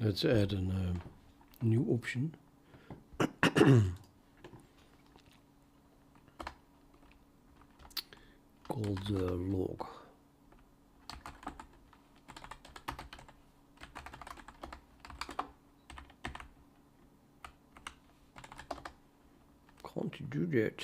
Let's add a new option. Called log. Can't you do that?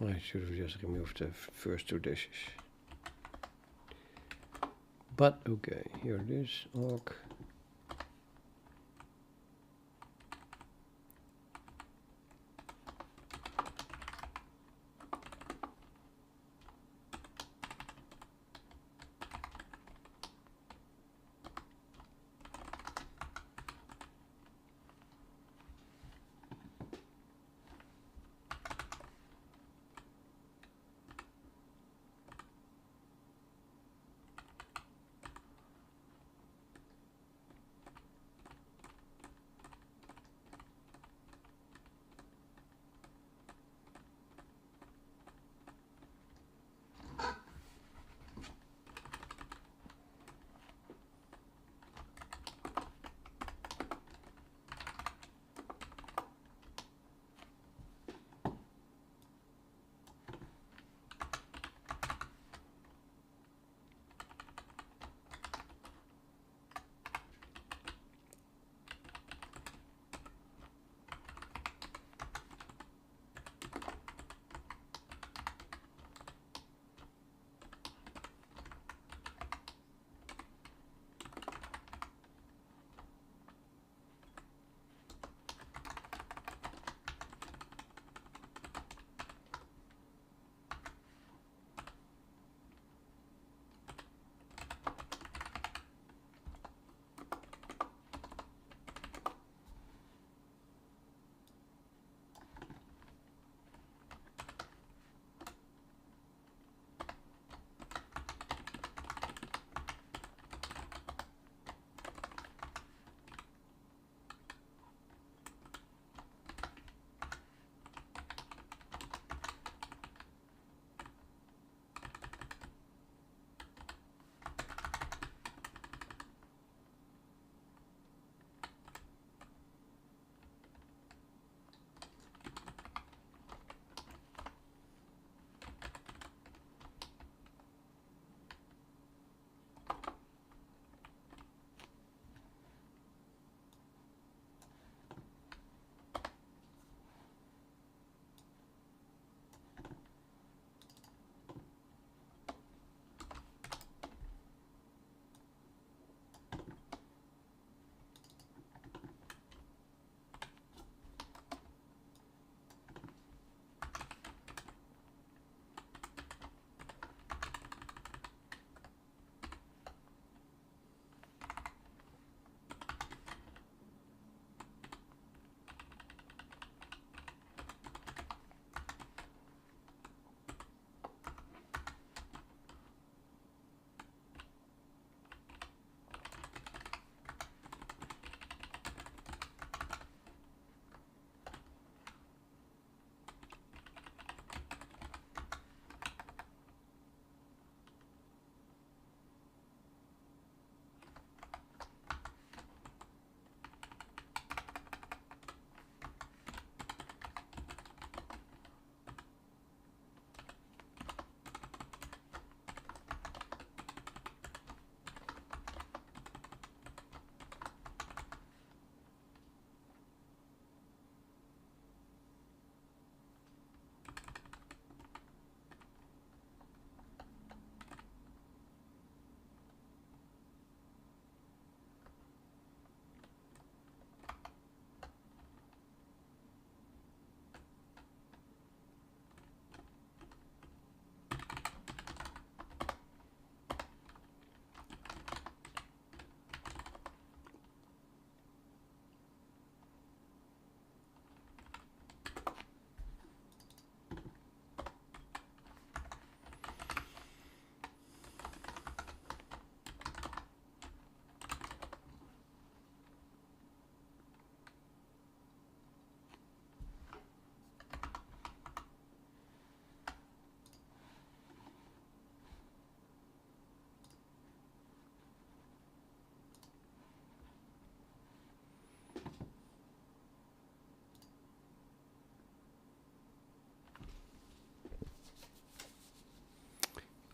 I should have just removed the first two dashes. But okay, here it is, org.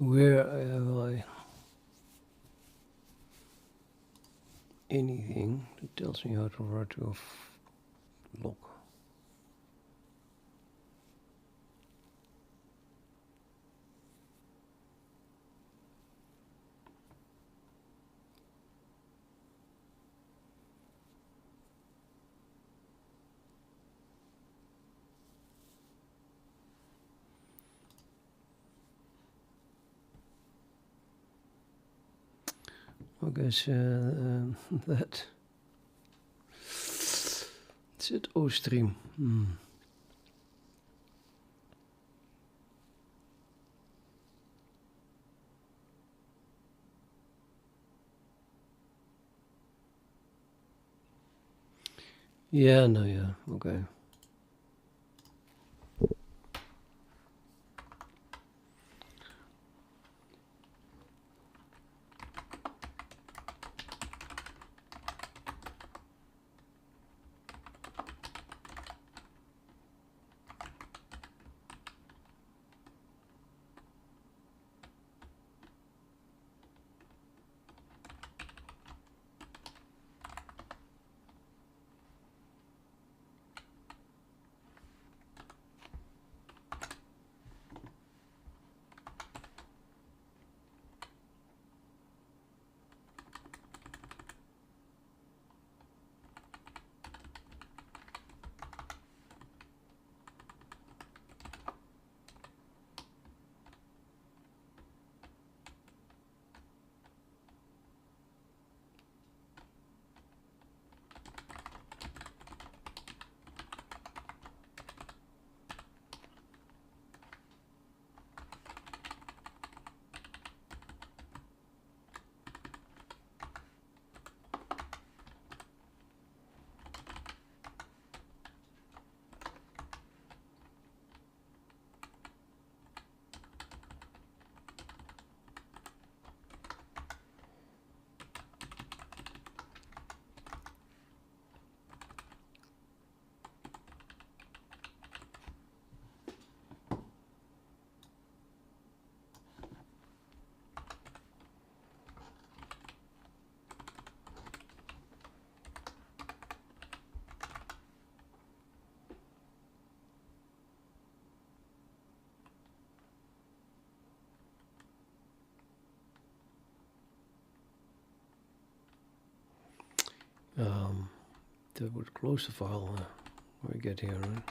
Where have I anything that tells me how to write to a log? I guess that is it. O-stream. Yeah, no, yeah, okay. That would close the file when we get here, right?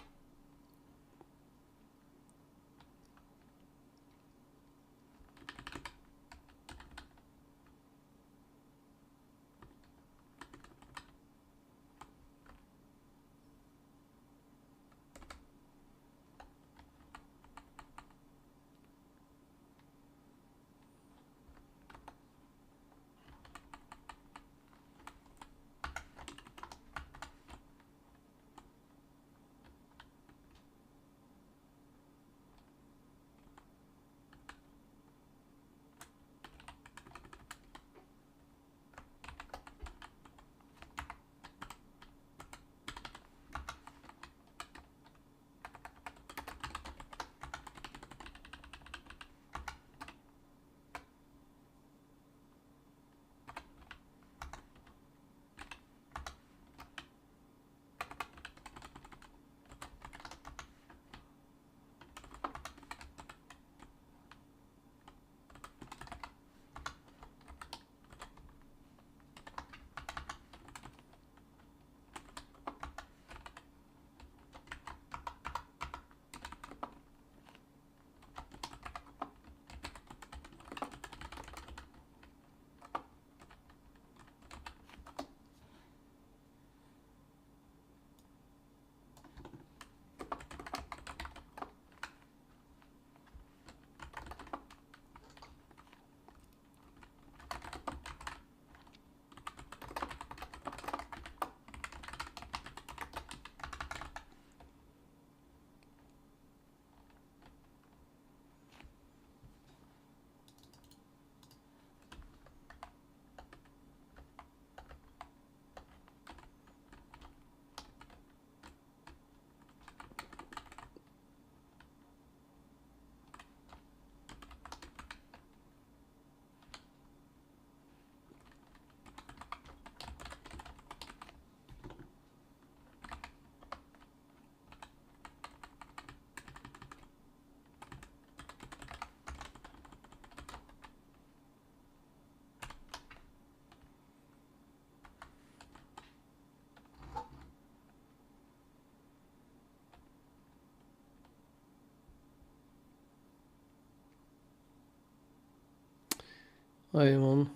I am on.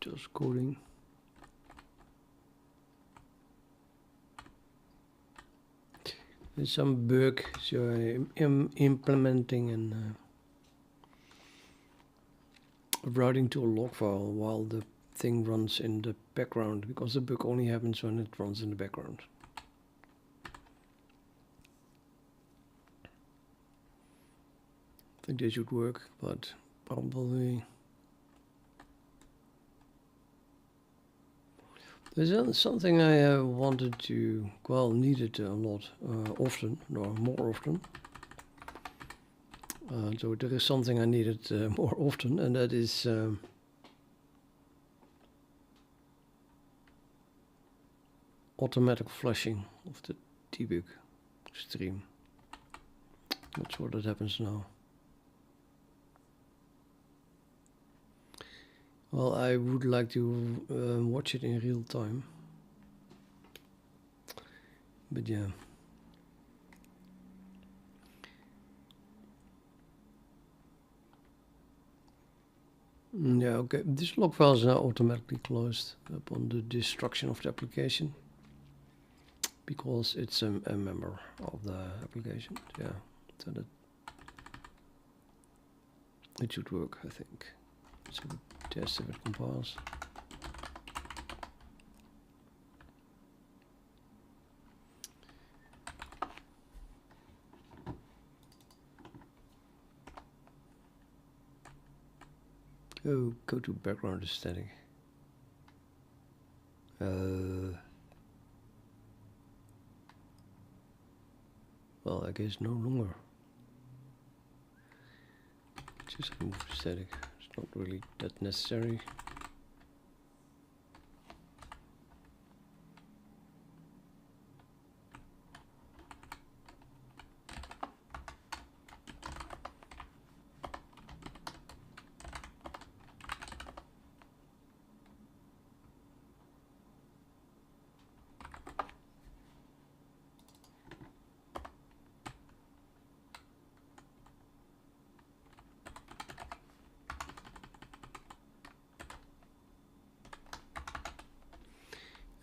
Just coding. There's some bug, so I am implementing and routing to a log file while the thing runs in the background, because the bug only happens when it runs in the background. I think they should work, but probably there's something I wanted to, well, needed a lot often, or more often. So there is something I needed more often, and that is automatic flushing of the debug stream. Not sure that happens now. Well, I would like to watch it in real time, but yeah. Yeah, okay. This log file is now automatically closed upon the destruction of the application, because it's a member of the application. Yeah, so that it should work, I think. So we test if it compiles. Oh, go to background is static. Well, I guess no longer. Just remove the static. It's not really that necessary.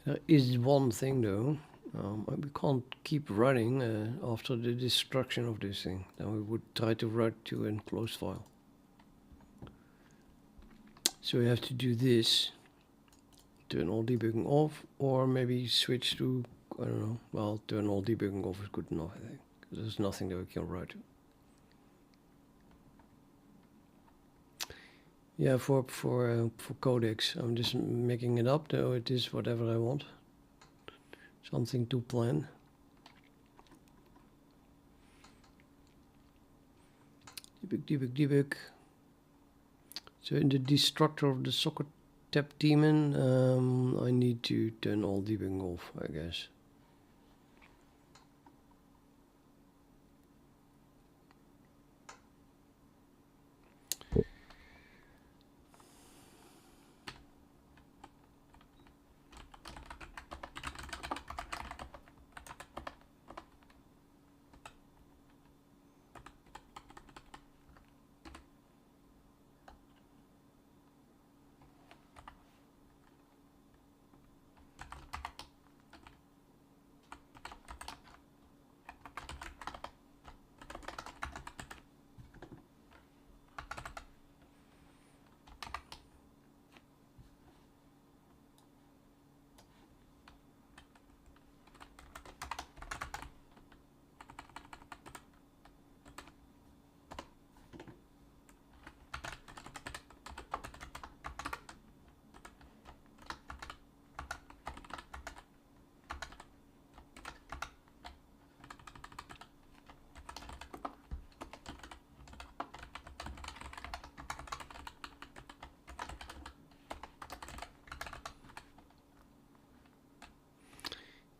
There is one thing though, we can't keep running after the destruction of this thing. Then we would try to write to an enclosed file. So we have to do this, turn all debugging off, or maybe switch to, I don't know, well, turn all debugging off is good enough, I think, because there's nothing that we can write to. Yeah, for Codex, I'm just making it up, though it is whatever I want. Something to plan. Debug. So in the destructor of the socket tab daemon, I need to turn all debugging off, I guess.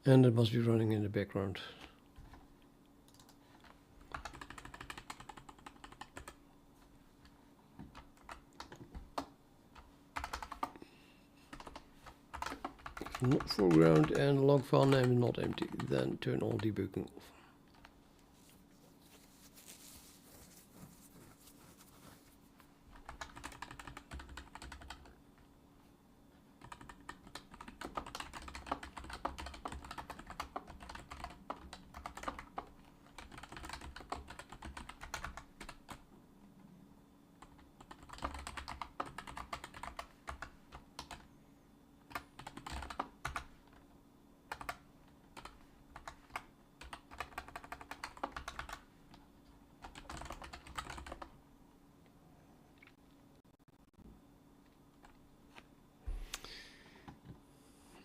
And it must be running in the background. Not foreground and log file name is not empty, then turn all debugging off.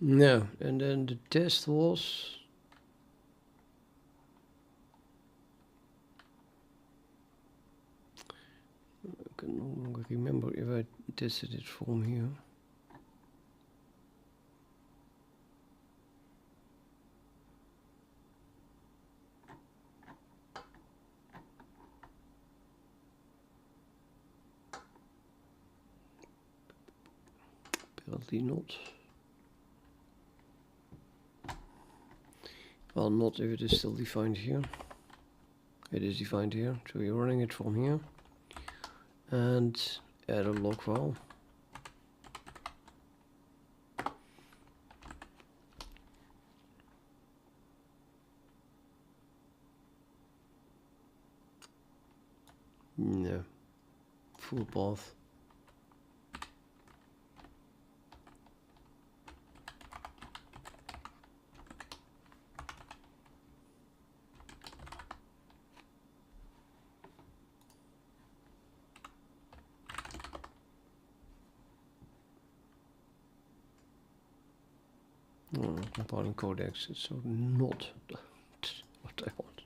No, and then the test was... I can no longer remember if I tested it from here. Apparently not. Well, not if it is still defined here. It is defined here, so you're running it from here. And add a log file. No. Full path. Oh, compiling Codex, it's so not what I want.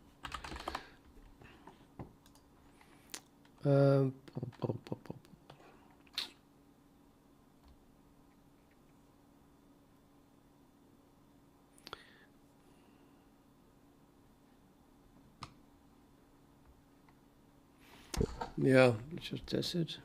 Yeah, let's just test it.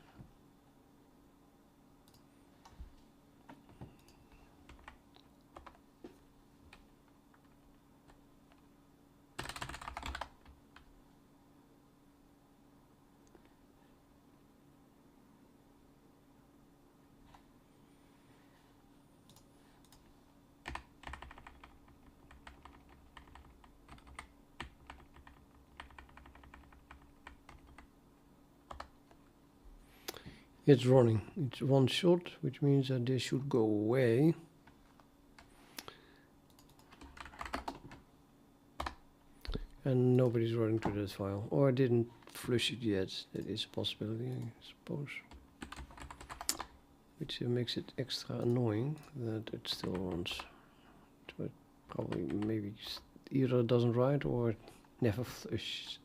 It's running. It's one shot, which means that this should go away. And nobody's running to that file. Or I didn't flush it yet. That is a possibility, I suppose. Which makes it extra annoying that it still runs. So it probably maybe either doesn't write or never flushes.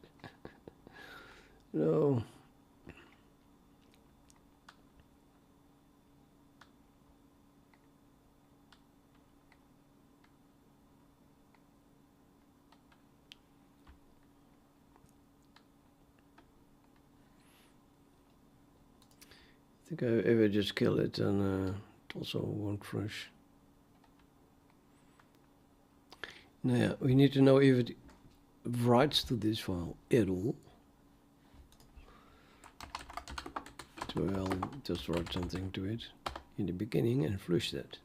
No. I think if I just kill it, then it also won't flush. Now, yeah, we need to know if it writes to this file at all. So I'll just write something to it in the beginning and flush that.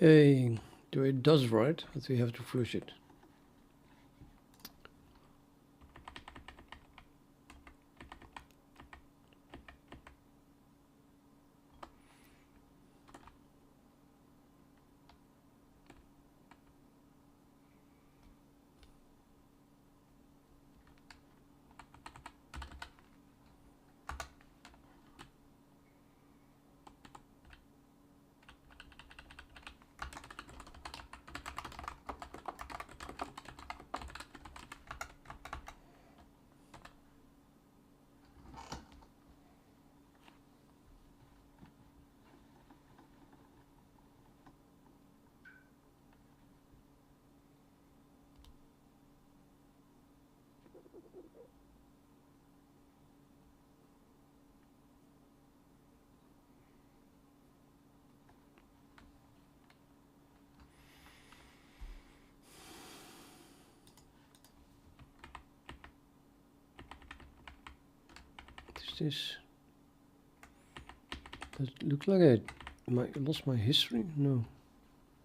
Hey, it does right, but we have to flush it. This does it look like I lost my history? No.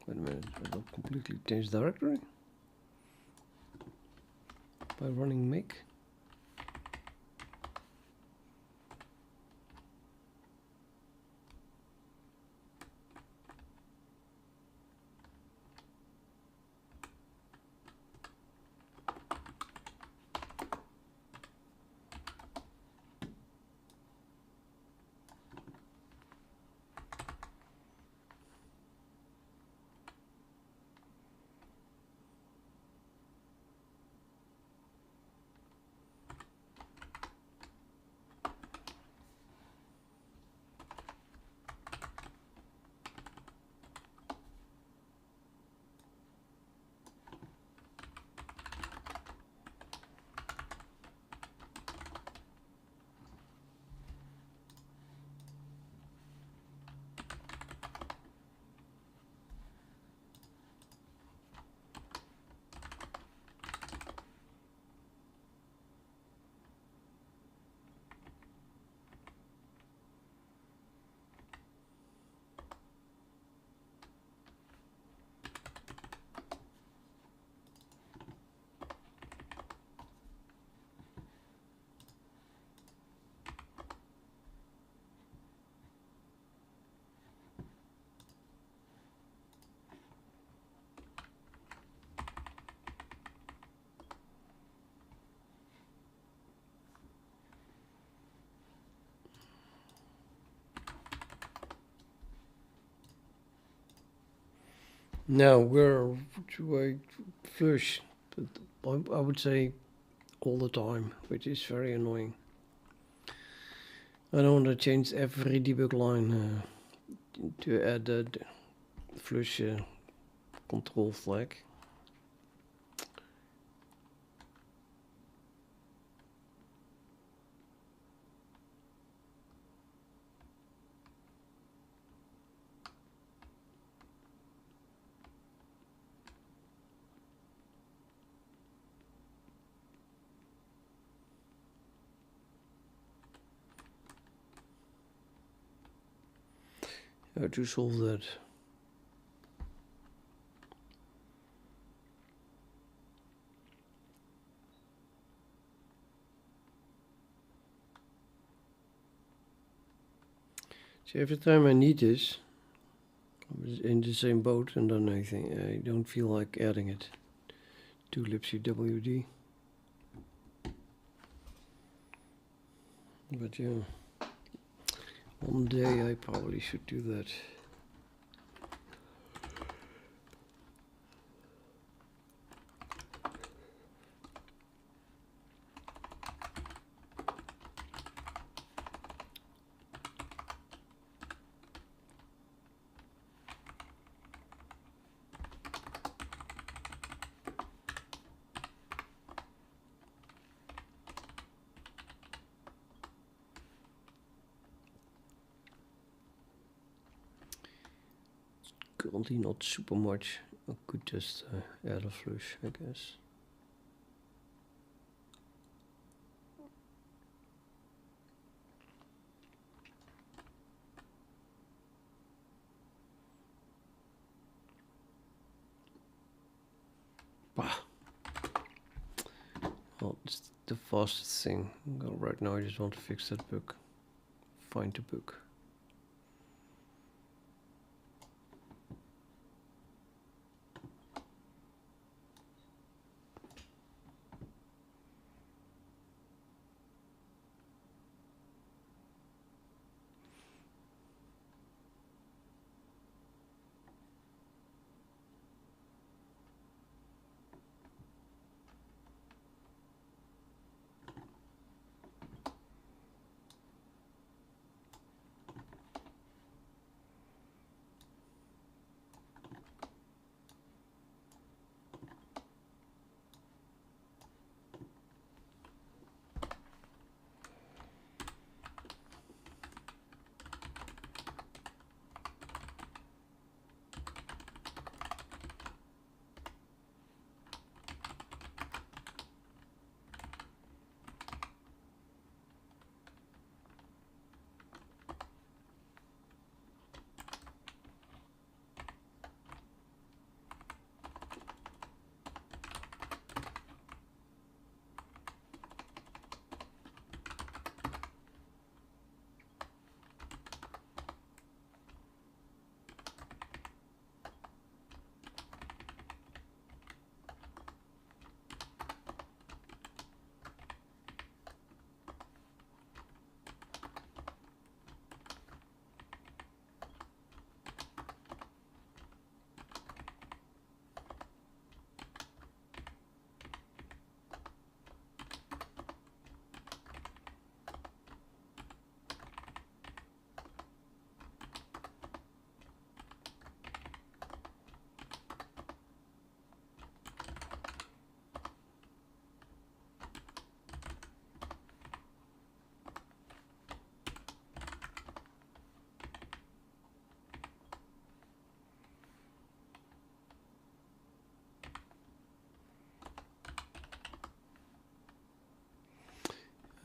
Wait a minute, I don't completely change directory by running make. Now, where do I flush? But I would say all the time, which is very annoying. I don't want to change every debug line to add the flush control flag. How to solve that? So every time I need this, I'm in the same boat, and then I think I don't feel like adding it to libcwd. But yeah, one day I probably should do that. Currently not super much. I could just add a flush, I guess. Bah. Well, it's the fastest thing. Well, right now I just want to fix that bug. Find the bug.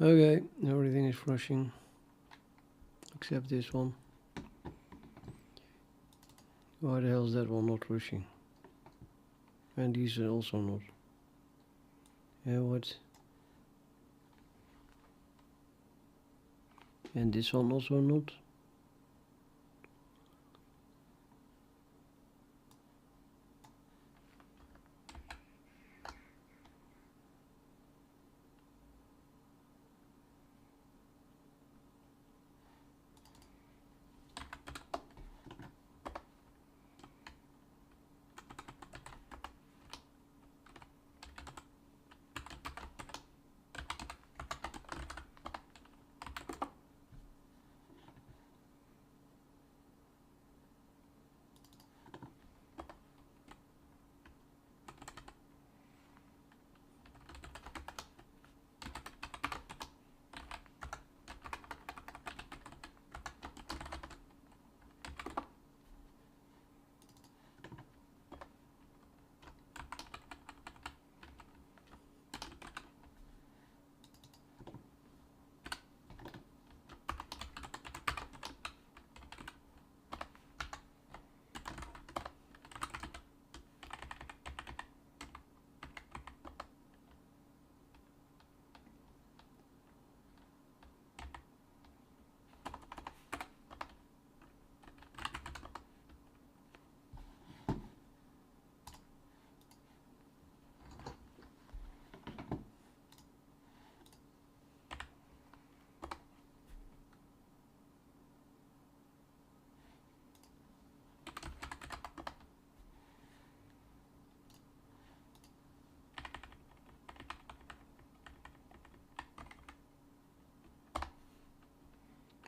Okay, everything is rushing except this one. Why the hell is that one not rushing? And these are also not. Yeah, what? And this one also not.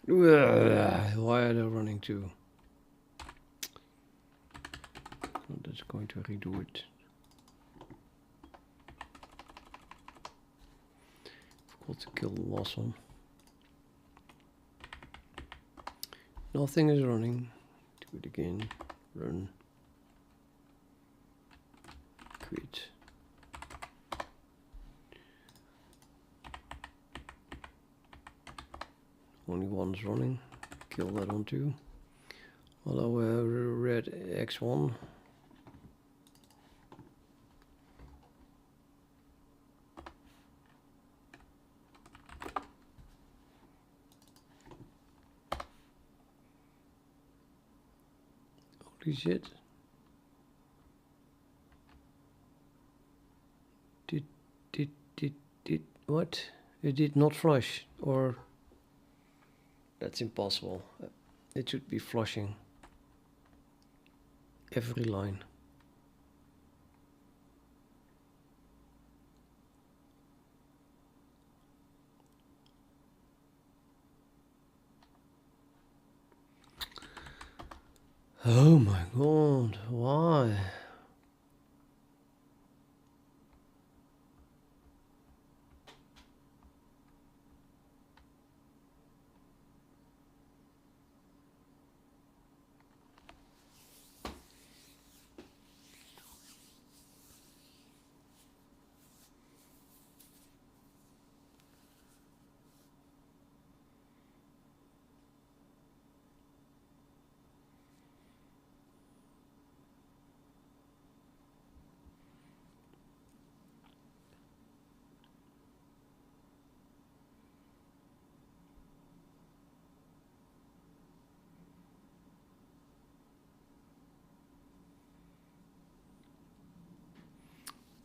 Why are they running too? I'm just going to redo it. Forgot to kill the last one. Nothing is running. Do it again. Run. Quit. Only one's running. Kill that one too. Although we have red X1. Please hit. Did what? It did not flush, or that's impossible. It should be flushing every line. Oh my god, why?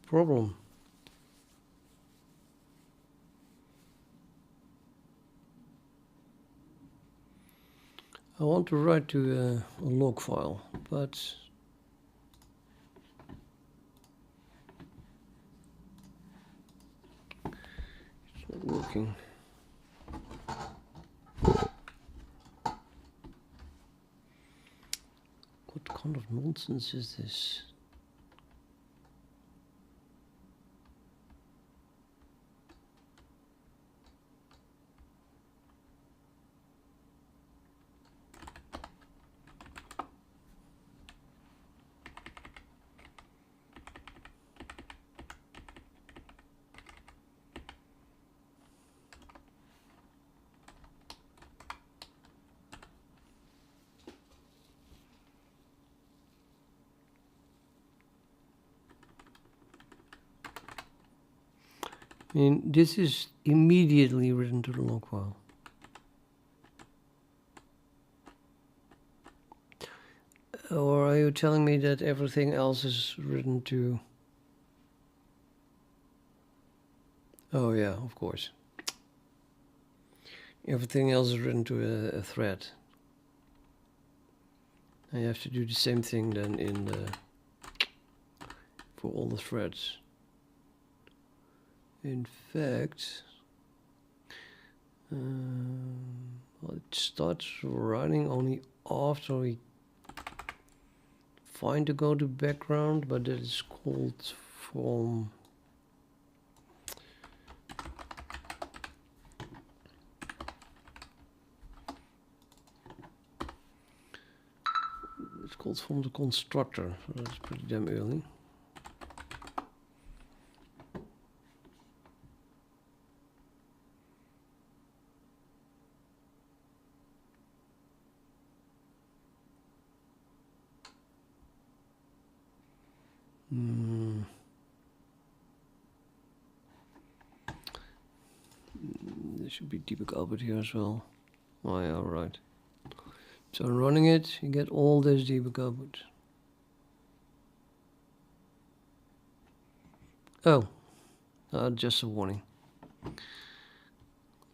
Problem. I want to write to a log file, but it's not working. What kind of nonsense is this? I mean, this is immediately written to the log file. Or are you telling me that everything else is written to... Oh yeah, of course. Everything else is written to a thread. And you have to do the same thing then in the... for all the threads. In fact, well, it starts running only after we find the go to background, but that is called from the constructor, so that's pretty damn early. There should be debug output here as well. Oh yeah, right. So running it, you get all this debug output. Oh, just a warning.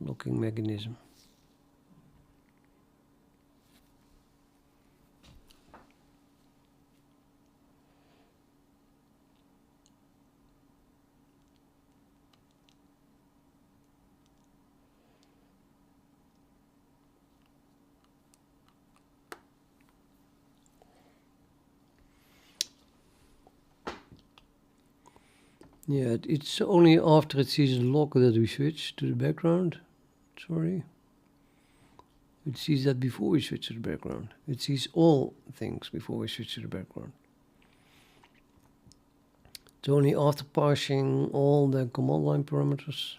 Locking mechanism. Yeah, it's only after it sees the log that we switch to the background. Sorry. It sees that before we switch to the background. It sees all things before we switch to the background. It's only after parsing all the command line parameters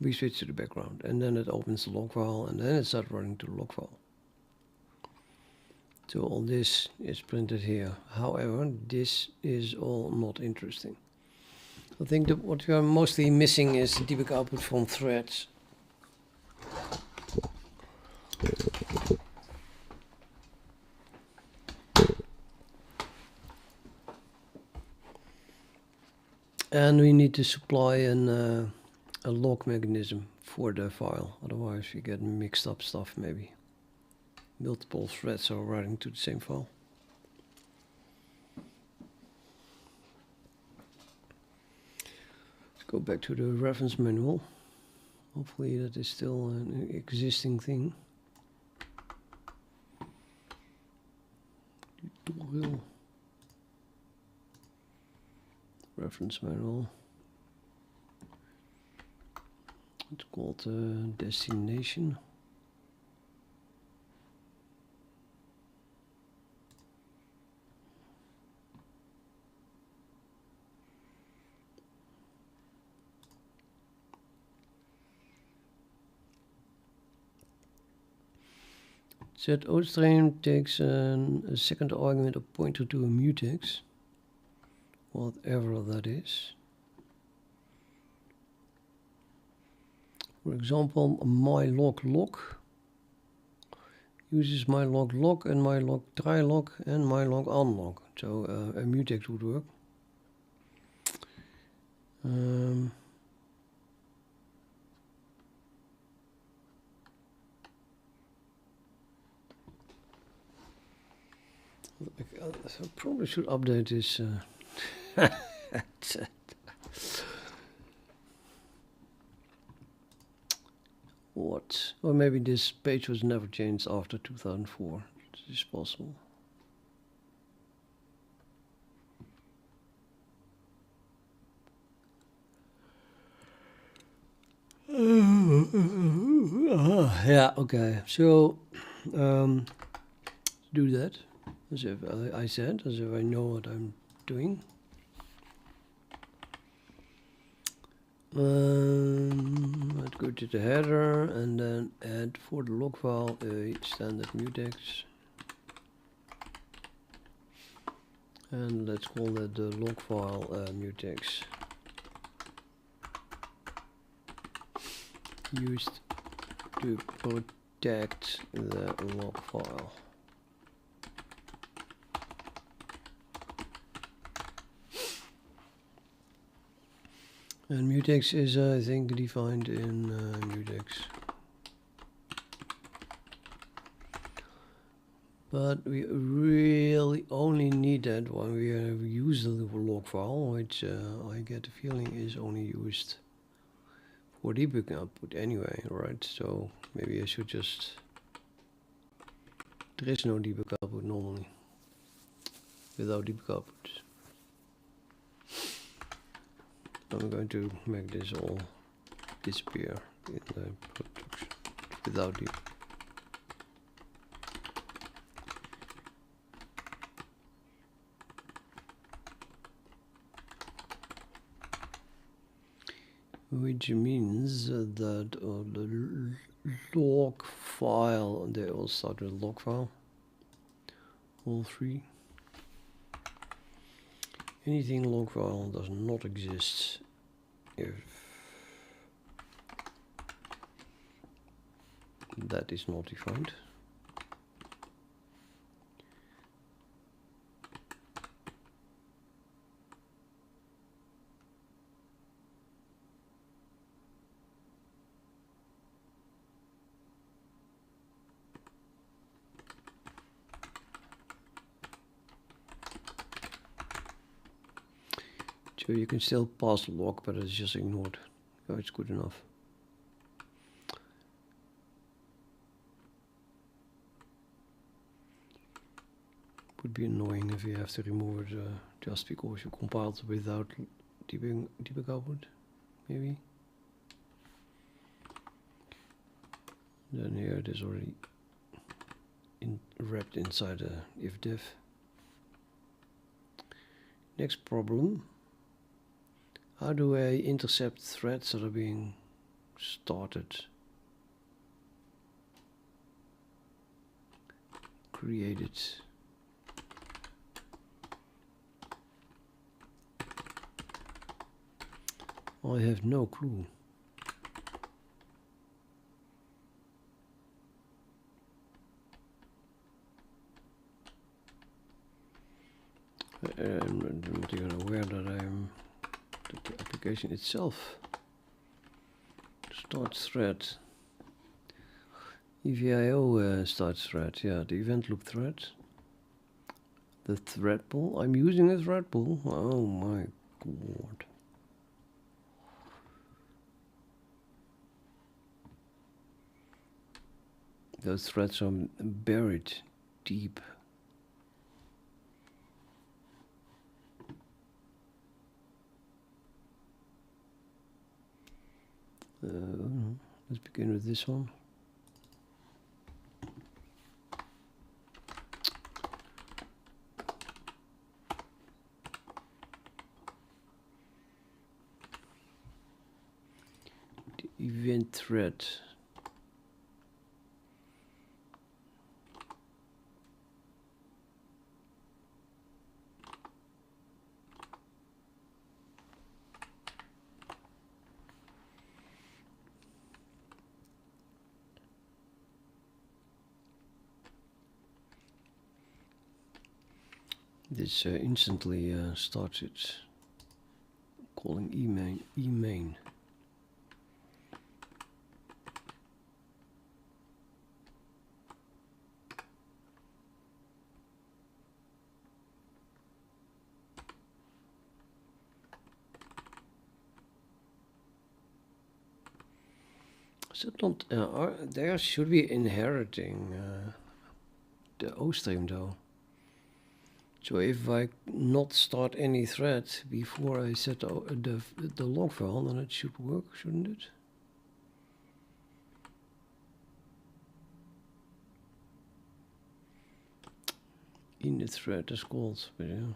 we switch to the background. And then it opens the log file and then it starts running to the log file. So all this is printed here. However, this is all not interesting. I think that what we are mostly missing is the debug output from threads. And we need to supply a lock mechanism for the file, otherwise we get mixed up stuff maybe. Multiple threads are writing to the same file. Let's go back to the reference manual. Hopefully that is still an existing thing. Tutorial. Reference manual. It's called destination. Set outstream takes a second argument of pointer to a mutex, whatever that is. For example, my log lock uses my log lock and my log try lock and my log unlock. So a mutex would work. I probably should update this. What? Or maybe this page was never changed after 2004. This is possible. Yeah, okay. So, do that. As if I said, as if I know what I'm doing. Let's go to the header and then add for the log file a standard mutex. And let's call that the log file mutex. Used to protect the log file. And mutex is, I think, defined in mutex. But we really only need that when we use the log file, which I get the feeling is only used for debug output anyway, right? So maybe I should just... There is no debug output normally without debug output. I'm going to make this all disappear in the production without the... Which means that the log file, they all start with log file, all three. Anything log file does not exist if that is not defined. So you can still pass the log, but it's just ignored. So it's good enough. Would be annoying if you have to remove it just because you compiled without debug output, maybe. Then here it is already wrapped inside a if-diff. Next problem. How do I intercept threads that are being started, created? I have no clue. I'm not even aware that the application itself. Start thread. EVIO start thread. Yeah, the event loop thread. The thread pool. I'm using a thread pool. Oh my god. Those threads are buried deep. Let's begin with this one. The event thread. This instantly starts it, calling emain. So don't they should be inheriting the O stream though. So if I not start any thread before I set the log file, then it should work, shouldn't it? In the thread is called, but yeah.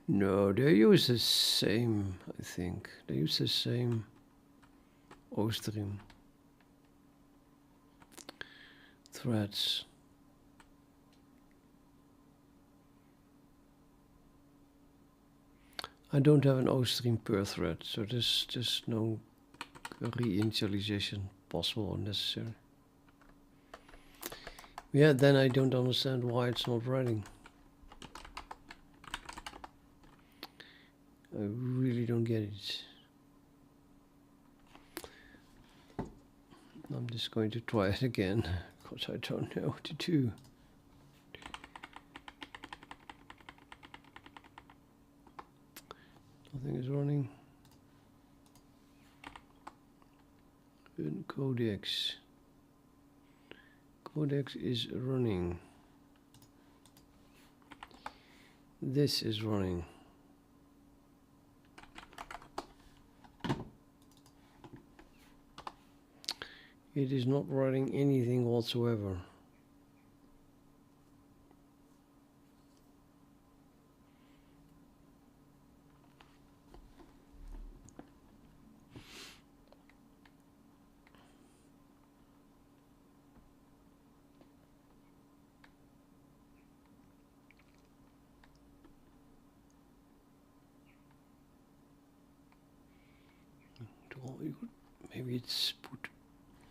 No, they use the same, I think. They use the same O stream threads. I don't have an O stream per thread, so there's just no reinitialization possible or necessary. Yeah, then I don't understand why it's not running. I really don't get it. I'm just going to try it again, because I don't know what to do. Nothing is running. Codex. Codex is running. This is running. It is not running anything whatsoever.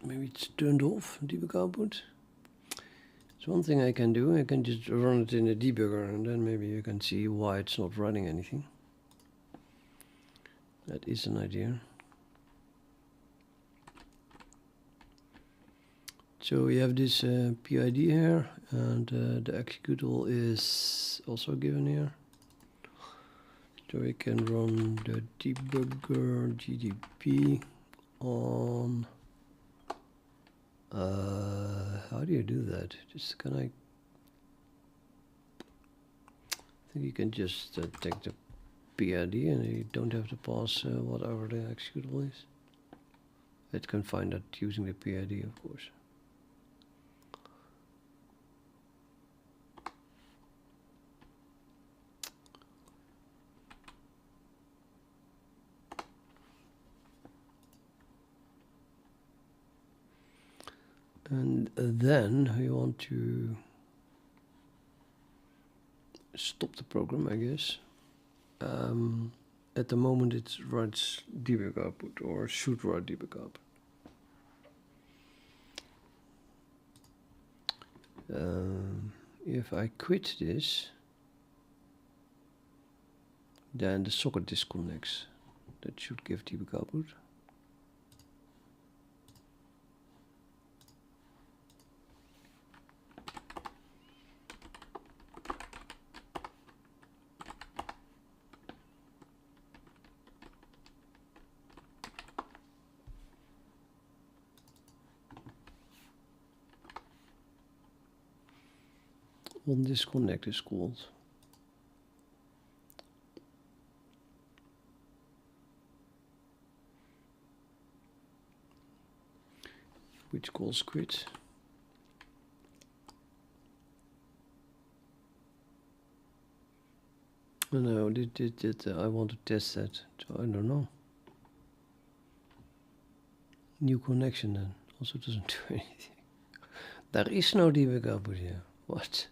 Maybe it's turned off, debug output. So one thing I can do, I can just run it in a debugger and then maybe you can see why it's not running anything. That is an idea. So we have this PID here, and the executable is also given here. So we can run the debugger GDB on. How do you do that? Just can I think you can just take the PID and you don't have to pass whatever the executable is. It can find that using the PID, of course. And then we want to stop the program, I guess. At the moment it writes debug output, or should write debug output. If I quit this, then the socket disconnects. That should give debug output. On disconnect is called. Which calls quit. No, I want to test that, so I don't know. New connection then, also doesn't do anything. There is no debug output here. What?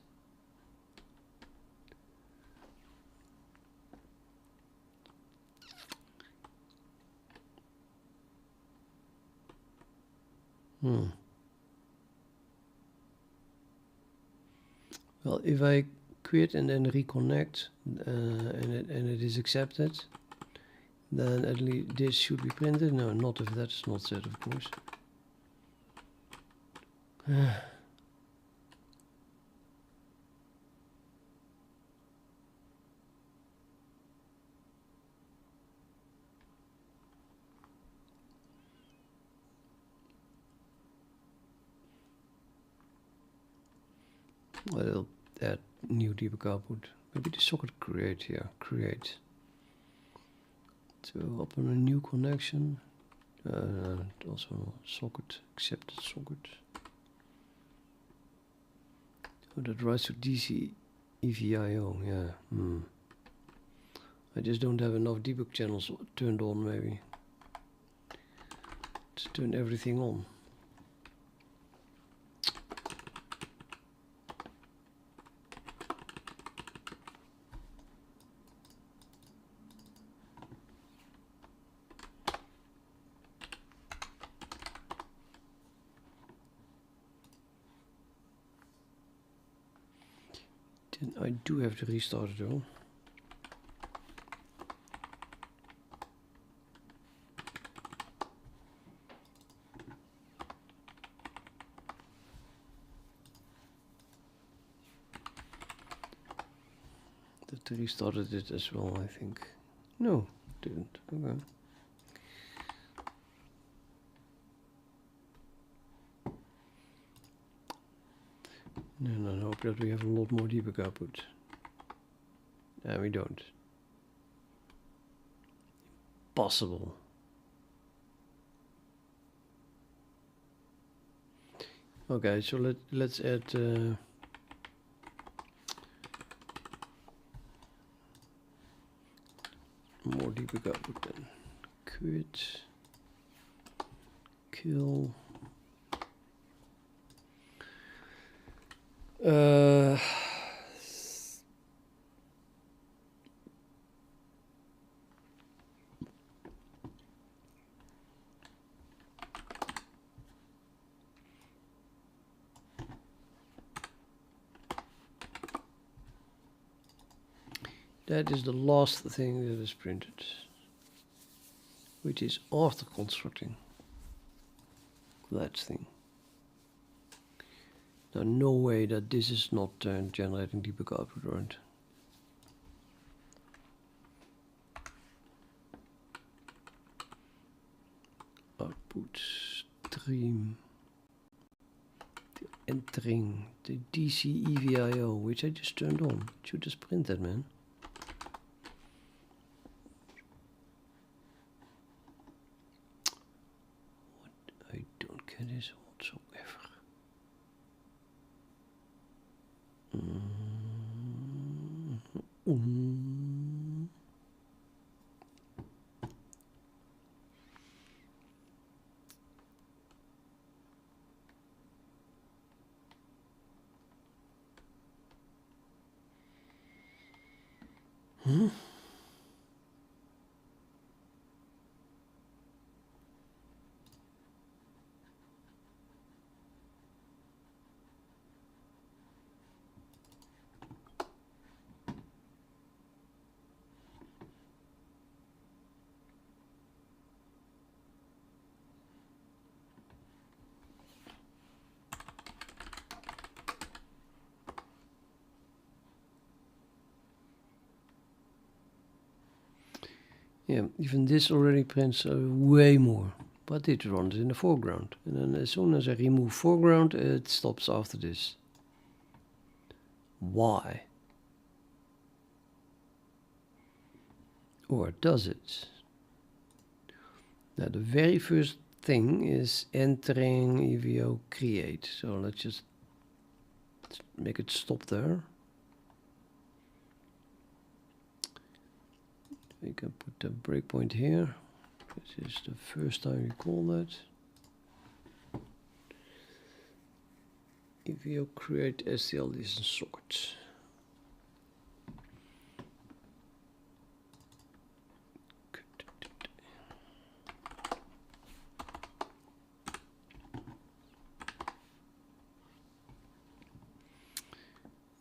Well, if I quit and then reconnect, and it is accepted, then at least this should be printed. No, not if that's not set, of course. Well, it'll add new debug output. Maybe the socket create here. Create. To open a new connection. Also socket, accepted socket. Oh, that writes to DC EVIO, yeah. I just don't have enough debug channels turned on, maybe. Let's turn everything on. Then I do have to restart it though. That restarted it as well, I think. No, didn't. Okay. No, hope that we have a lot more debug output. No, we don't. Possible. Okay, so let's add more debug output then. Quit. Kill. That is the last thing that is printed, which is after constructing that thing. Now, no way that this is not generating debug output, right? Output stream entering the DC EVIO, which I just turned on. It should just print that, man. What I don't get is whatsoever. Yeah, even this already prints way more, but it runs in the foreground. And then as soon as I remove foreground, it stops after this. Why? Or does it? Now the very first thing is entering EVO create. So let's just make it stop there. We can put the breakpoint here. This is the first time we call that. EVO create STL listen sort.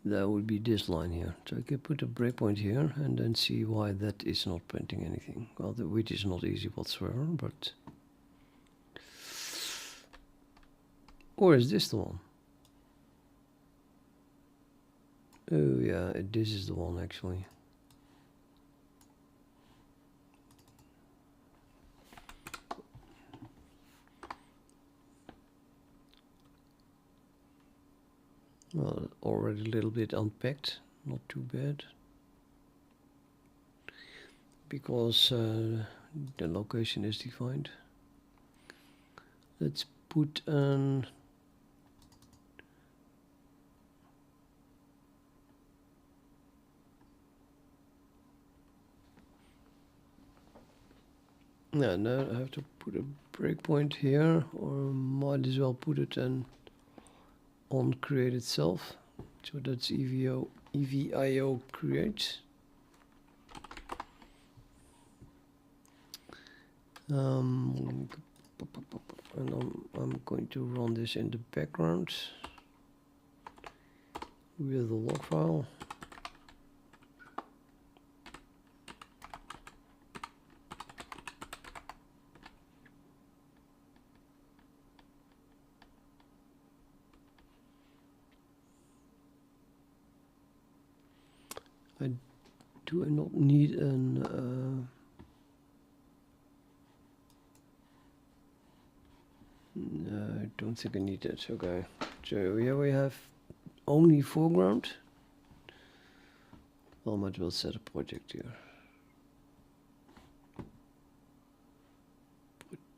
That would be this line here. So I can put a breakpoint here and then see why that is not printing anything. Well, which is not easy whatsoever, but... Or is this the one? Oh yeah, this is the one actually. Well, already a little bit unpacked, not too bad. Because the location is defined. Let's put an... Yeah, now I have to put a breakpoint here, or might as well put it on create itself. So that's EVIO create. And I'm going to run this in the background with the log file. Do I not need an no, I don't think I need that. Okay, so here we have only foreground. Well, I might as well set a project here.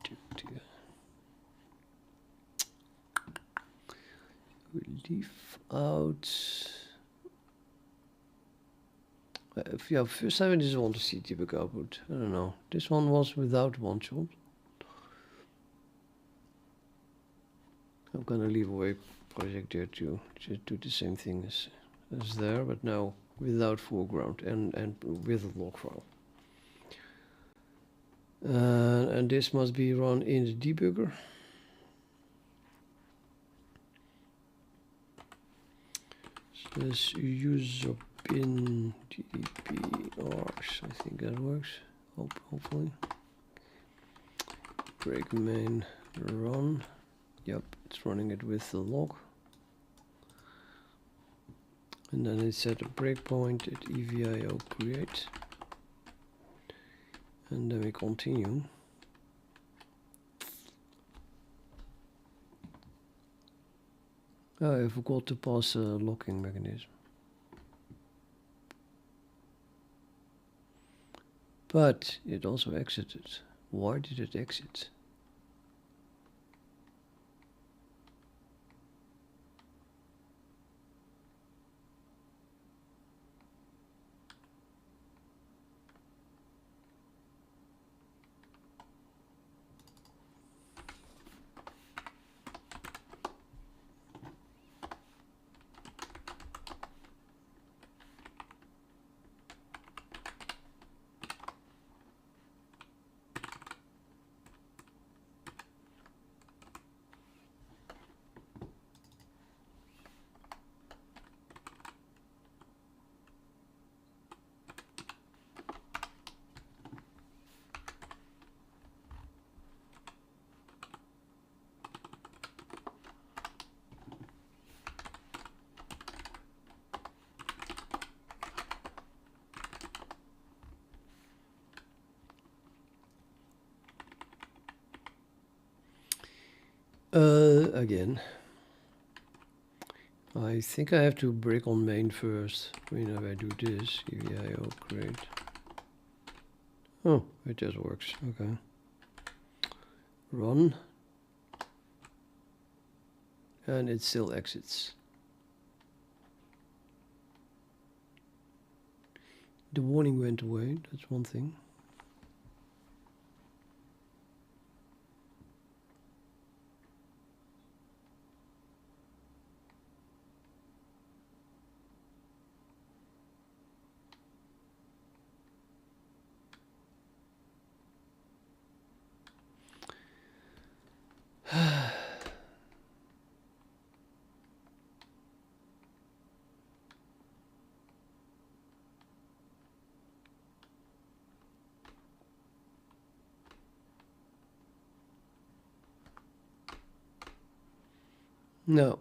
Project here. We leave out. Yeah, first time I just want to see typical output. I don't know. This one was without one shot. I'm gonna leave away project there too. Just do the same thing as there, but now without foreground and with a log file. And this must be run in the debugger. So let's use bin ddprs. I think that works. Hopefully. Break main run. Yep, it's running it with the log. And then I set a breakpoint at EVIO create. And then we continue. Oh, I forgot to pass a locking mechanism. But it also exited. Why did it exit? Again. I think I have to break on main first. I mean, if I do this, EVIO create. Oh, it just works. Okay. Run. And it still exits. The warning went away, that's one thing. No,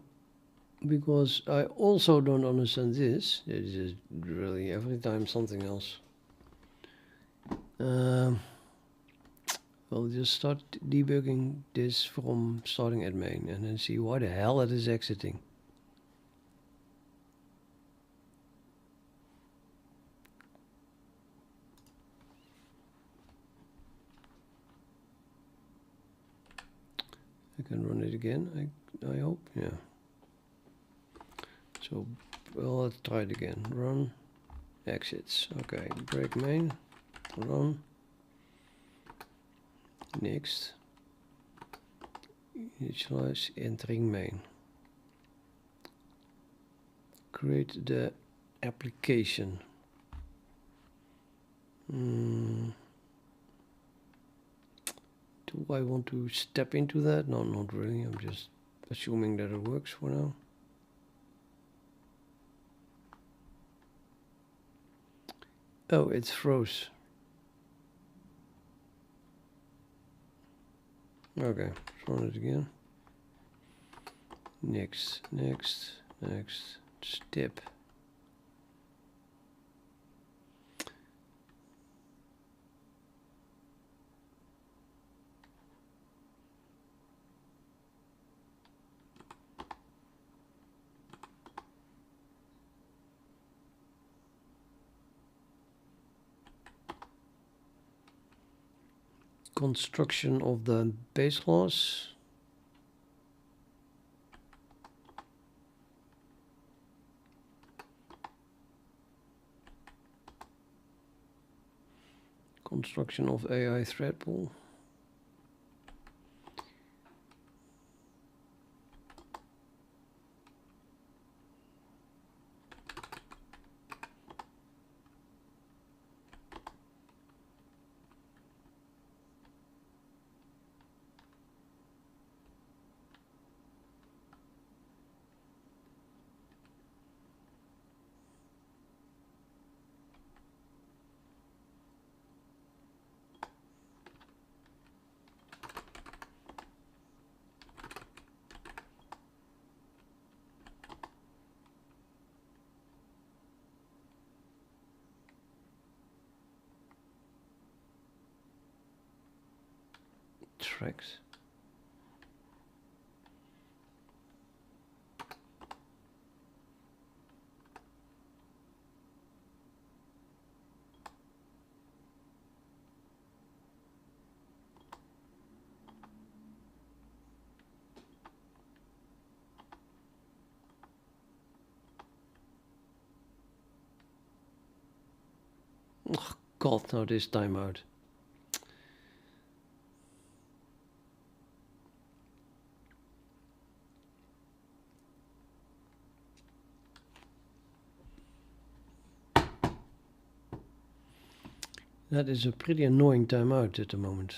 because I also don't understand this. It is really every time something else. We'll just start debugging this from starting at main and then see why the hell it is exiting. I can run it again, I hope, yeah. So, well, let's try it again. Run, exits, okay, break main, run, next, initialize, entering main. Create the application. Do I want to step into that? No, not really. I'm just assuming that it works for now. Oh, it's froze. Okay, run it again. Next, next, next, step. Construction of the base class. Construction of AI thread pool. Tracks. Oh God, now this timeout. That is a pretty annoying timeout at the moment.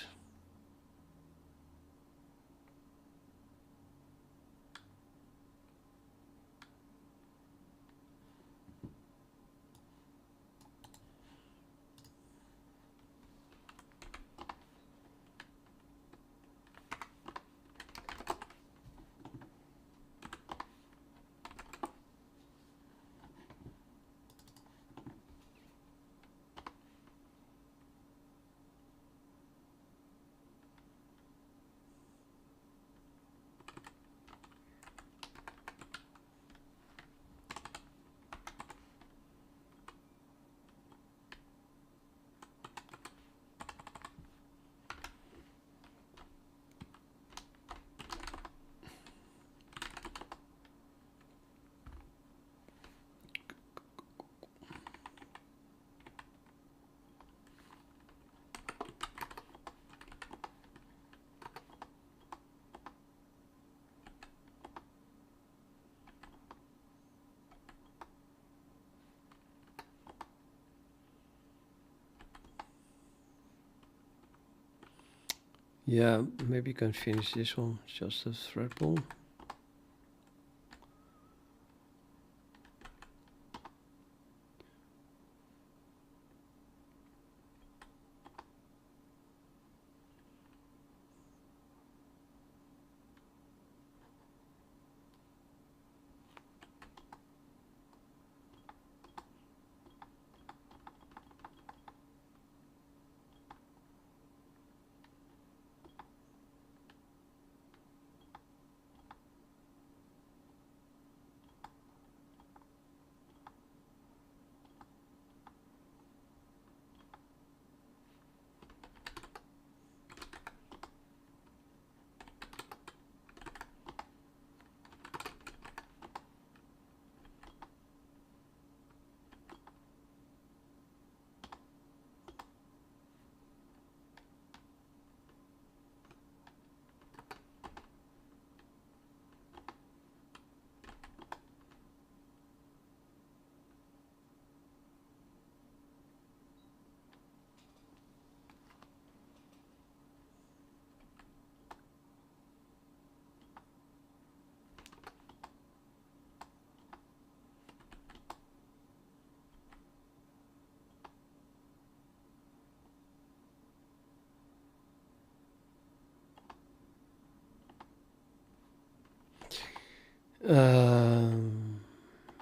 Yeah, maybe you can finish this one, just a thread pull.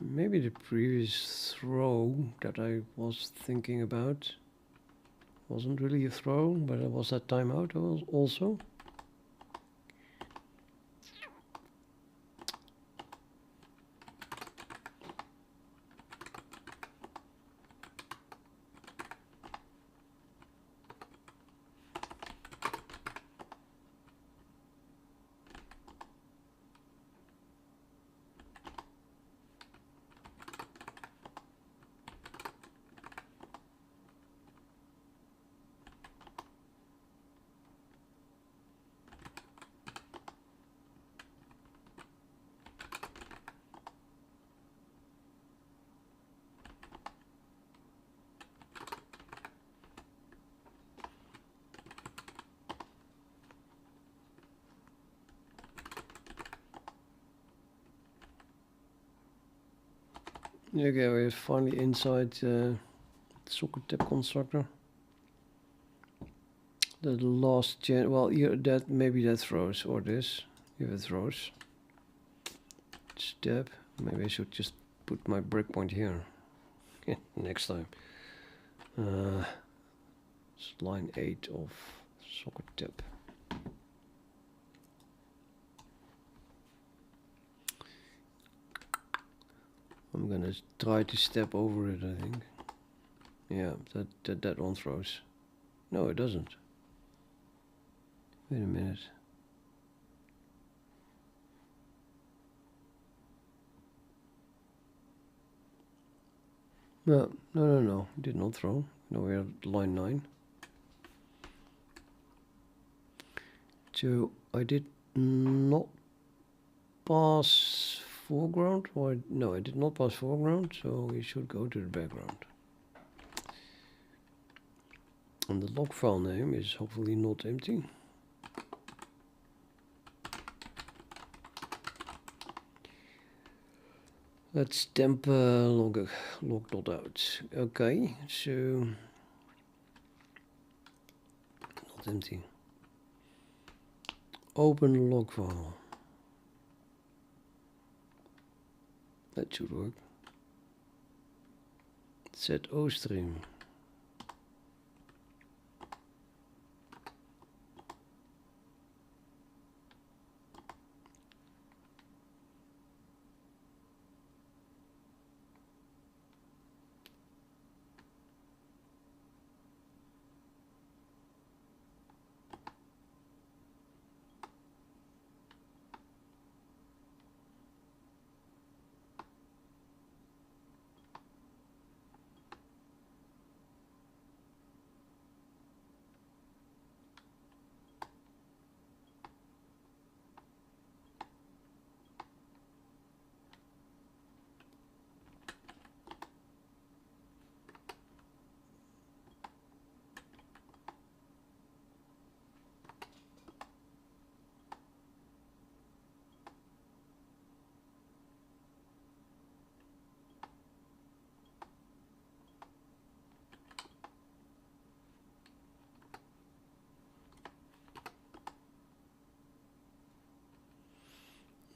Maybe the previous throw that I was thinking about wasn't really a throw, but it was that timeout also. Okay, we're finally inside socket tab constructor. The last well, here that maybe that throws, or this, if it throws. Step. Maybe I should just put my breakpoint here. Next time. It's line 8 of socket tab. I'm gonna try to step over it, I think. Yeah, that one throws. No, it doesn't. Wait a minute. No. Did not throw. No, we're at line 9. So I did not pass foreground, or no, I did not pass foreground, so we should go to the background. And the log file name is hopefully not empty. Let's temp log.out. Okay, so not empty. Open log file. That should work. Set ostream.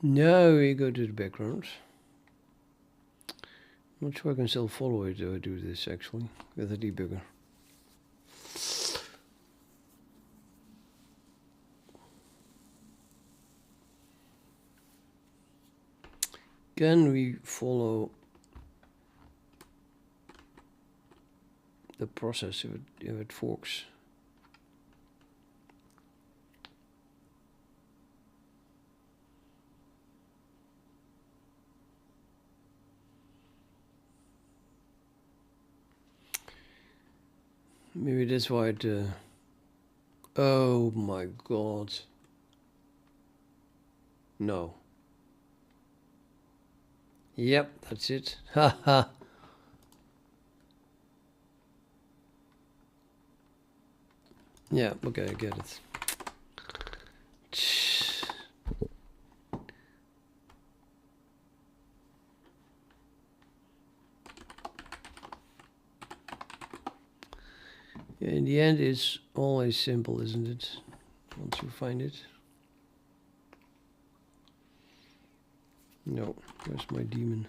Now we go to the background. I'm not sure I can still follow it though I do this actually with a debugger. Can we follow the process if it forks? Maybe that's why it... oh my god. No. Yep, that's it. Haha. Yeah, okay, I get it. Yeah, in the end, it's always simple, isn't it? Once you find it. No, where's my daemon?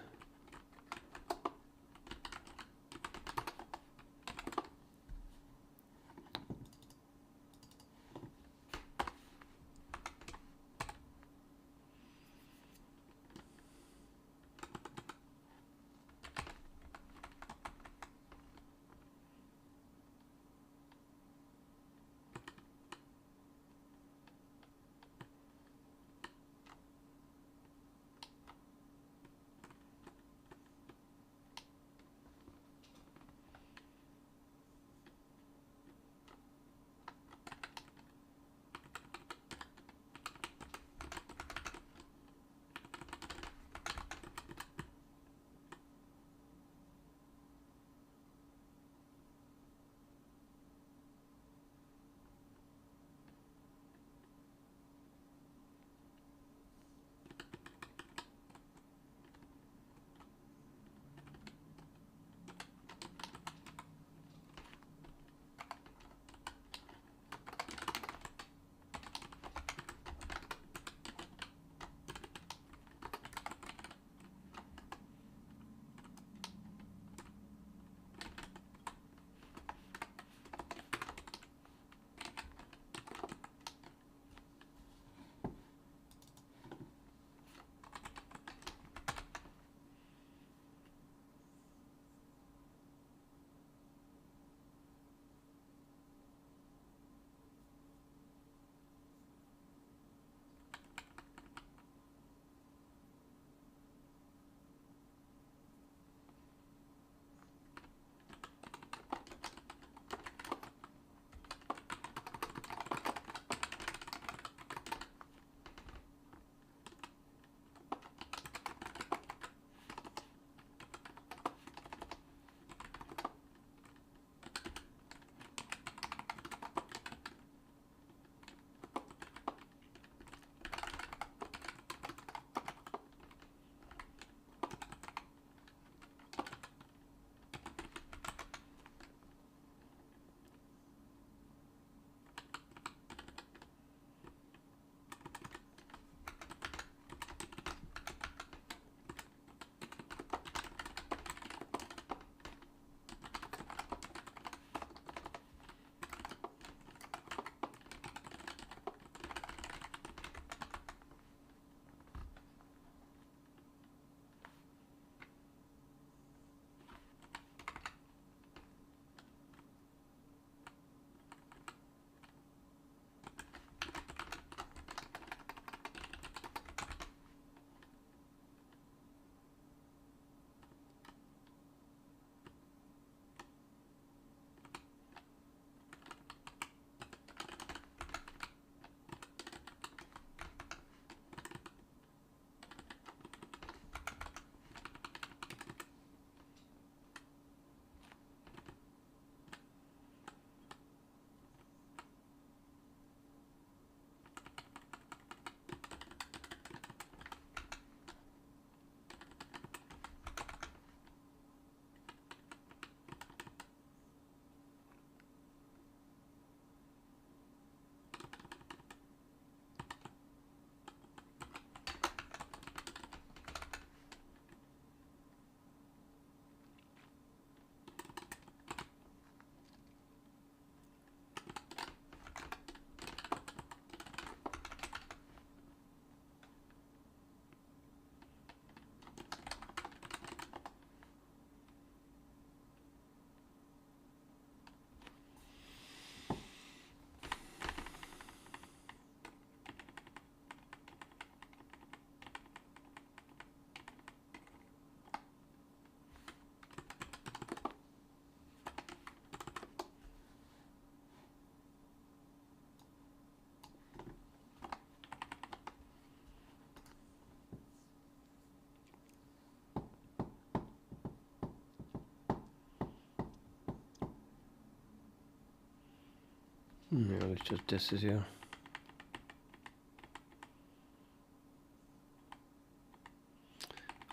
Yeah, let's just test this here.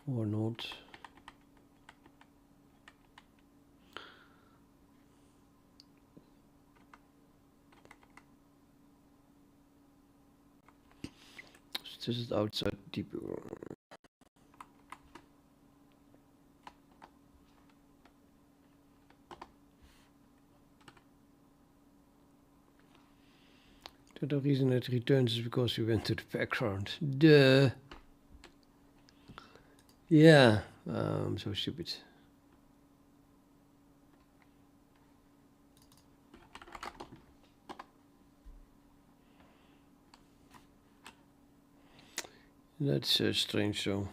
Or not. This is outside debugger. The reason it returns is because we went to the background. Duh. Yeah, I'm so stupid. That's strange though.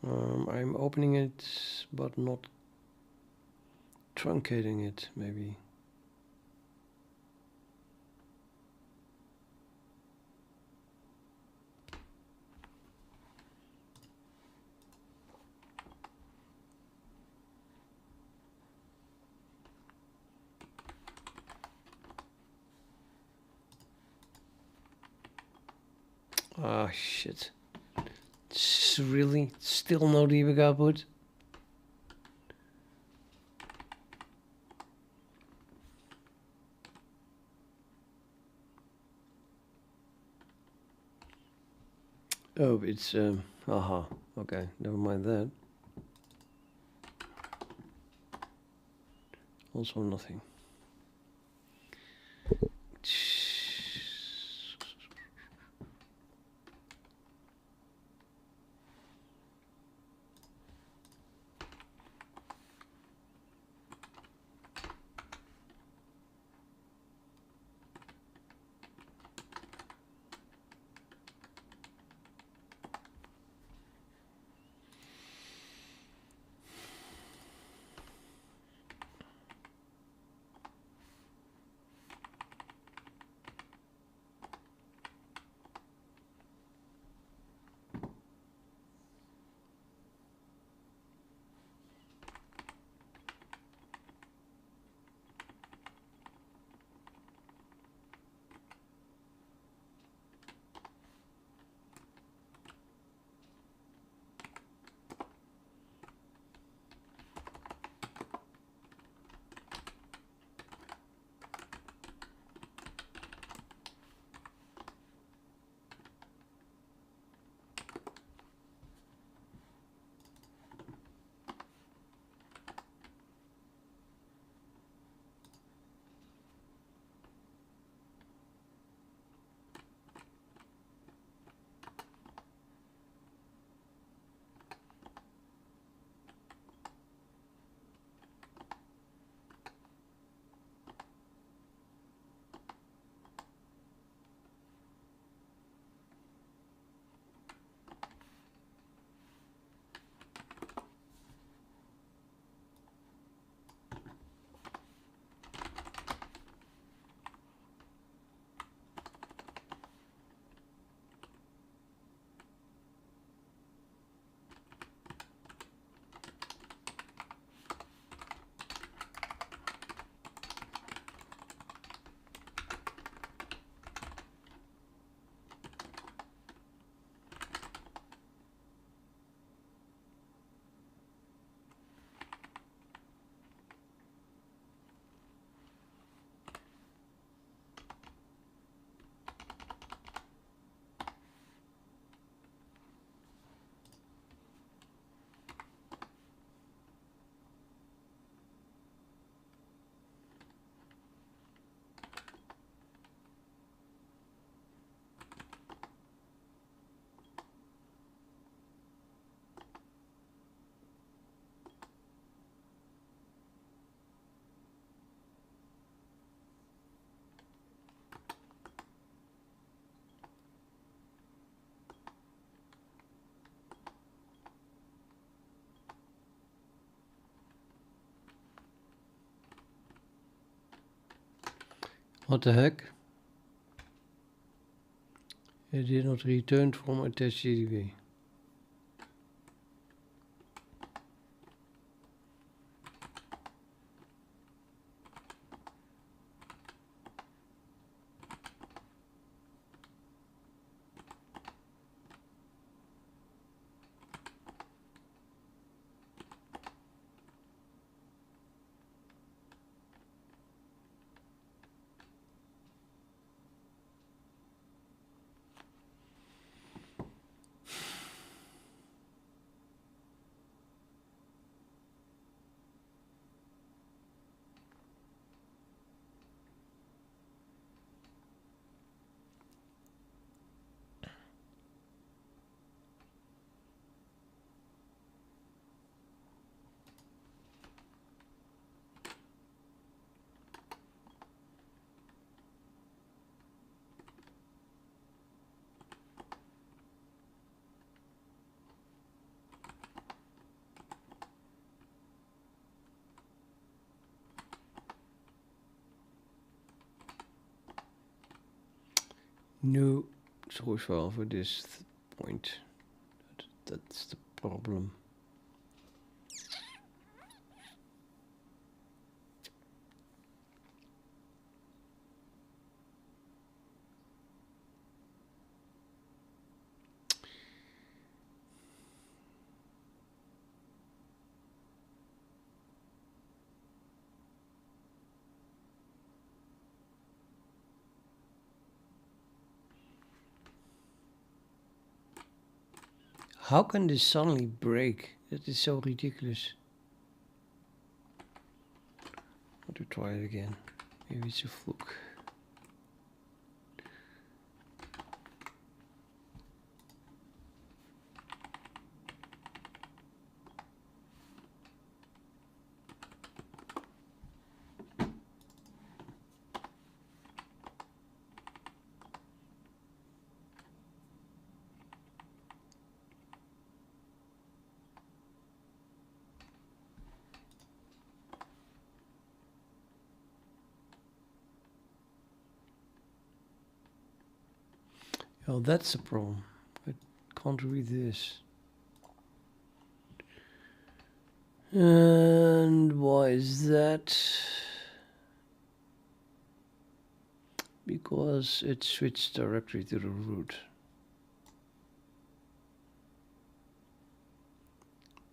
I'm opening it, but not truncating it, maybe. Ah, shit. It's really still no debug output. Oh, it's aha. Okay, never mind that. Also nothing. What the heck? It did not return from attached GDB. no source file for this point. That's the problem. How can this suddenly break? That is so ridiculous. I want to try it again. Maybe it's a fluke. Oh, that's the problem. I can't read this. And why is that? Because it switched directly to the root.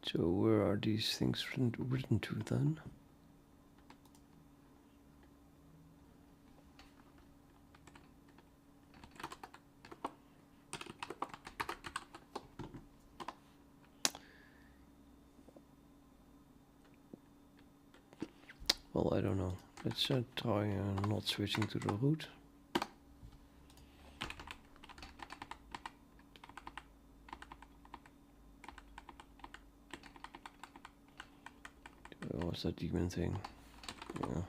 So where are these things written to then? Well, I don't know. Let's try not switching to the root. What's that demon thing? Yeah.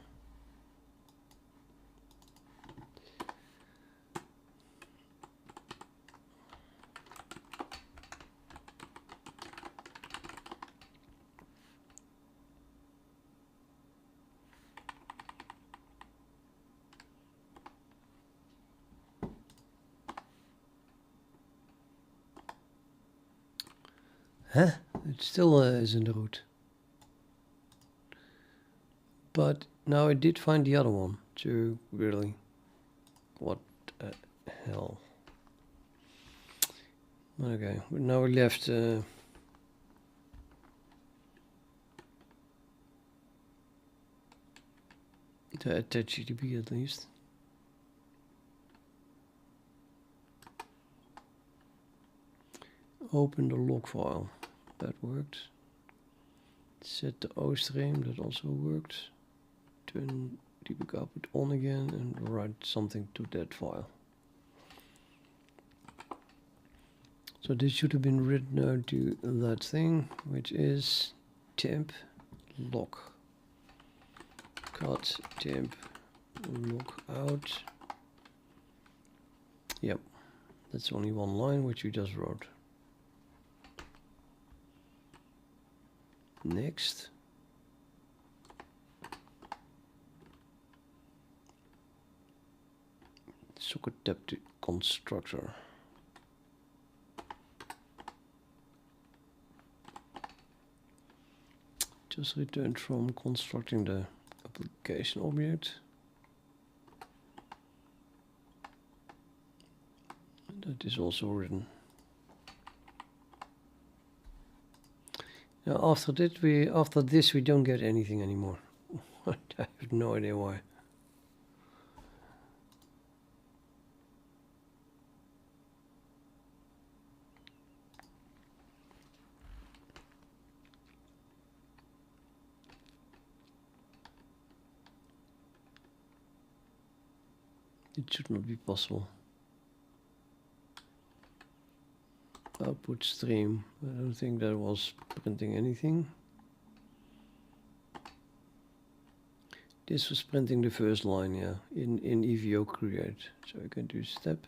Huh? It still is in the root. But now I did find the other one. So really, what the hell? Okay, now we left the attach GDB at least. Open the log file. That worked. Set the O stream. That also worked. Turn debug output on again and write something to that file. So this should have been written out to that thing, which is temp log. Cut temp log out. Yep, that's only one line which you just wrote. Next. Socket tab to constructor. Just returned from constructing the application object. That is also written. Now after this we don't get anything anymore. I have no idea why. It should not be possible. Output stream. I don't think that was printing anything. This was printing the first line, yeah, in EVO create. So I can do step.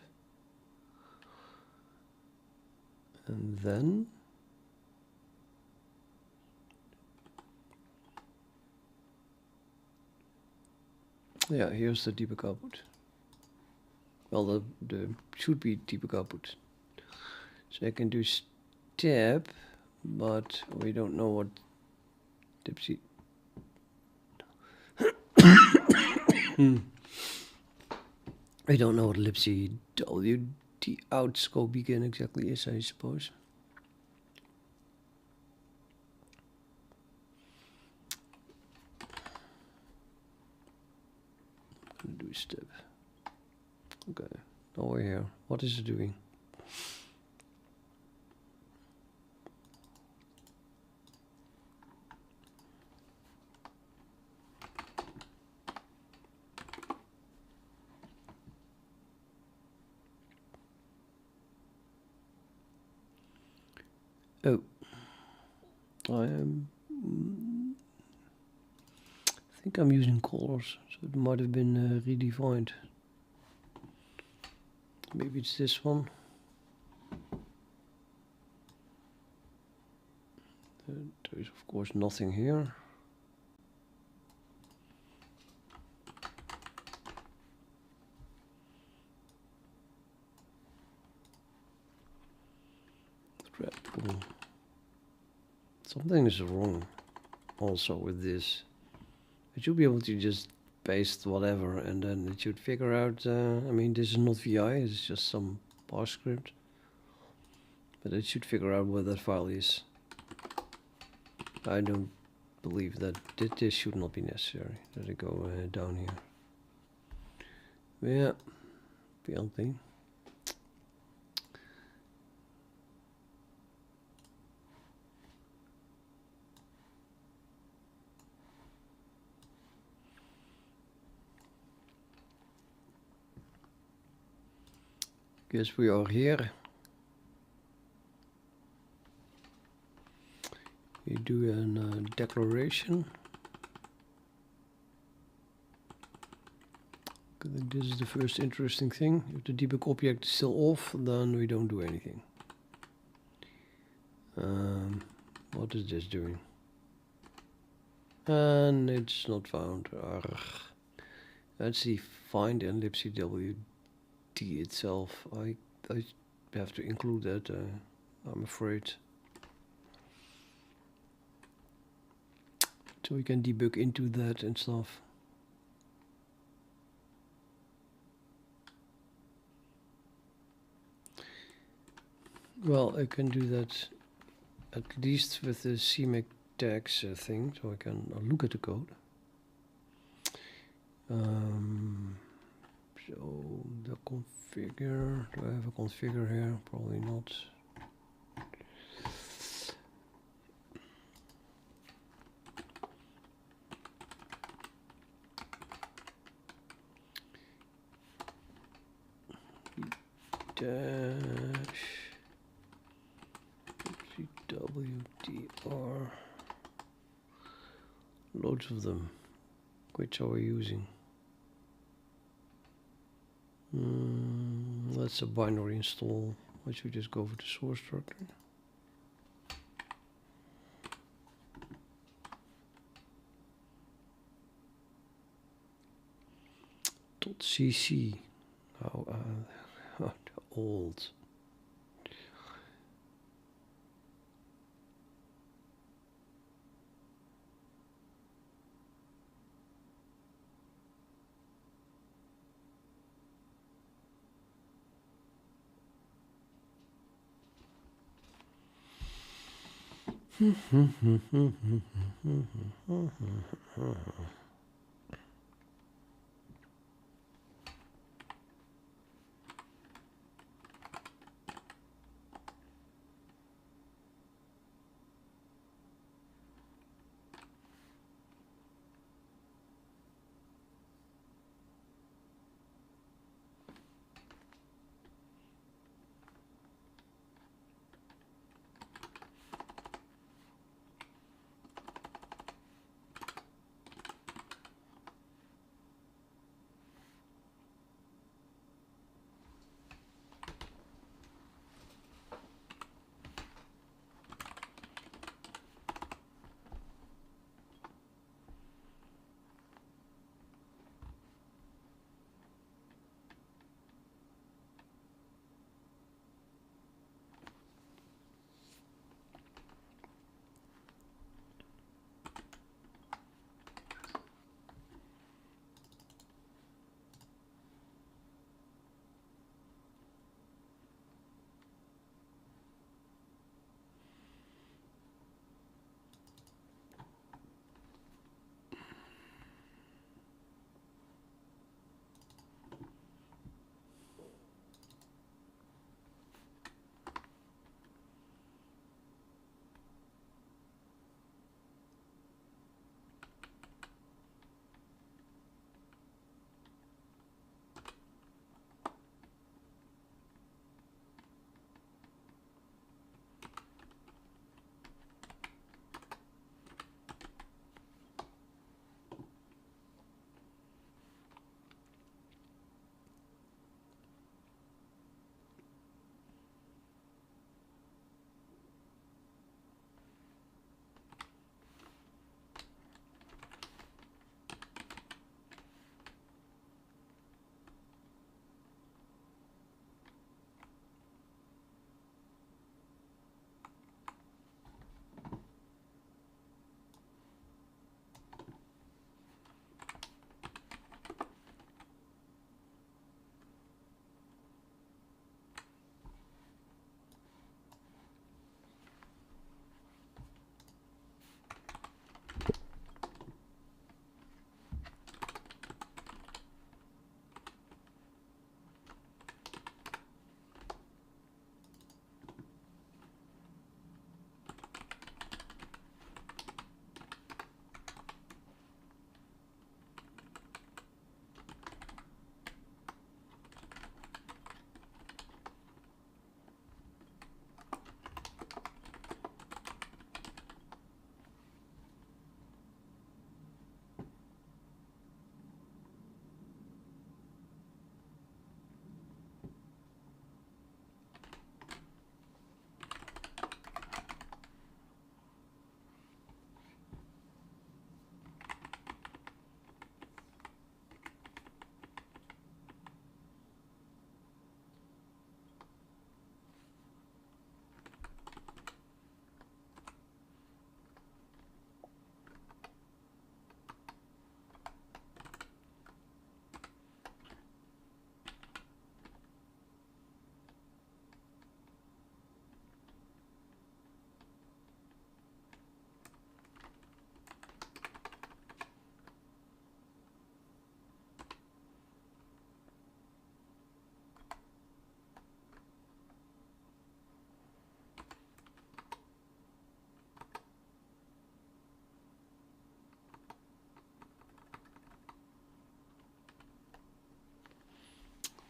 And then yeah, here's the debug output. well, the should be debug output. So I can do step, but we don't know what libc. We don't know what libc wd out scope begin exactly is, I suppose. I'm gonna do step. Okay, now we're here. What is it doing? Oh, I think I'm using colors, so it might have been redefined. Maybe it's this one. There is of course nothing here. Thread pool. Something is wrong also with this. It should be able to just paste whatever and then it should figure out, I mean this is not VI, it's just some parse script. But it should figure out where that file is. I don't believe that this should not be necessary. Let it go down here. Yeah, PLP. Guess we are here. You do a declaration. I think this is the first interesting thing. If the debug object is still off, then we don't do anything. What is this doing? And it's not found. Arrgh. Let's see, find and libcwd itself. I have to include that, I'm afraid. So we can debug into that and stuff. Well, I can do that at least with the CMake tags thing, so I can look at the code. So the configure, do I have a configure here? Probably not. Dash WDR. Loads of them. Which are we using? That's a binary install. I should just go for the source structure. .cc. How old.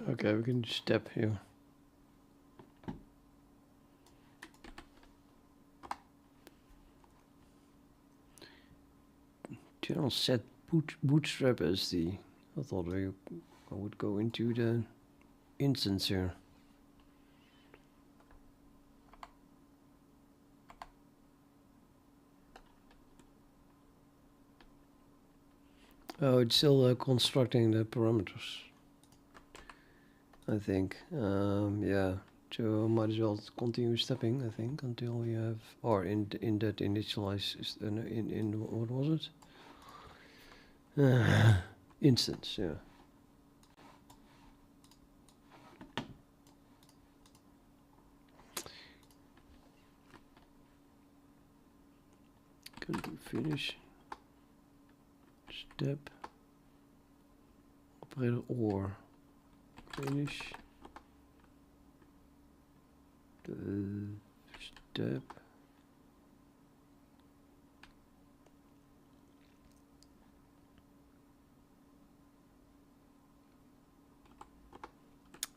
Okay, we can step here. General set bootstrap SD. I thought I would go into the instance here. Oh, it's still constructing the parameters, I think. Yeah, so might as well continue stepping, I think, until you have, or in that initialize, in what was it? Instance, yeah. Can do finish, step, operator or finish, step.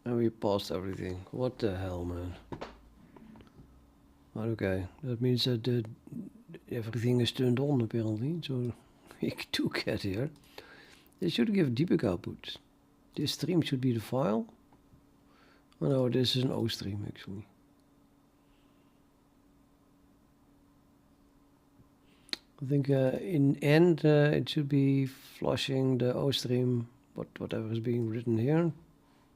And we passed everything. What the hell, man? Okay, that means that everything is turned on apparently. So we do get here. They should give debug output. This stream should be the file. Oh no, this is an O stream actually. I think in end it should be flushing the O stream, whatever is being written here,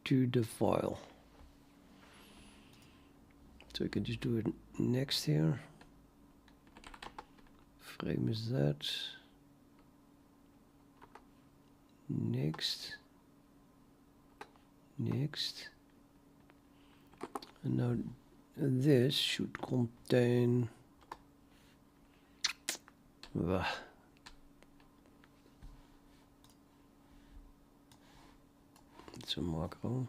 to the file. So we can just do it next here. Frame is that. Next. Next. And now this should contain. It's a macro.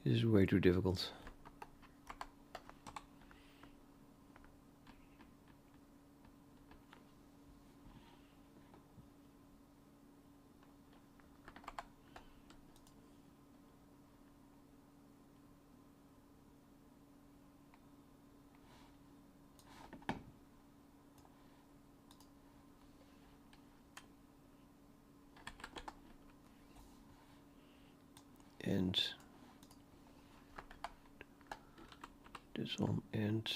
This is way too difficult. And this one and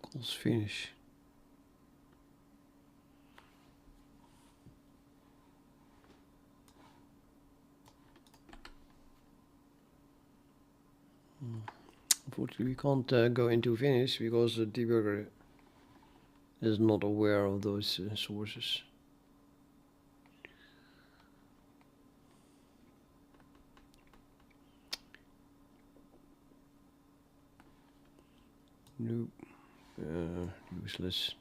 calls finish. Unfortunately, we can't go into finish because the debugger is not aware of those sources. Nope. Useless.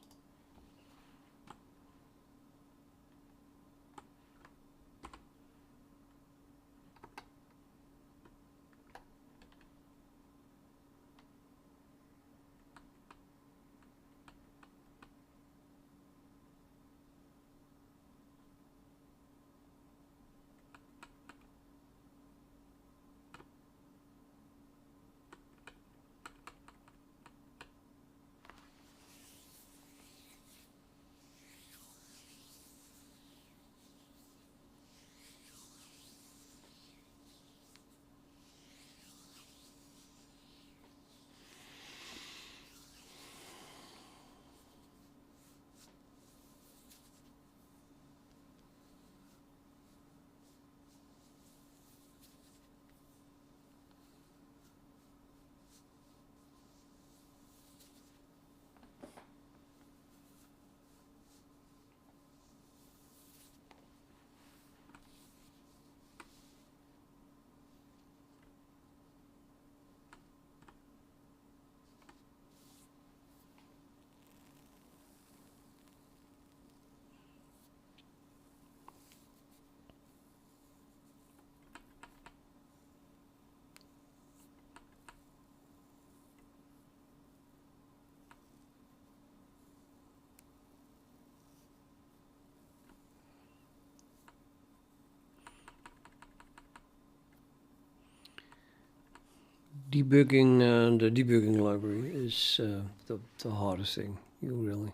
debugging, the debugging library is the hardest thing, really.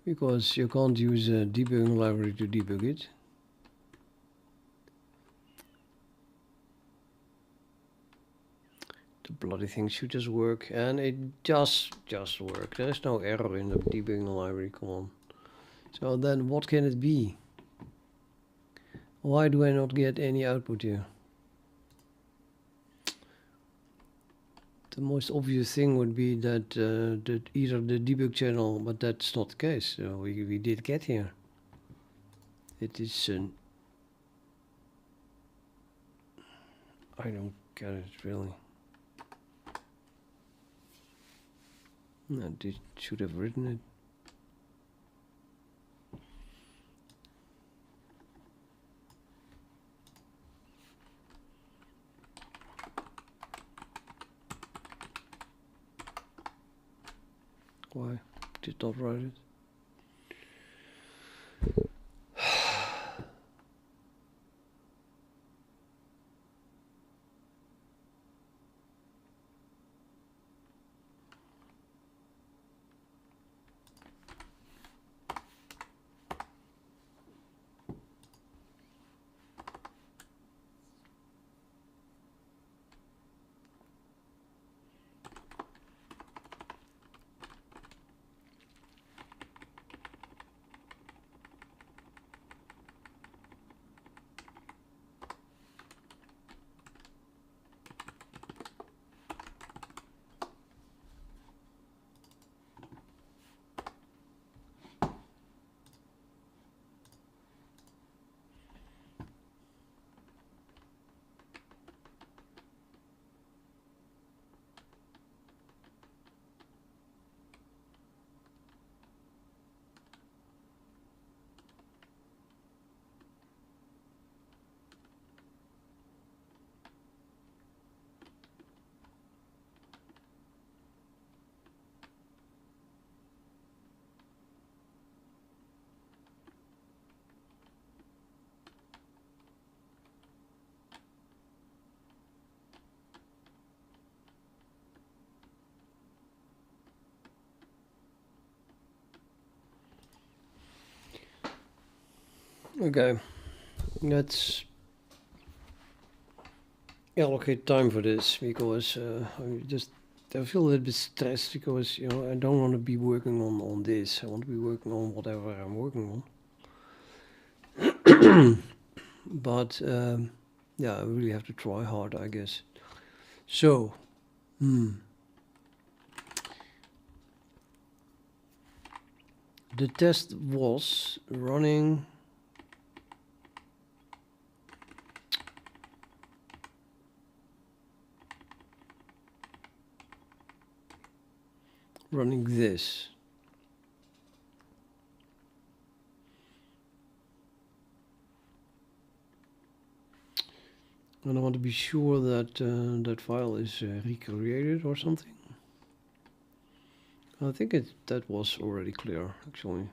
Because you can't use a debugging library to debug it. The bloody thing should just work, and it just work. There's no error in the debugging library, come on. So then what can it be? Why do I not get any output here? The most obvious thing would be that either the debug channel, but that's not the case. So we did get here. It is I don't get it really. No, they should have written it. Why did not write it? Okay, let's allocate time for this, because I feel a little bit stressed, because I don't want to be working on this. I want to be working on whatever I'm working on. But yeah, I really have to try hard, I guess. So the test was running this. And I want to be sure that that file is recreated or something. I think that was already clear, actually.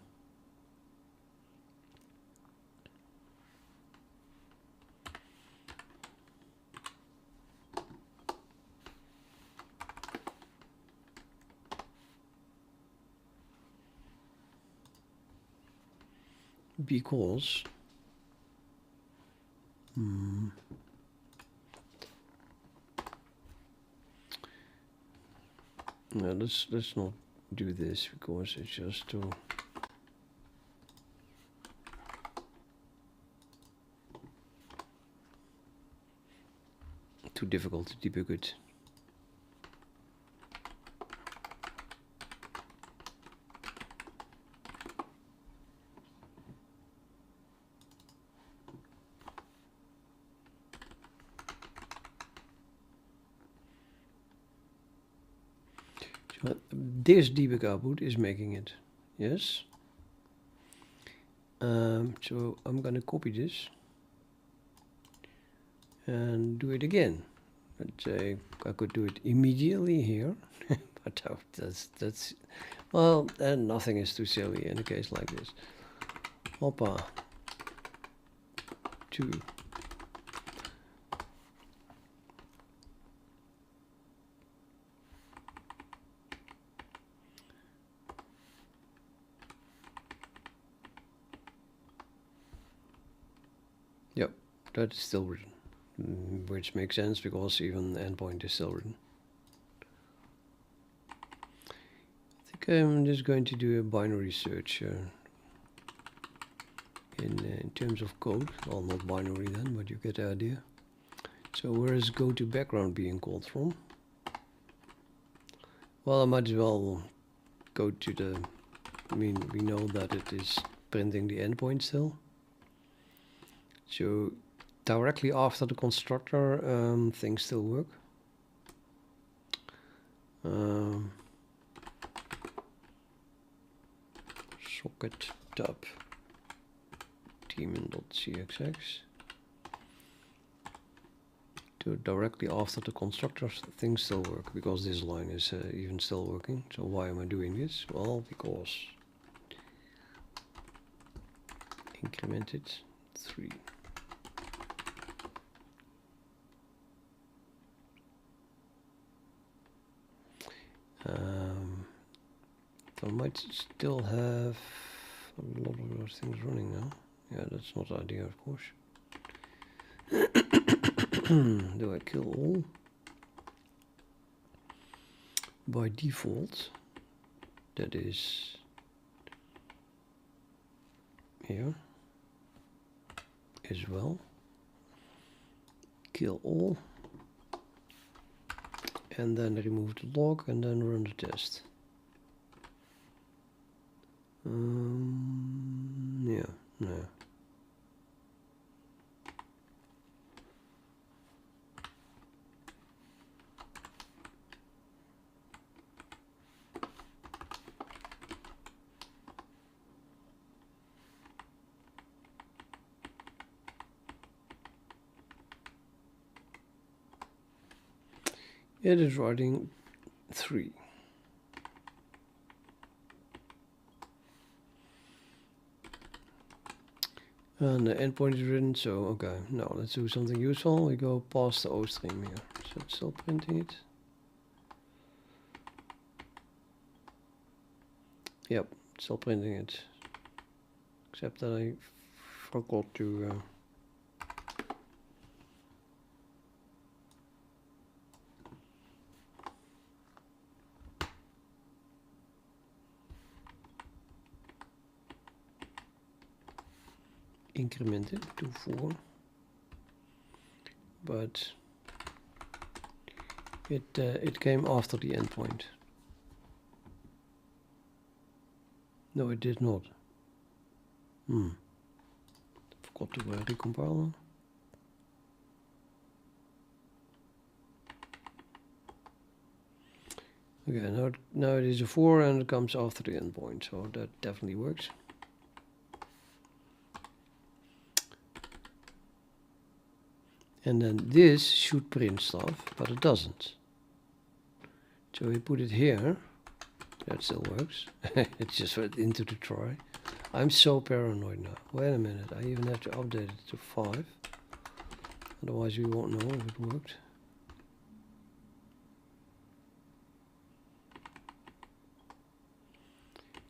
Because no, let's not do this, because it's just too difficult to debug it. This debug output is making it, yes. So I'm gonna copy this and do it again. Let's say I could do it immediately here, but that's well, and nothing is too silly in a case like this. Hoppa. 2. that is still written, which makes sense because even the endpoint is still written. I think I'm just going to do a binary search in terms of code. Well, not binary then, but you get the idea. So where is go to background being called from? Well, I might as well go to the, I mean, we know that it is printing the endpoint still. So directly after the constructor, things still work. Socket tab daemon.cxx. To directly after the constructors, things still work because this line is even still working. So why am I doing this? Well, because incremented 3. So I might still have a lot of those things running now. Yeah, that's not ideal, of course. Do I kill all? By default, that is here as well. Kill all. And then remove the log and then run the test. Yeah, no. It is writing 3. And the endpoint is written, so okay, now let's do something useful. We go past the O stream here. So it's still printing it. Yep, still printing it. Except that I forgot to increment it to 4, but it came after the endpoint. No, it did not. Forgot to recompile. Okay, now it is a 4 and it comes after the endpoint, so that definitely works. And then this should print stuff, but it doesn't. So we put it here. That still works. It just went into the try. I'm so paranoid now. Wait a minute, I even have to update it to 5. Otherwise we won't know if it worked.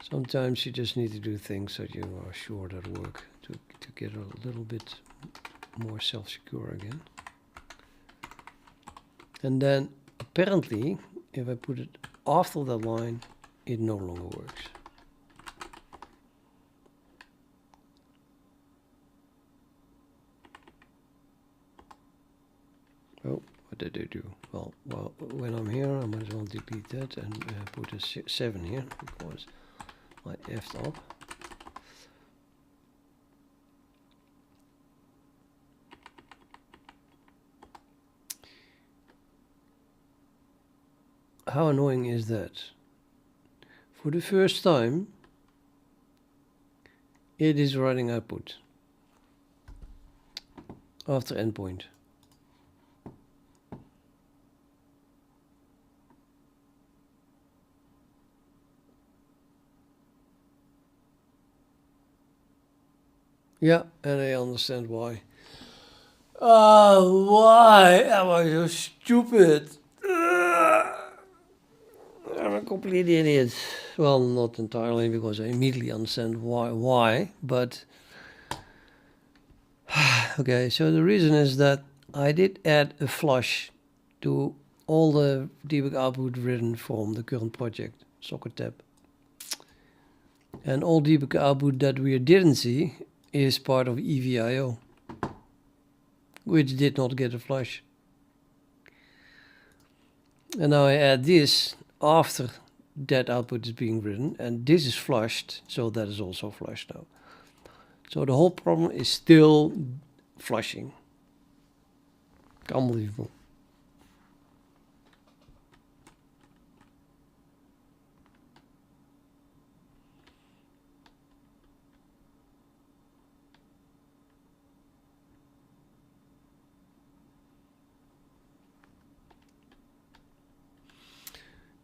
Sometimes you just need to do things that you are sure that work to get a little bit more self-secure again. And then apparently if I put it after that line, it no longer works. Oh, what did I do? Well, when I'm here, I might as well delete that and put a 7 here because I effed up. How annoying is that? For the first time, it is writing output after endpoint. Yeah, and I understand why. Why am I so stupid? I'm a complete idiot. Well, not entirely, because I immediately understand why, but Okay, so the reason is that I did add a flush to all the debug output written from the current project, socket tab. And all debug output that we didn't see is part of EVIO, which did not get a flush. And now I add this after that output is being written, and this is flushed, so that is also flushed now. So the whole problem is still flushing. Unbelievable.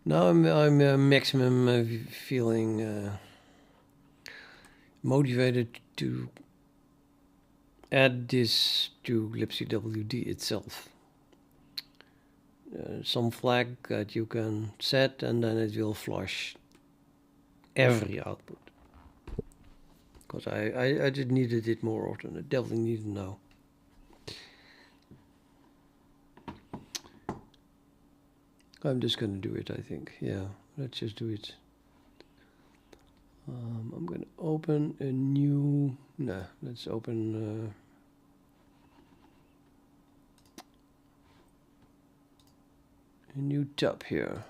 Now I'm maximum feeling motivated to add this to libcwd itself. Some flag that you can set, and then it will flush every output. Because I just needed it more often. I definitely need it now. I'm just gonna do it, I think. Yeah, let's just do it. I'm gonna open a new... Nah, let's open... a new tab here.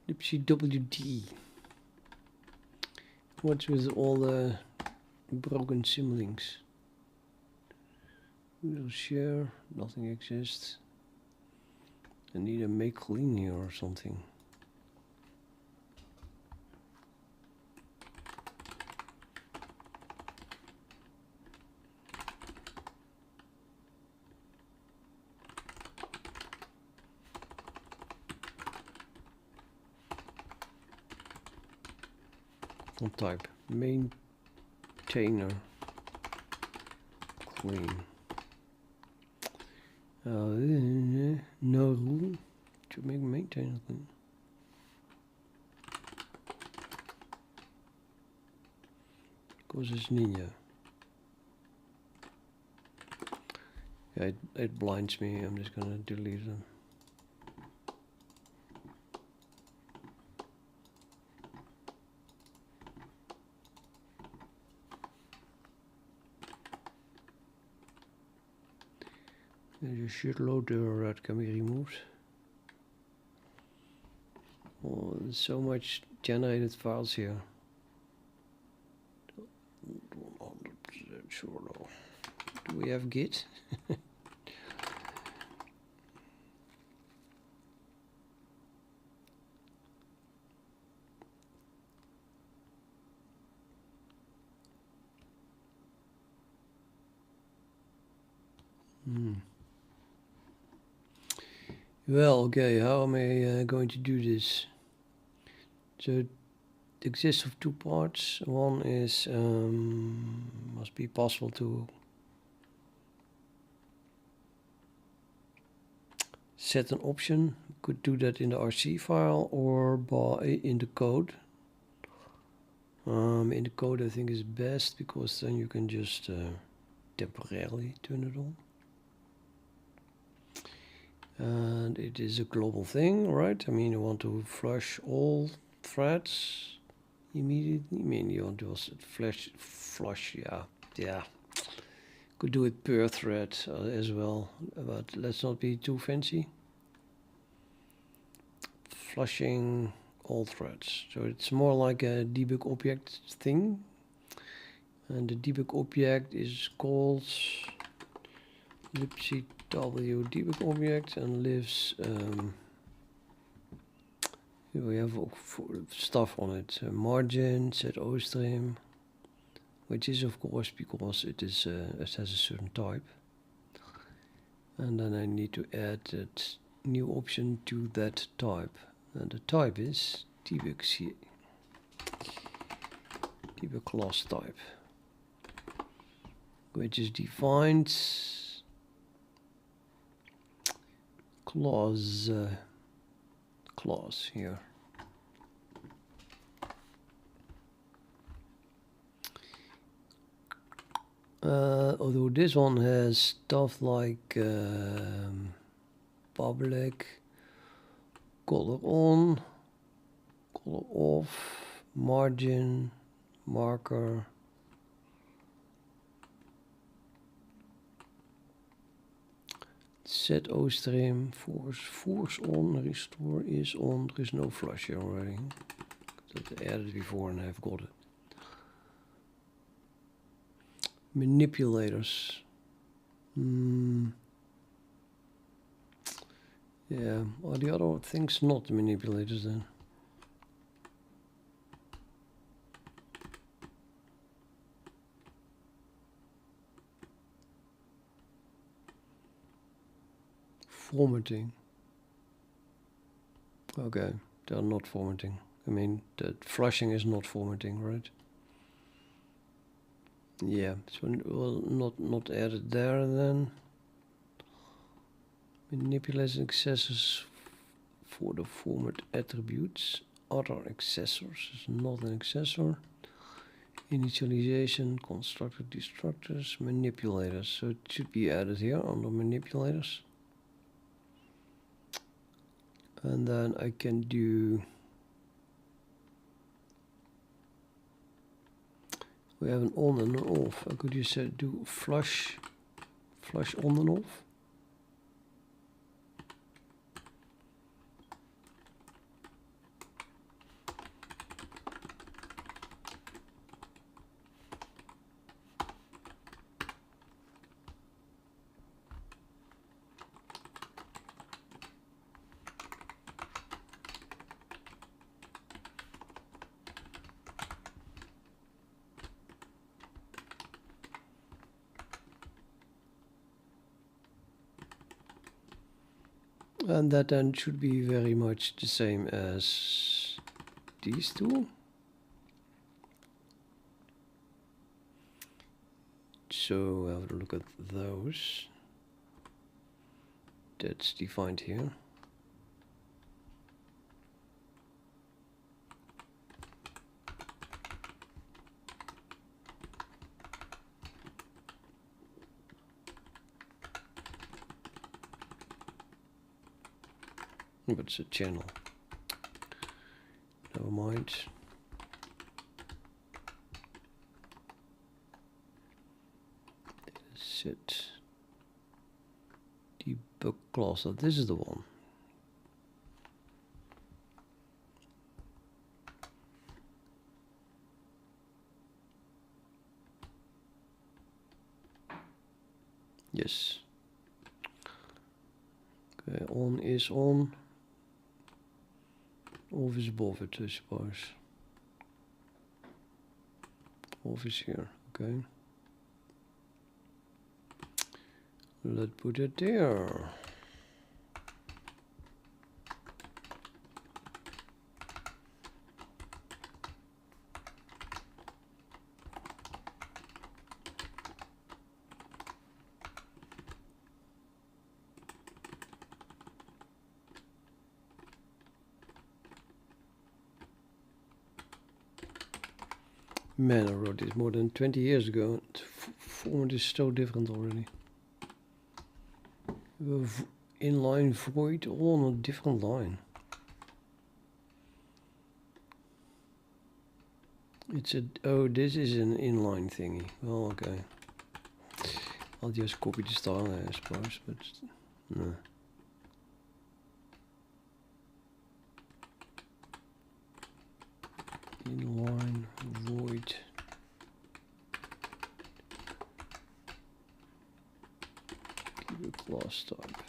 libcwd. What's with all the broken symlinks? We'll share, nothing exists. I need a make clean here or something. On type maintainer clean. No rule to make maintainer clean. Because it's Ninja. Yeah, it blinds me. I'm just gonna delete them. There's a shitload there that can be removed. Oh, there's so much generated files here. 100% sure though. Do we have Git? Well, okay, how am I going to do this? So it exists of two parts. One is must be possible to set an option. Could do that in the RC file or in the code. In the code I think is best, because then you can just temporarily turn it on. And it is a global thing, right? I mean, you want to flush all threads immediately. I mean, you want to also flush, yeah. Could do it per thread as well, but let's not be too fancy. Flushing all threads. So it's more like a debug object thing. And the debug object is called libcwd debug object and lives we have stuff on it, margin, set ostream, which is of course because it is it has a certain type, and then I need to add that new option to that type, and the type is debug class type, which is defined clause here. Although this one has stuff like public, color on, color off, margin, marker. Set O stream, force on, restore is on. There is no flush here already. That I added before and I've got it. Manipulators. Yeah, are the other things not manipulators then? Formatting. Okay, they're not formatting. I mean, that flushing is not formatting, right? Yeah, so we'll not add it there then. Manipulates accessors for the format attributes. Other accessors is not an accessor. Initialization, constructor, destructors, manipulators. So it should be added here under manipulators. And then I can do, we have an on and an off. I could just do flush on and off. And that then should be very much the same as these two. So have a look at those. That's defined here. But it's a channel. Never mind. Set debug class. So this is the one. Yes. Okay, on is on. Off is above it, I suppose. Off is here, okay. Let's put it there. Man, I wrote this more than 20 years ago. Format is so different already. Inline void, all on a different line. It's a, oh, this is an inline thingy. Well, okay. I'll just copy the style, I suppose, but no. Inline void. Keep a class type.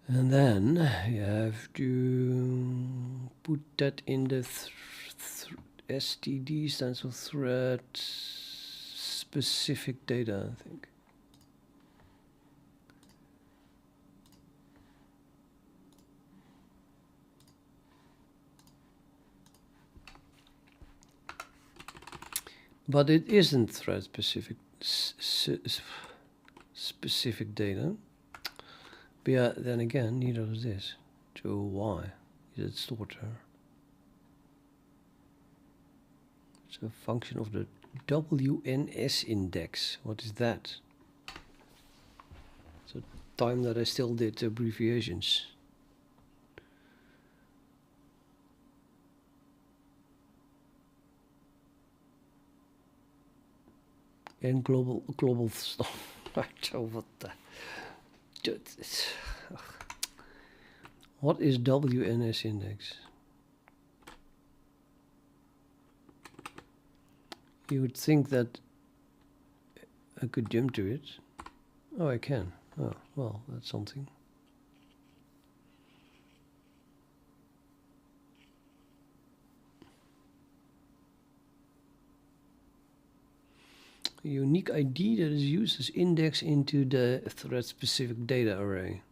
And then you have to put that in the STD, stands for thread specific data, I think. But it isn't thread specific. specific data. But yeah, then again, neither is this. So why is it stored there? It's a function of the WNS index. What is that? It's a time that I still did abbreviations. And global stuff. So what the? What is WNS index? You would think that I could jump to it. Oh, I can. Oh, well, that's something. A unique ID that is used as index into the thread-specific data array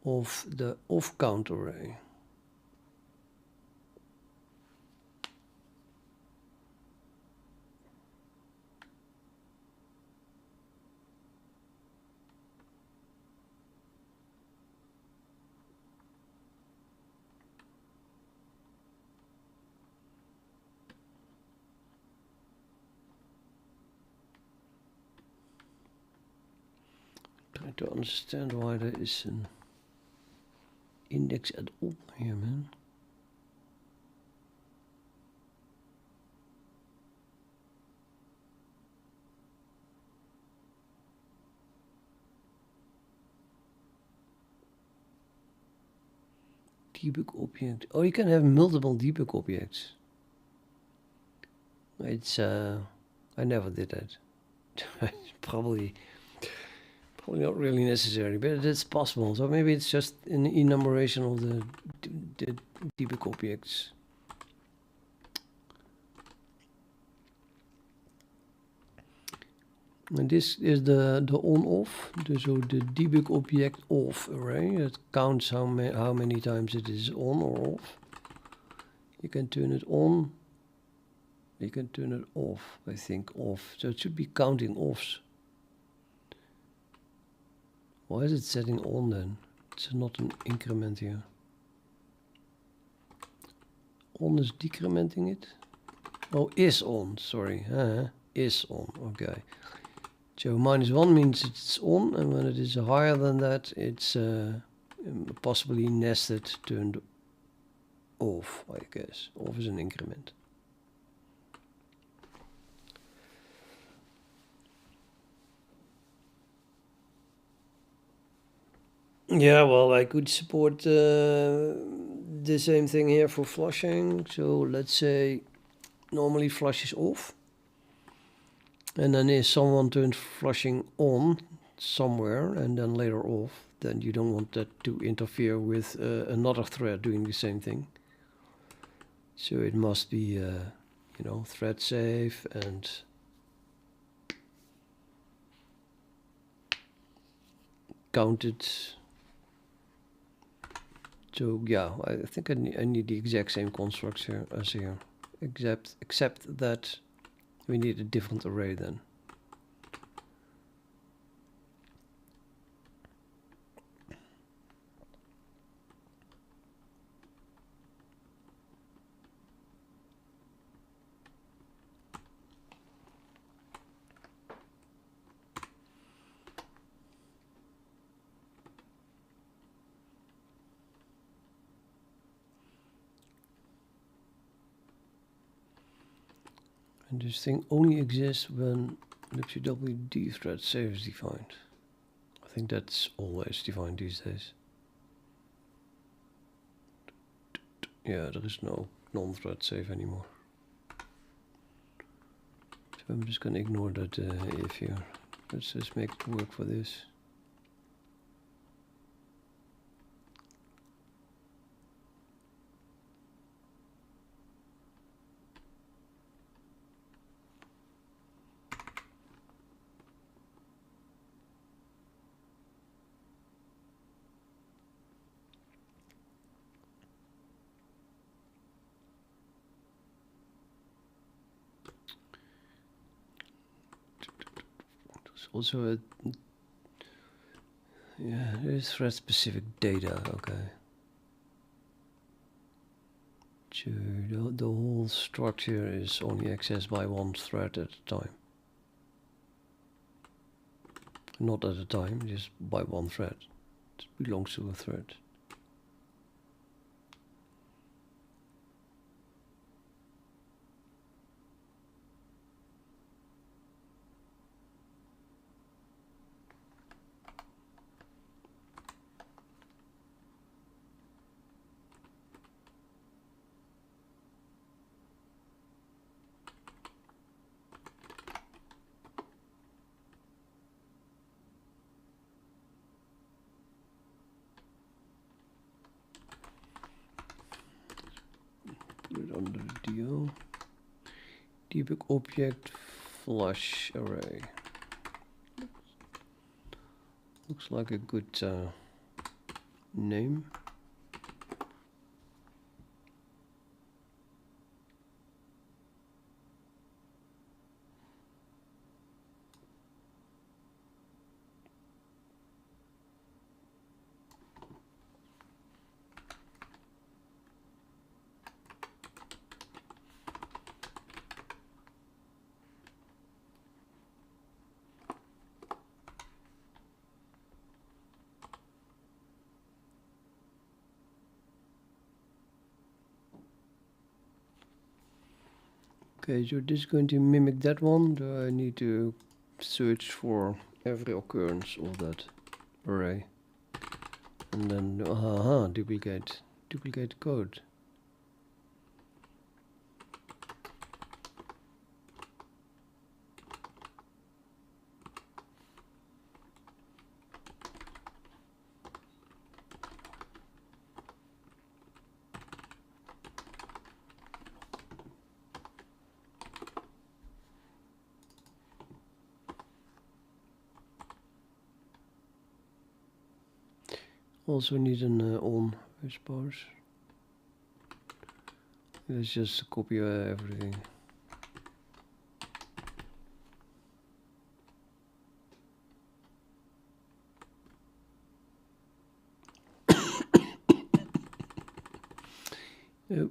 of the off-count array. Try to understand why there is an index at all here, man. Debug object. Oh, you can have multiple debug objects. It's I never did that. Probably not really necessary, but it's possible. So maybe it's just an enumeration of the debug objects. And this is the on-off, so the debug object off array. It counts how many times it is on or off. You can turn it on. You can turn it off. I think off. So it should be counting offs. Why is it setting on then? It's not an increment here. On is decrementing it. Oh, is on. Sorry. Is on. Okay. So -1 means it's on, and when it is higher than that, it's possibly nested, turned off, I guess. Off is an increment. Yeah, well, I could support the same thing here for flushing. So let's say normally flush is off. And then if someone turns flushing on somewhere and then later off, then you don't want that to interfere with another thread doing the same thing. So it must be, you know, thread safe and counted. So yeah, I think I need the exact same constructs here as here, except that we need a different array then. And this thing only exists when libcwd thread safe is defined. I think that's always defined these days. Yeah, there is no non-thread safe anymore. So I'm just gonna ignore that if here. Let's just make it work for this. also a, yeah, there's thread specific data. Okay. So the whole structure is only accessed by one thread at a time. Not at a time, just by one thread. It belongs to a thread. Put it under the DO. Debug object flush array. Looks like a good name. Okay, so this is going to mimic that one. Do I need to search for every occurrence of that array? And then, duplicate code. Also need an on, I suppose. Let's just copy everything. Yep.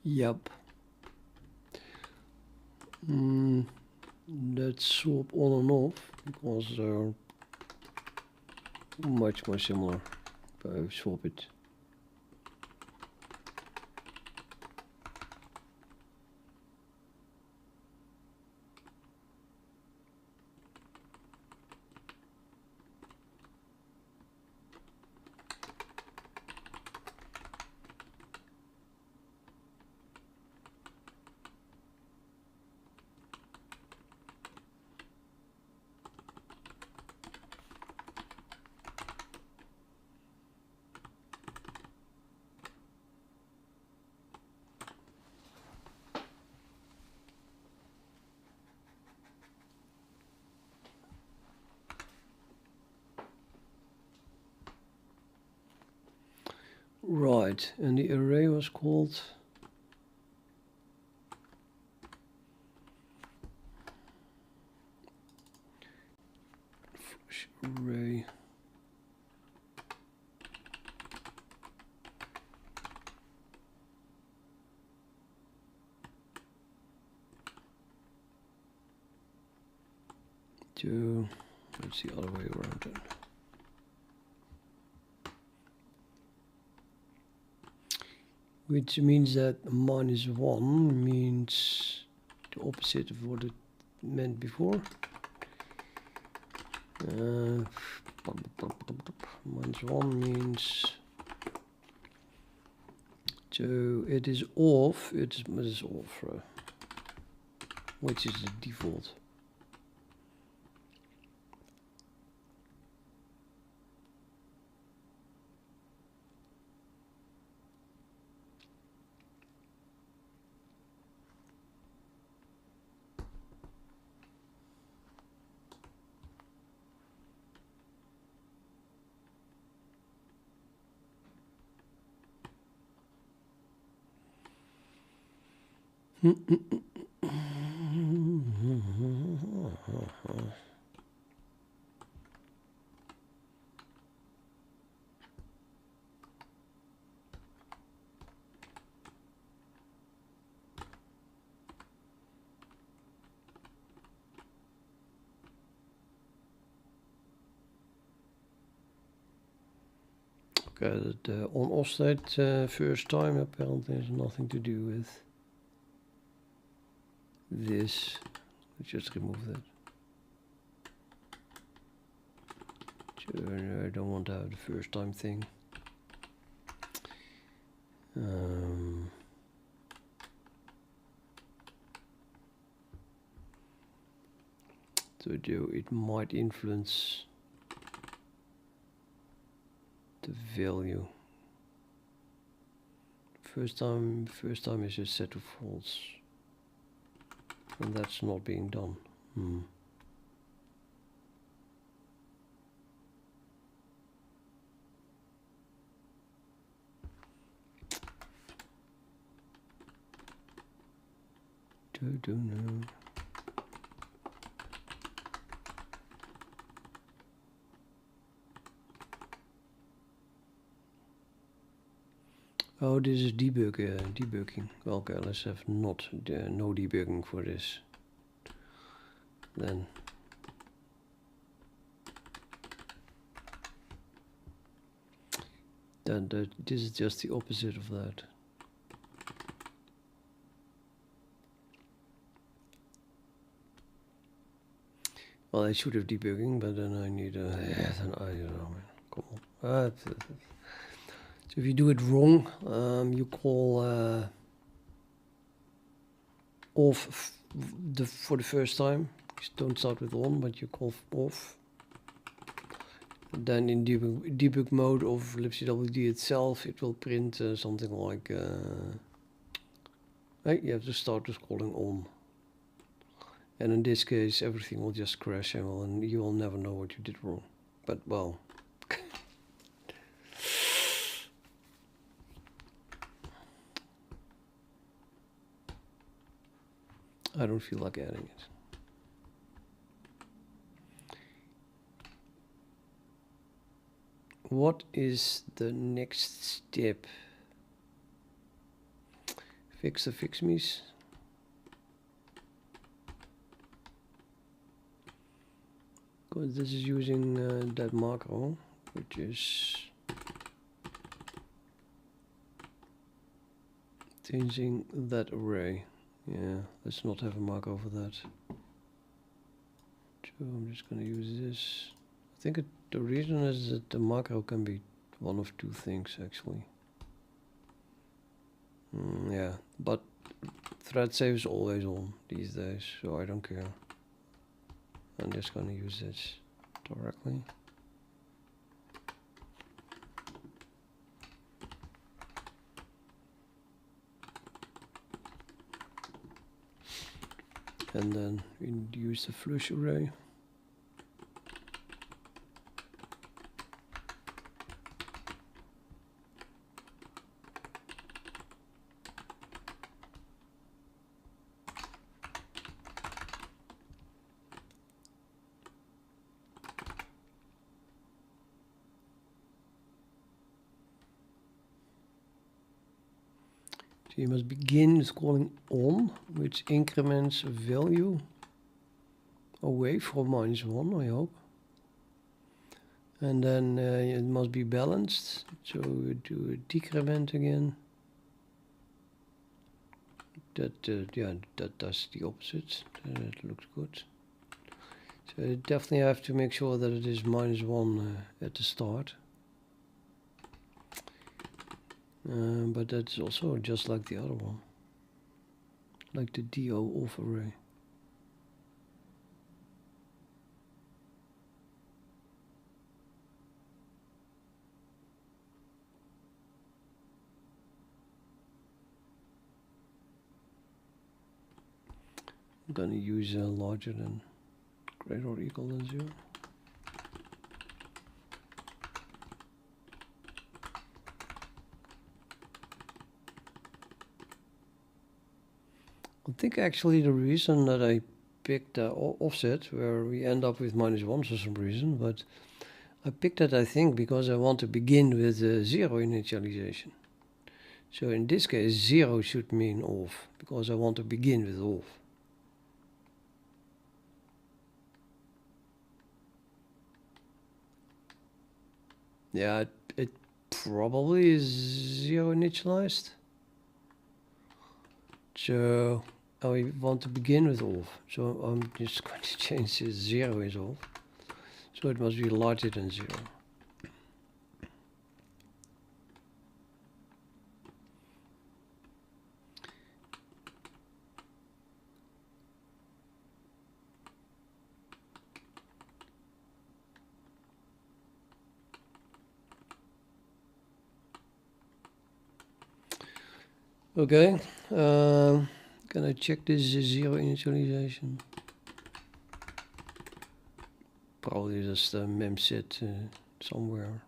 Yep. Let's swap on and off because they're much more similar. If I swap it. Right, and the array was called array. Let's the other way around then. Which means that -1 means the opposite of what it meant before. -1 means so it is off. It is off, which is the default. Okay, the on-off state first time apparently has nothing to do with this. Let's just remove that. Sure, I don't want to have the first time thing. So it might influence the value. First time is just set to false, and that's not being done. Don't know. Oh, this is debugging. Okay, let's have no debugging for this. Then this is just the opposite of that. Well, I should have debugging, but then I need a. Yeah, then I don't know, man. Come on. So if you do it wrong, you call off for the first time. Just don't start with on, but you call off. And then in debug mode of libcwd itself, it will print something like. Hey, you have to start with calling on. And in this case, everything will just crash and you will never know what you did wrong. But well. I don't feel like adding it. What is the next step? Fix the fixmes. Because this is using that macro, which is changing that array. Yeah, let's not have a macro for that. So I'm just going to use this. I think the reason is that the macro can be one of two things actually. Yeah, but thread save is always on these days, so I don't care. I'm just going to use this directly. And then we use the flush array. So you must begin with calling on, which increments a value away from -1, I hope. And then it must be balanced. So we do a decrement again. That yeah, that does the opposite. That looks good. So you definitely have to make sure that it is -1 at the start. But that's also just like the other one, like the DO off array. I'm gonna use larger than, greater or equal than 0. I think actually the reason that I picked the offset, where we end up with -1 for some reason, but I picked that I think because I want to begin with 0 initialization. So in this case 0 should mean off, because I want to begin with off. Yeah, it probably is 0 initialized. So I want to begin with off. So I'm just going to change this 0 is off. So it must be larger than 0. Okay, can I check this 0 initialization? Probably just a memset somewhere.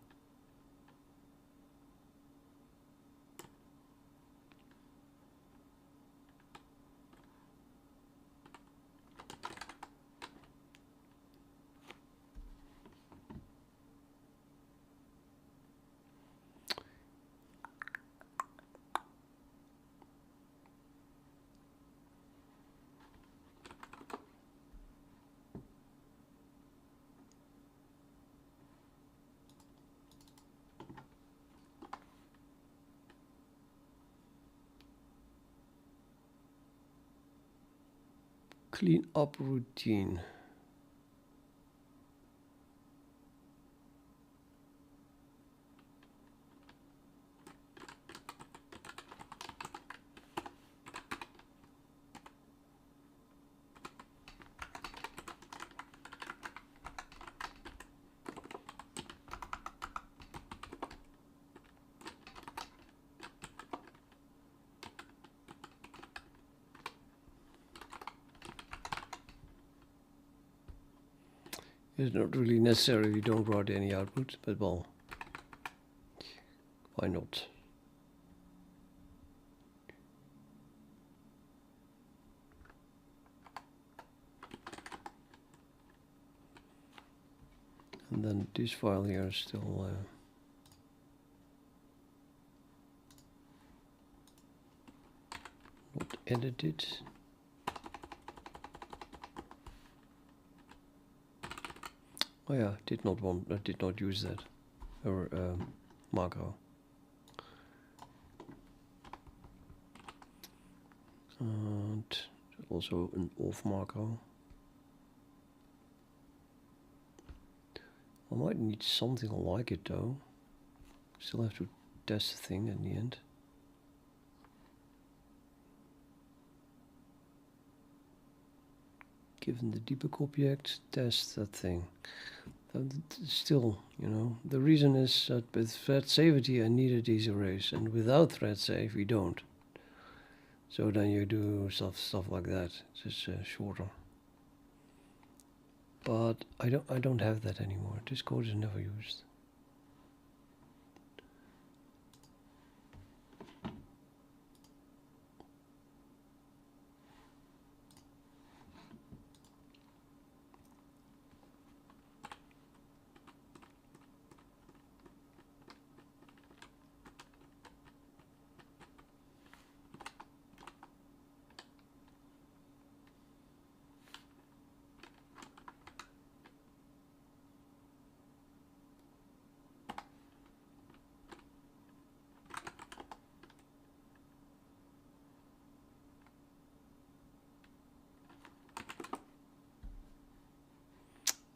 Clean up routine. It's not really necessary. We don't write any output, but well, why not? And then this file here is still not edited. Oh yeah, did not use that or macro. And also an off macro. I might need something like it though. Still have to test the thing in the end. Given the debug object, test that thing. Still, you know, the reason is that with thread safety I needed these arrays, and without thread safe we don't. So then you do stuff like that. It's just shorter. But I don't have that anymore. This code is never used.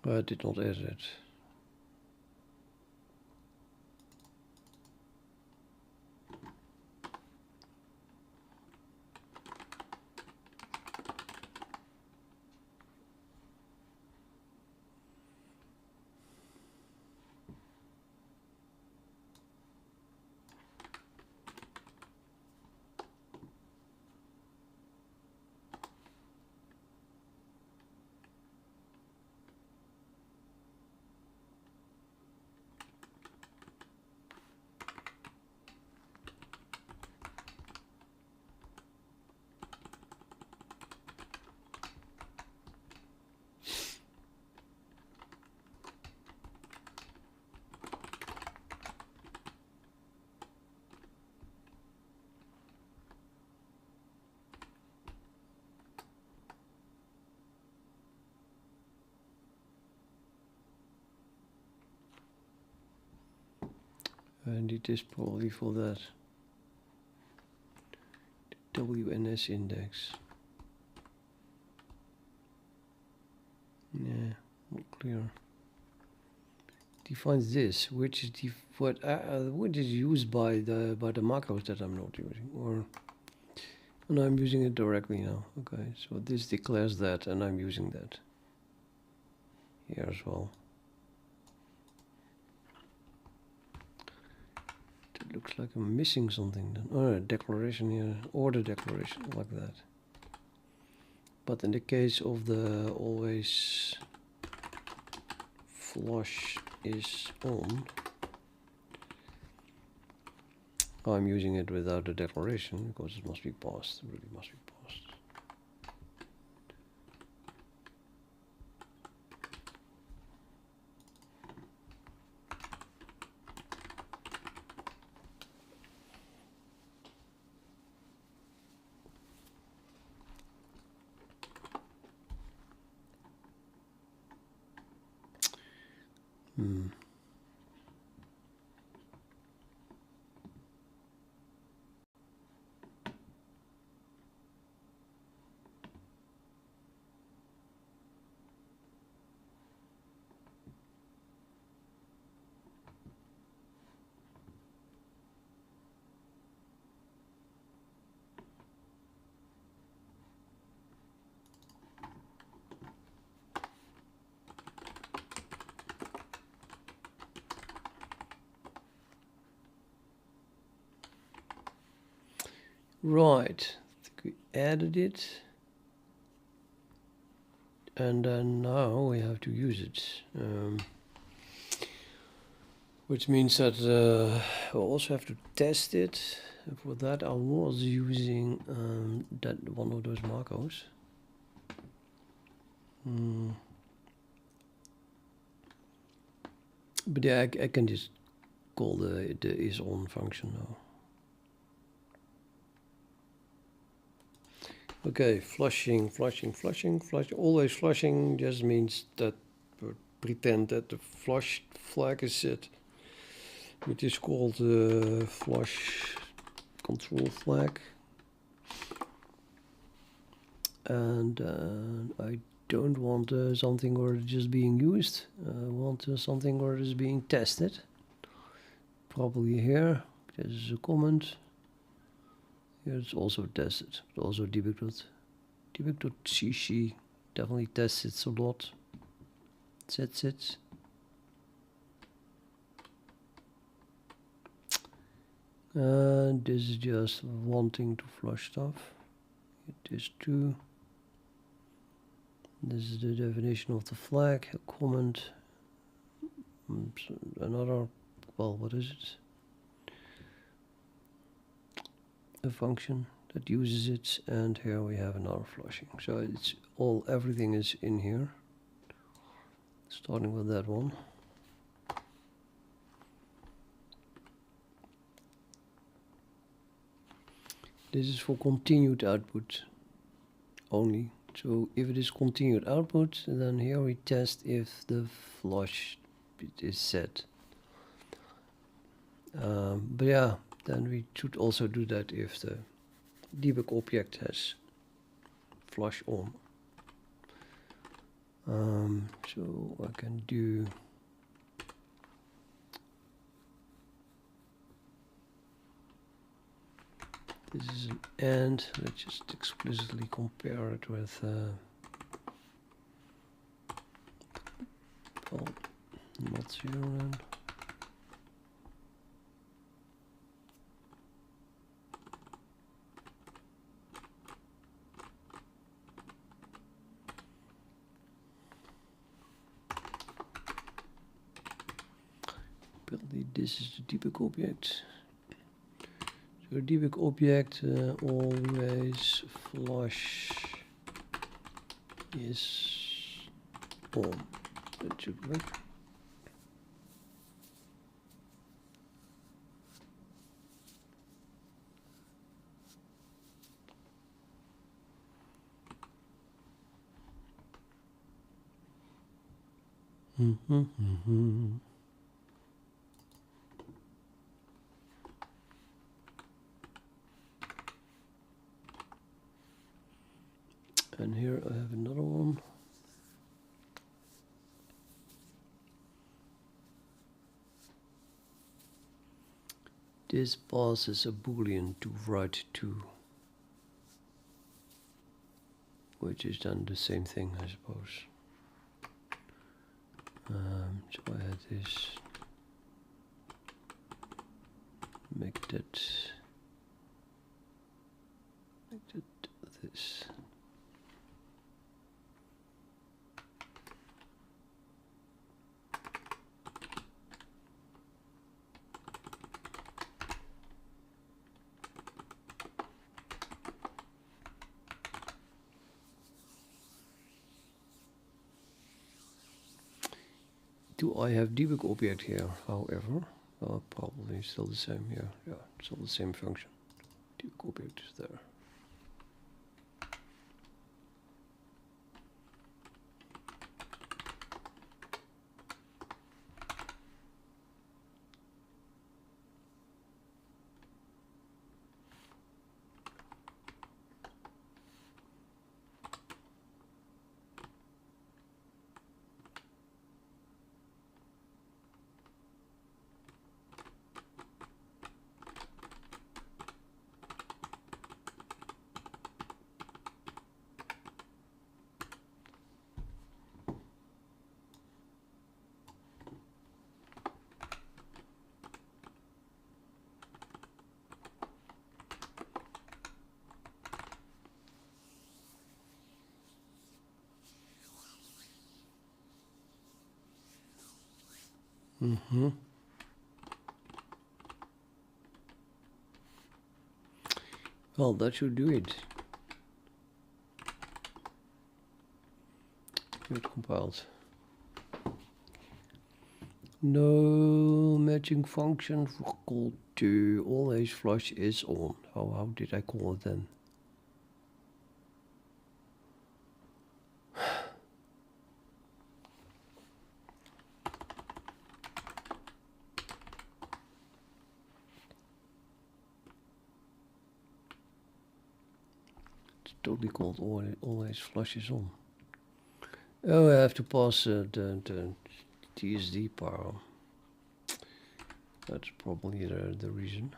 I did not edit it. I need this probably for that. The WNS index. Yeah, not clear. Defines this, which is which is used by the macros that I'm not using, or and I'm using it directly now. Okay, so this declares that, and I'm using that here as well. It looks like I'm missing something then. Oh, a declaration here, order declaration like that. But in the case of the always flush is on, I'm using it without a declaration because it must be passed. It really must be passed. Right, I think we added it. and then now we have to use it. Which means that we'll also have to test it. And for that I was using that one of those macros. But yeah, I can just call the isOn function now. Okay, flushing, always flushing just means that we pretend that the flush flag is set, which is called the flush control flag. And I don't want something where it's just being used. I want something where it's being tested. Probably here, this is a comment. Here it's also tested, but also debug.cc definitely tests it a lot. Sets it. And this is just wanting to flush stuff. It is too. This is the definition of the flag, a comment, another, well, what is it? A function that uses it, and here we have another flushing. So it's all, everything is in here, starting with that one. This is for continued output only. So if it is continued output, then here we test if the flush is set. But yeah, then we should also do that if the debug object has flush on. So I can do this is an AND. Let's just explicitly compare it with well, not 0 then. Apparently this is the debug object. So the debug object always flush is on. That should work. And here I have another one. This passes a boolean to write to, which is then the same thing, I suppose. So I had this, make that this. Do I have debug object here, however? Probably still the same here. Yeah, still the same function. Debug object is there. Mm-hmm. Well, that should do it. It compiled. No matching function for call to always flush is on. How did I call it then? It's totally called always flush is on. Oh, I have to pass the TSD power. That's probably the reason.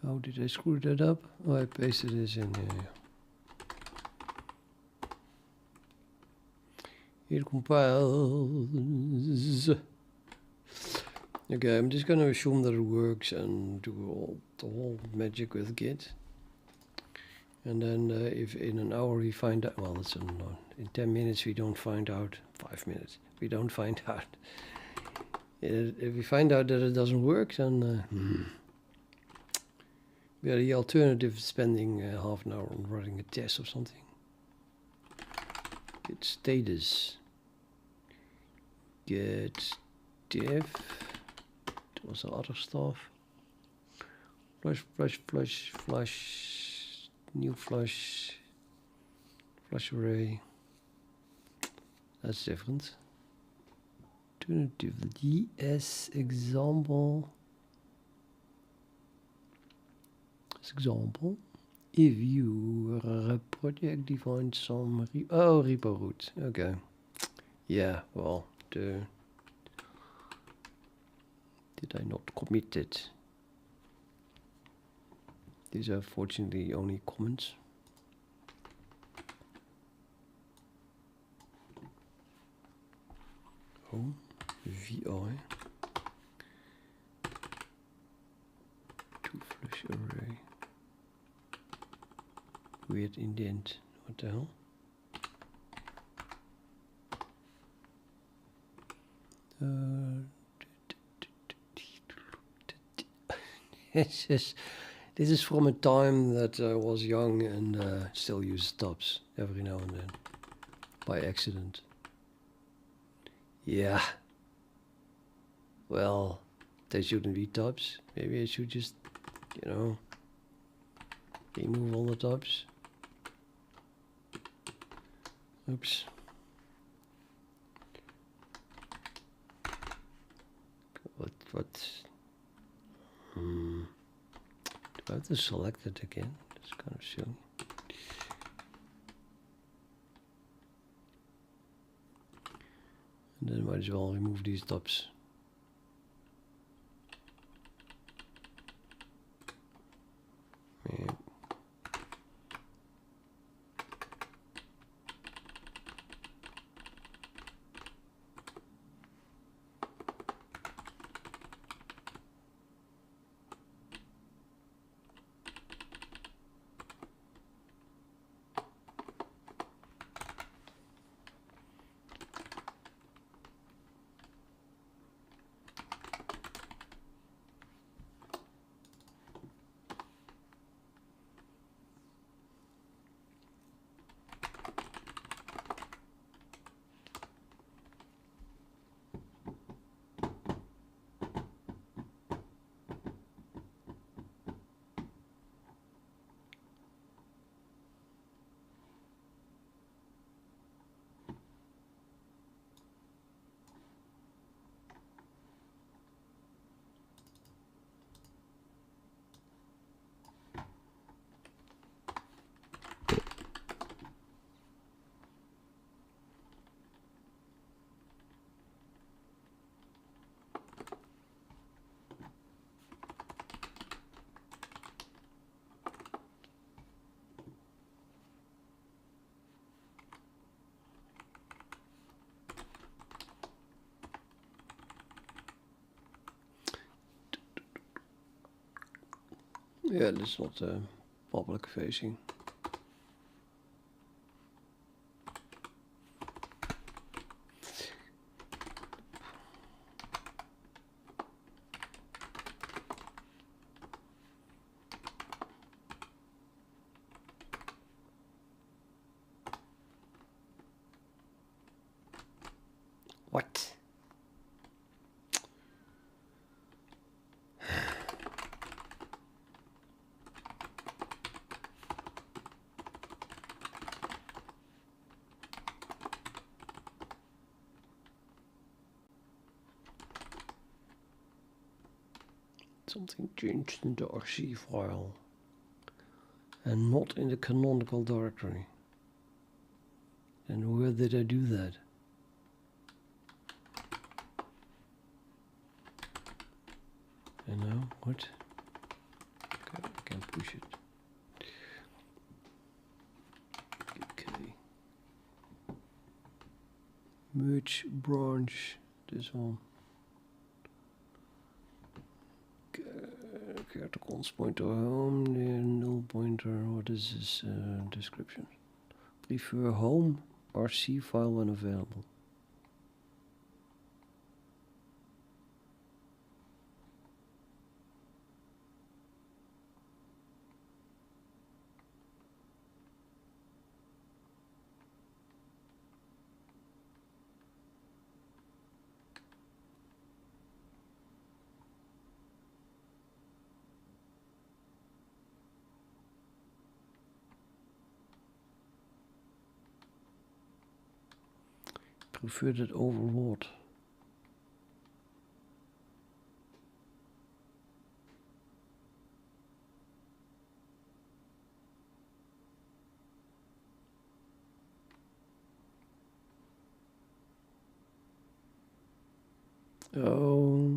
How did I screw that up? Oh, I pasted this in here. It compiles. Okay, I'm just gonna assume that it works and do the whole magic with Git. And then if in an hour we find out, well, it's in 10 minutes we don't find out, 5 minutes, we don't find out. If we find out that it doesn't work, then yeah, the alternative is spending half an hour on running a test or something. Git status. Get diff. That was the other stuff. Flush, new flush array. That's different. Alternatively, as example. If your project defines some repo root. Okay. Yeah, well, did I not commit it? These are fortunately only comments. Oh, VI. To flush array. Weird indent. What the hell? This is from a time that I was young and still use stubs every now and then by accident. Yeah. Well, they shouldn't be tabs. Maybe I should just, you know, remove all the tabs. Oops. What? Do I have to select it again? That's kind of silly. And then might as well remove these tabs. Yeah. Yeah, that's not public facing. What? Something changed in the RC file and not in the canonical directory. And where did I do that? And now what? Okay, I can push it. Okay. Merge branch, this one. Get the const pointer home, the null pointer, what is this description? Prefer home RC file when available. Prefer that over what? Oh,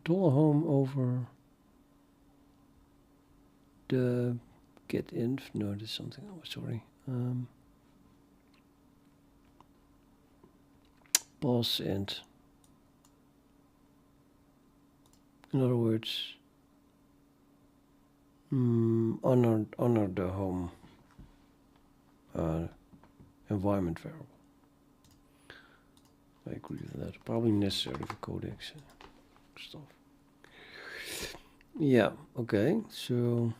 dollar home over the get inf. No, there's something. Oh, sorry. Boss int. In other words, honor the home environment variable. I agree with that. Probably necessary for Codex stuff. Yeah, okay, so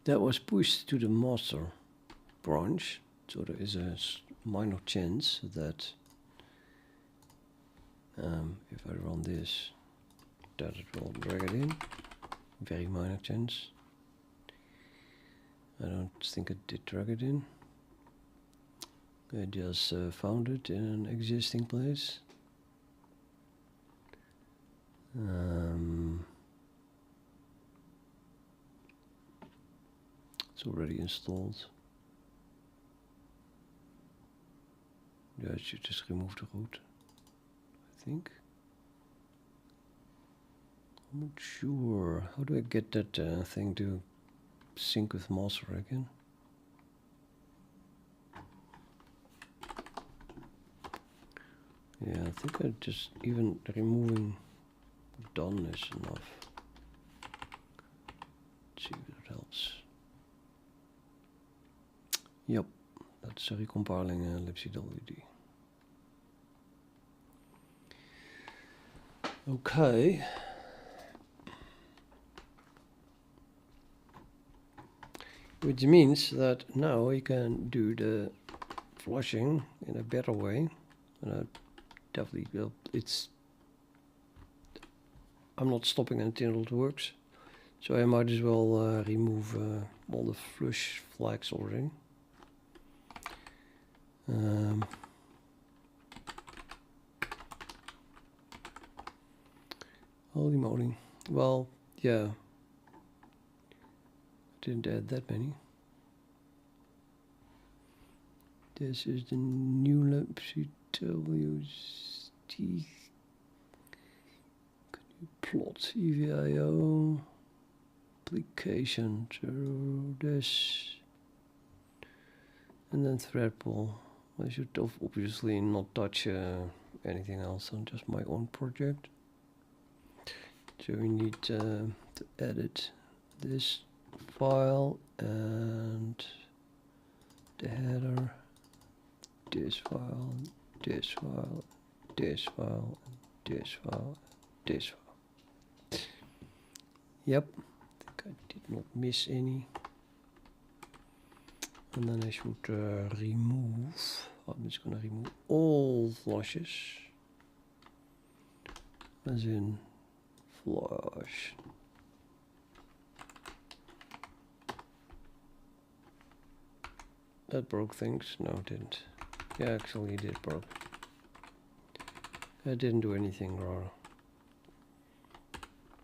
that was pushed to the master branch, so there is a minor chance that if I run this, that it will drag it in. Very minor chance. I don't think it did drag it in. I just found it in an existing place. It's already installed. Yeah, I should just remove the root, I think. I'm not sure. How do I get that thing to sync with master again? Yeah, I think I just even removing done is enough. Let's see if that helps. Yep, that's recompiling libcwd. Okay. Which means that now we can do the flushing in a better way. And definitely will. I'm not stopping until it works, so I might as well remove all the flush flags already. Holy moly! Well, yeah, I didn't add that many. This is the new libcwd. Plot EVIO application, so this, and then thread pool. I should obviously not touch anything else on just my own project. So we need to edit this file and the header, this file, this file, this file, this file, this file. Yep, I think I did not miss any. And then I should remove, I'm just going to remove all flushes, as in flush. That broke things. No, it didn't. Yeah, actually it did broke. I didn't do anything wrong.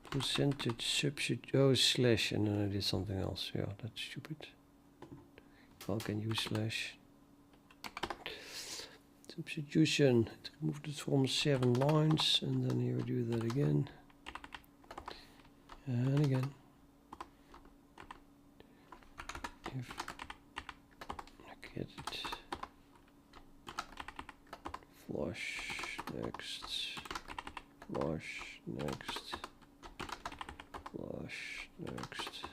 Percentage substitute, oh, slash, and then I did something else. Yeah, that's stupid. How can you slash? Substitution, it removed it from 7 lines, and then here do that again. And again. If I get it. Flush, next. Flush, next. Flush, next.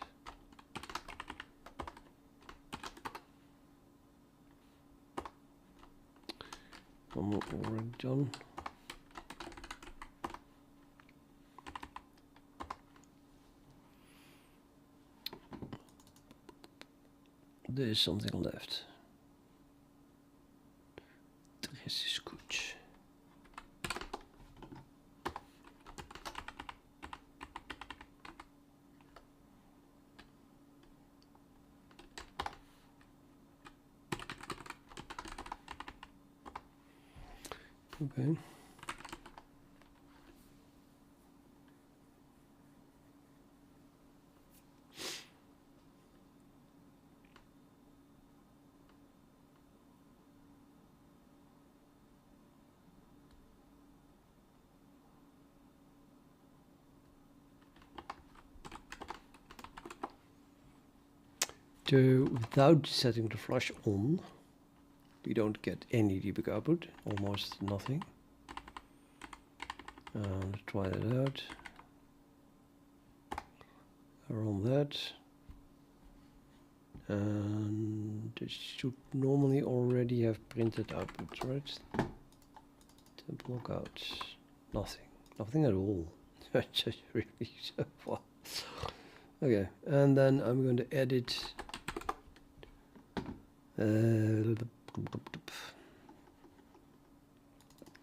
I'm already done. There is something left. The rest is good. Okay. So without setting the flush on, we don't get any debug output, almost nothing. Let's try that out. Run that. And this should normally already have printed output, right? To block out. Nothing. Nothing at all. Just really so far. Okay, and then I'm going to edit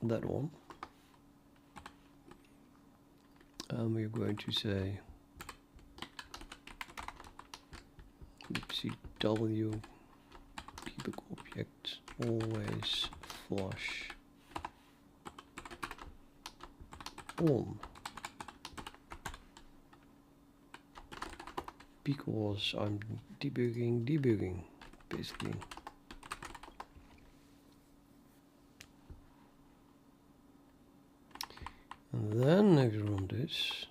that one. And we're going to say w cubic object always flush on, because I'm debugging basically. And then next run this.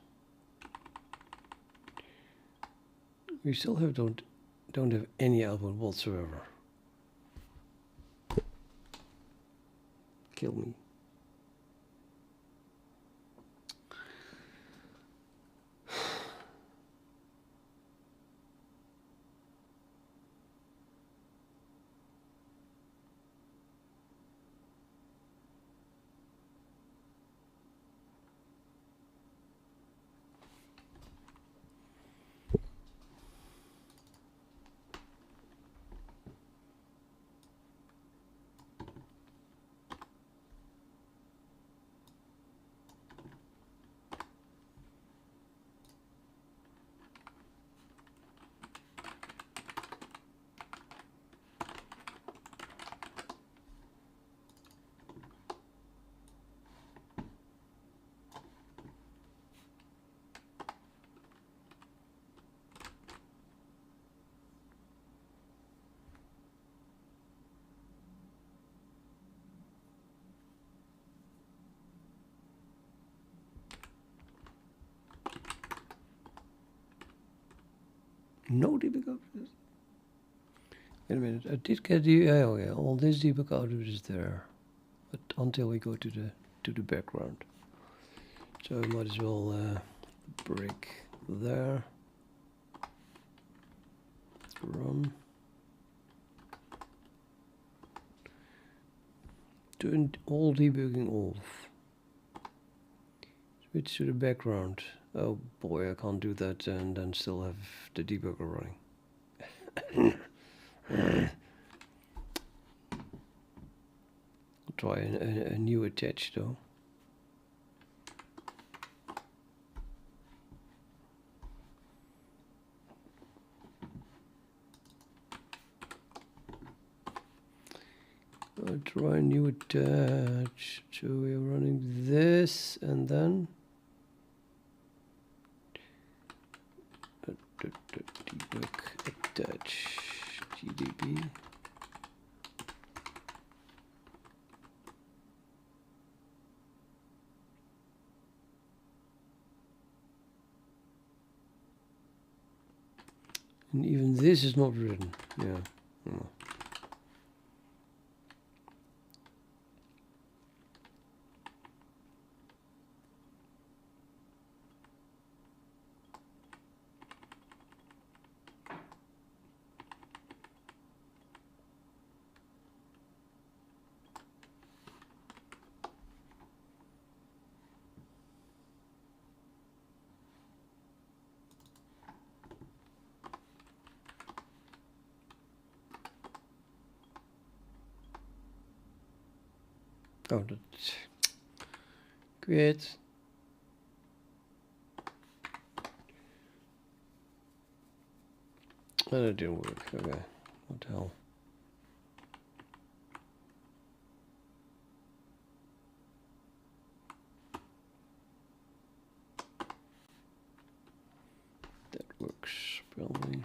We still don't have any output whatsoever. Kill me. No debug output. Wait a minute, I did get the, oh yeah, all this debug output is there. But until we go to the background. So I might as well break there. Run. Turn all debugging off. Switch to the background. Oh boy, I can't do that and then still have the debugger running. I'll try a new attach though. I'll try a new attach. So we're running this and then debug attach gdb. And even this is not written. Yeah. Oh. Oh, that's quit. Oh, that didn't work. Okay, what the hell? That works probably.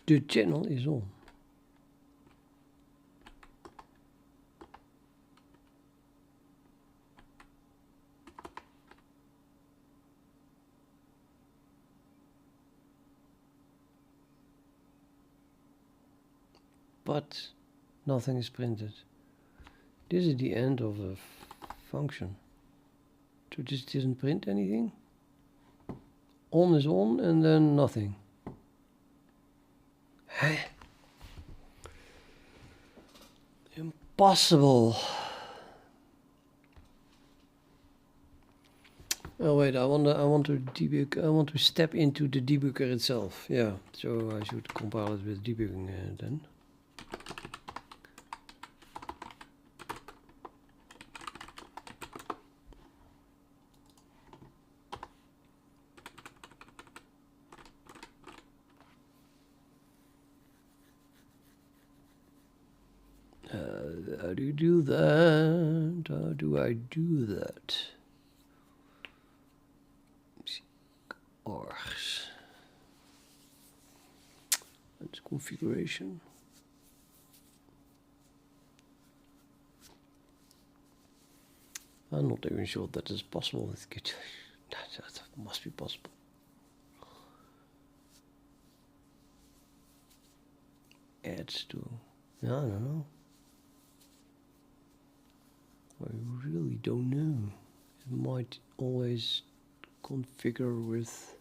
The channel is on. But nothing is printed. This is the end of the function. So this doesn't print anything. On is on and then nothing. Hey. Impossible. Oh wait, I want to debug. I want to step into the debugger itself. Yeah, so I should compile it with debugging then. How do you do that? How do I do that? Orgs. That's configuration. I'm not even sure that is possible with Git. That must be possible. Adds to, I don't know. I really don't know. It might always configure with.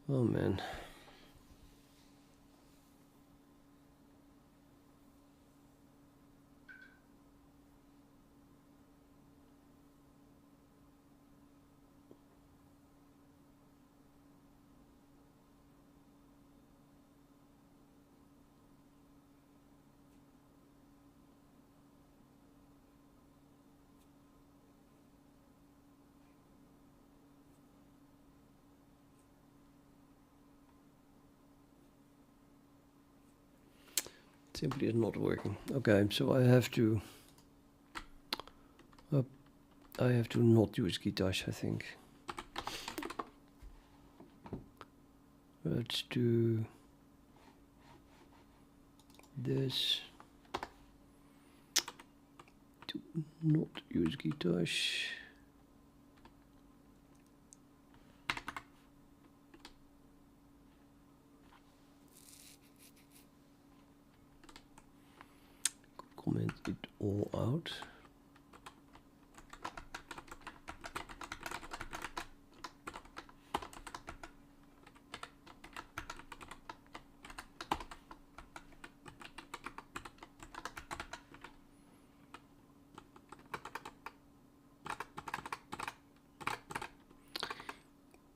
Oh man. Simply is not working. Okay, so I have to not use Gitash, I think. Let's do this. To not use Gitash. Comment it all out.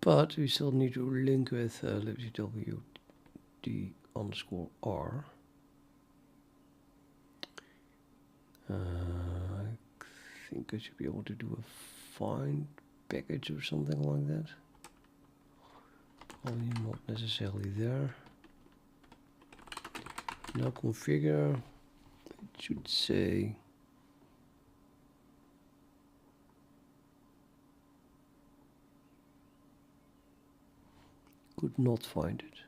But we still need to link with libcwd_r. I think I should be able to do a find package or something like that. Only not necessarily there. Now configure. It should say could not find it.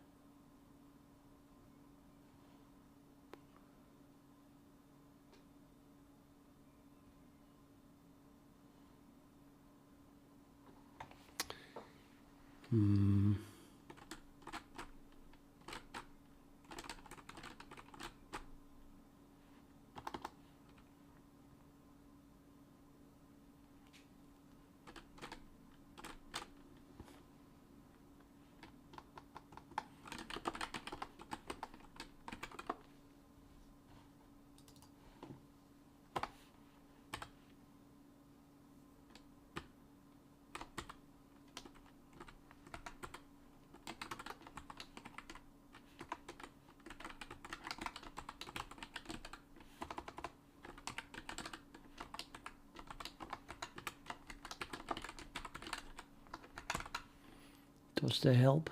Does that help?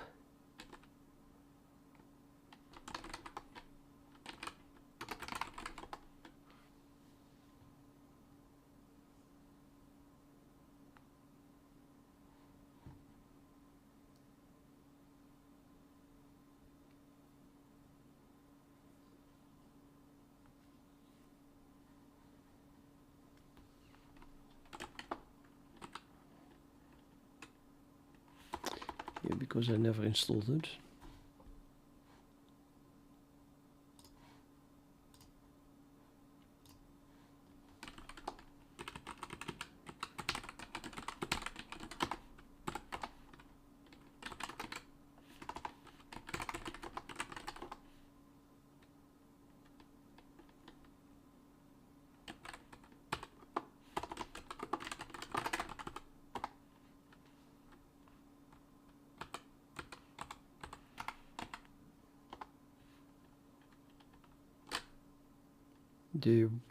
Yeah, because I never installed it.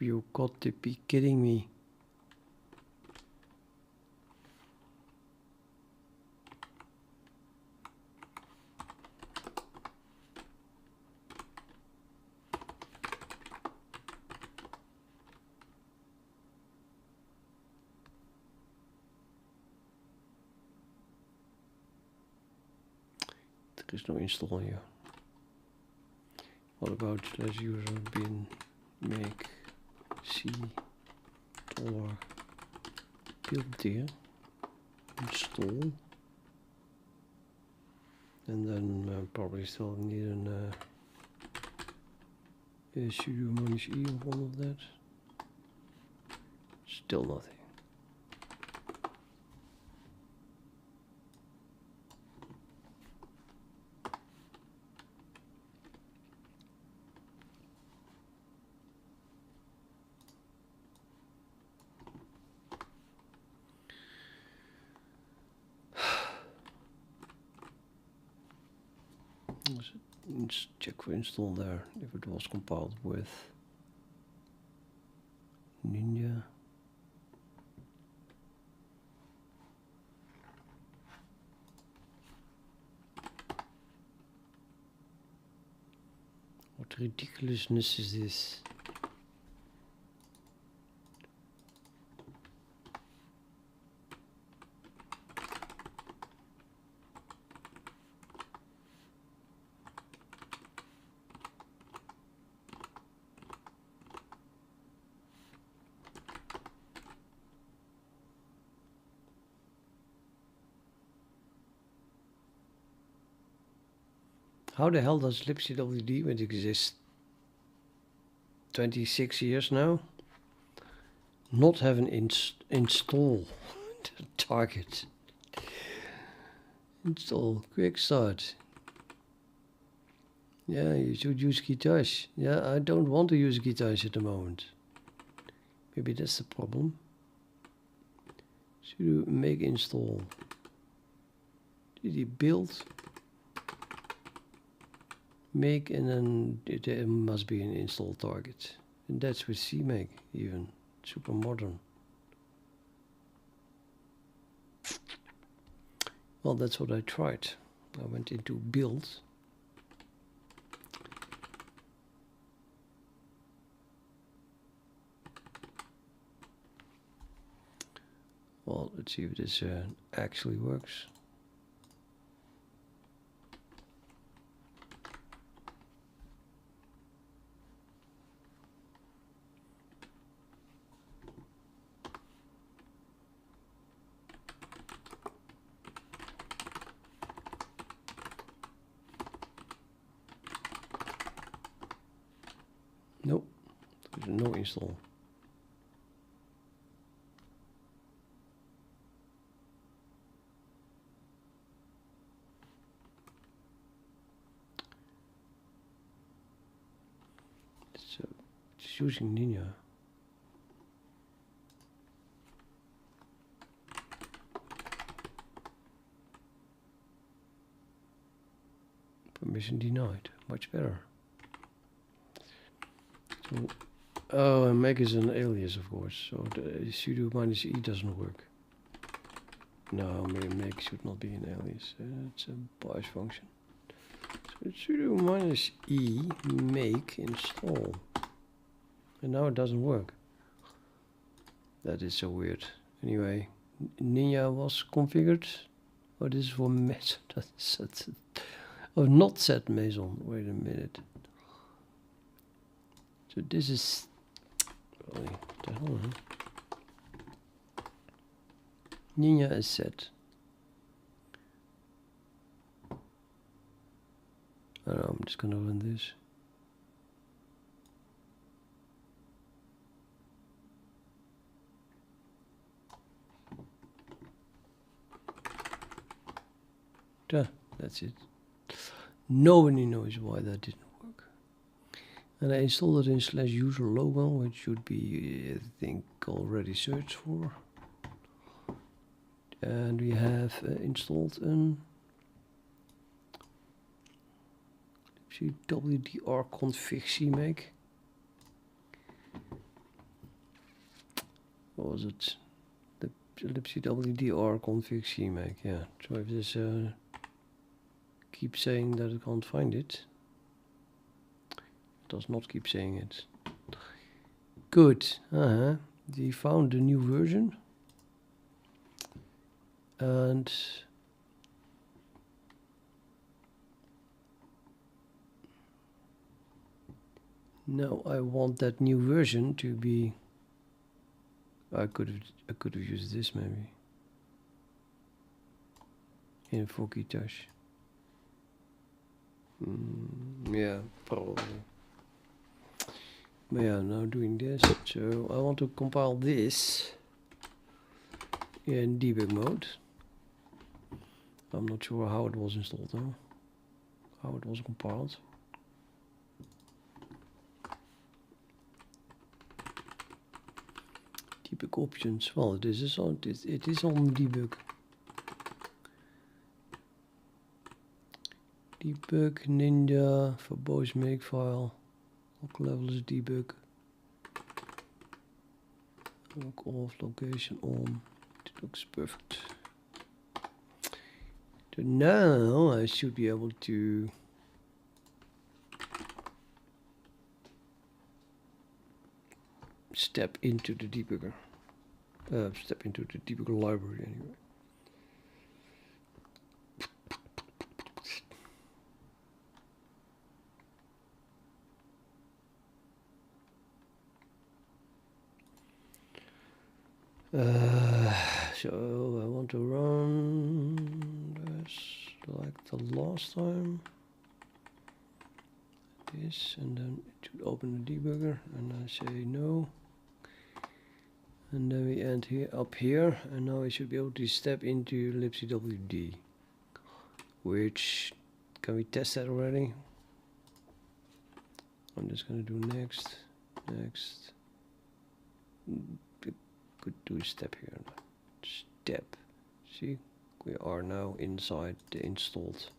You got to be kidding me. There is no install here. What about let's user bin make c or build here install, and then probably still need an sudo -e of all of that. Still nothing. Let's check for install there if it was compiled with Ninja. What ridiculousness is this? How the hell does libcwd, which exists 26 years now, not have an install target? Install quick start. Yeah, you should use guitars. Yeah, I don't want to use guitars at the moment. Maybe that's the problem. Sudo make install. Did he build? Make, and then there must be an install target. And that's with CMake even. Super modern. Well, that's what I tried. I went into build. Well, let's see if this actually works. Nope, there's no install. So it's using Ninja. Permission denied. Much better. So, oh, and make is an alias, of course. So the sudo -e doesn't work. No, make should not be an alias. It's a BIOS function. So it's sudo -e make install. And now it doesn't work. That is so weird. Anyway, Ninja was configured. Oh, this is for Mason. That's oh, not set Mason. Wait a minute. So this is really what the hell, huh? Ninja is set. I don't know, I'm just gonna run this. That's it. Nobody knows why that didn't work. And I installed it in /user logo, which should be, I think, already searched for. And we have installed an wdr config cmake. What was it? The libcwdr config cmake. Yeah. So if this keeps saying that it can't find it, it does not keep saying it. Good. They found the new version. And now I want that new version to be. I could have used this maybe. Info guitars. Yeah, probably. But yeah, now doing this. So I want to compile this in debug mode. I'm not sure how it was installed though. How it was compiled. Debug options. Well, this is on. It is on debug. Debug Ninja verbose makefile. Lock level is debug. Lock off, location on. It looks perfect. So now I should be able to step into the debugger. Step into the debugger library anyway. So I want to run this like the last time. This, and then it should open the debugger, and I say no. And then we end here up here, and now I should be able to step into libcwd. Which, can we test that already? I'm just gonna do next, next. We could do a step here. Step. See, we are now inside the installed,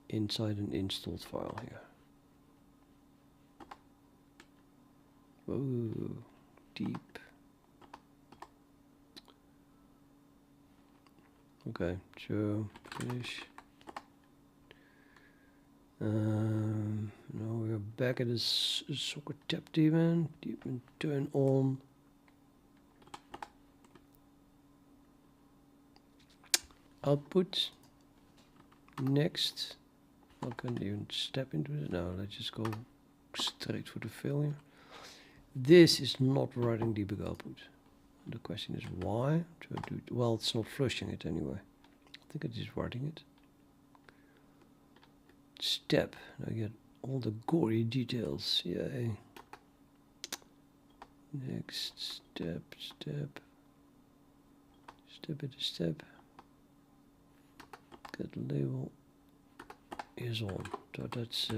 inside an installed file here. Whoa, deep. Okay, so finish. Now we're back at this socket tab daemon. Daemon turn on. Output. Next. I can't even step into it now. Let's just go straight for the failure. This is not writing debug output. The question is why? Well, it's not flushing it anyway. I think it is writing it. Step. I get all the gory details. Yay. Next step, step. Step it a step. Get label is on. So that's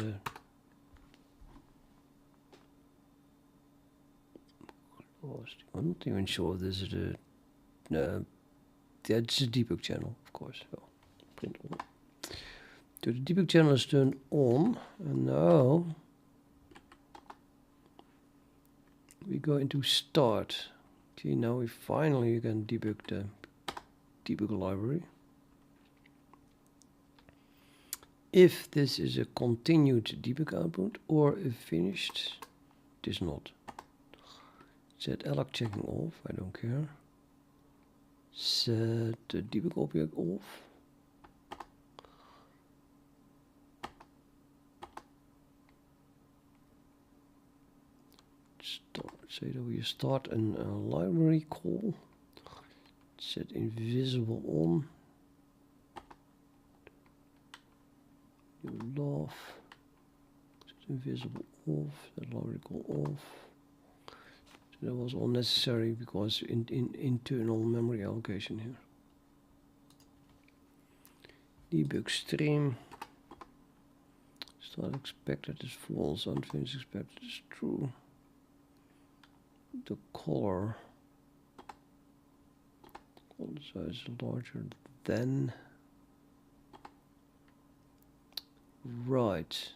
I'm not even sure if this is a that's a debug channel, of course. So print on. So the debug channel is turned on, and now we go into start. See, now we finally can debug the debug library. If this is a continued debug output or if finished, it is not. Set alloc checking off, I don't care. Set the debug object off. Say that we start a library call. Set invisible on. Love. Set invisible off. That library call off. So that was unnecessary because in internal memory allocation here. Debug stream. Start expected is false. Unfinished expected is true. The color size is larger than right.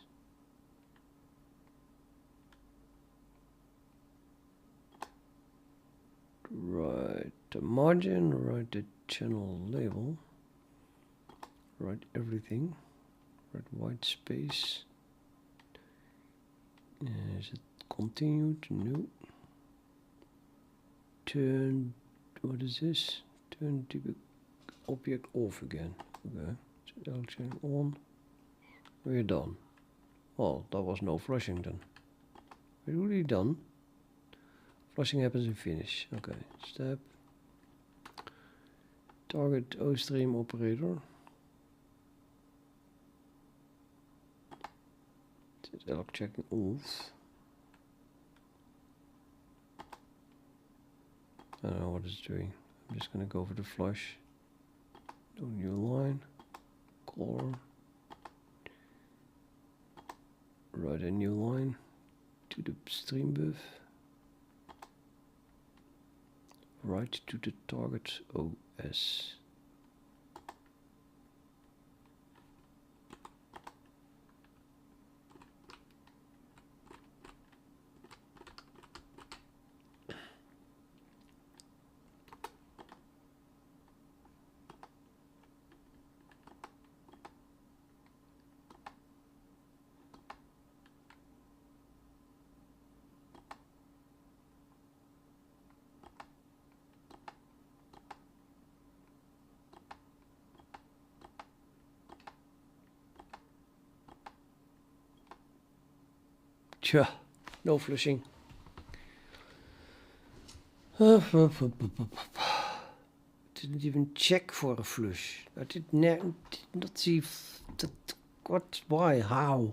Write the margin, write the channel label, write everything, write white space. Is it continued? No. Turn, what is this? Turn debug object off again. Okay, so I'll turn on. We're done. Well, that was no flushing then. We're really done. Flushing happens in finish. Okay, step. Target O-stream operator. Set alloc checking off. I don't know what it's doing. I'm just gonna go for the flush. Do a new line. Color. Write a new line to the stream buff. Write to the target OS. Yeah, no flushing. Didn't even check for a flush. I did not see that. What? Why? How?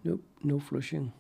Nope, no flushing.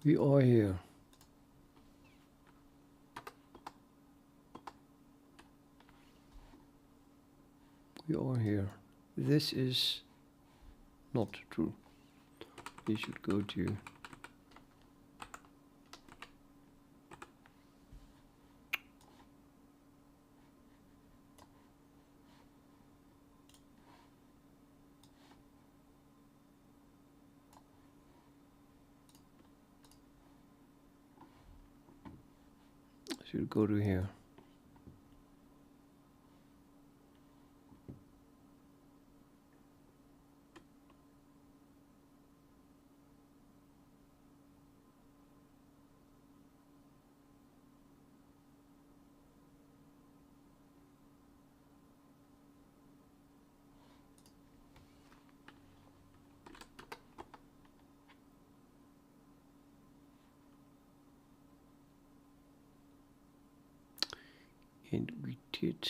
We are here. We are here. This is not true. We should go to here. And we did.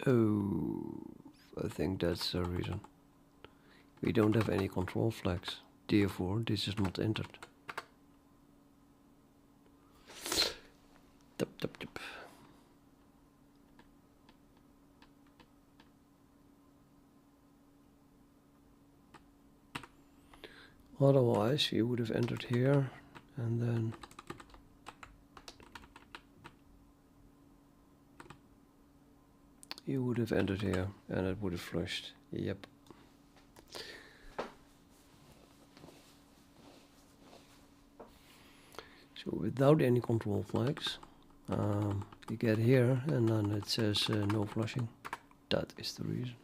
Oh, I think that's the reason. We don't have any control flags. Therefore, this is not entered. Tup, tup, tup. Otherwise, you would have entered here and then you would have entered here and it would have flushed. Yep. So without any control flags, you get here and then it says no flushing. That is the reason.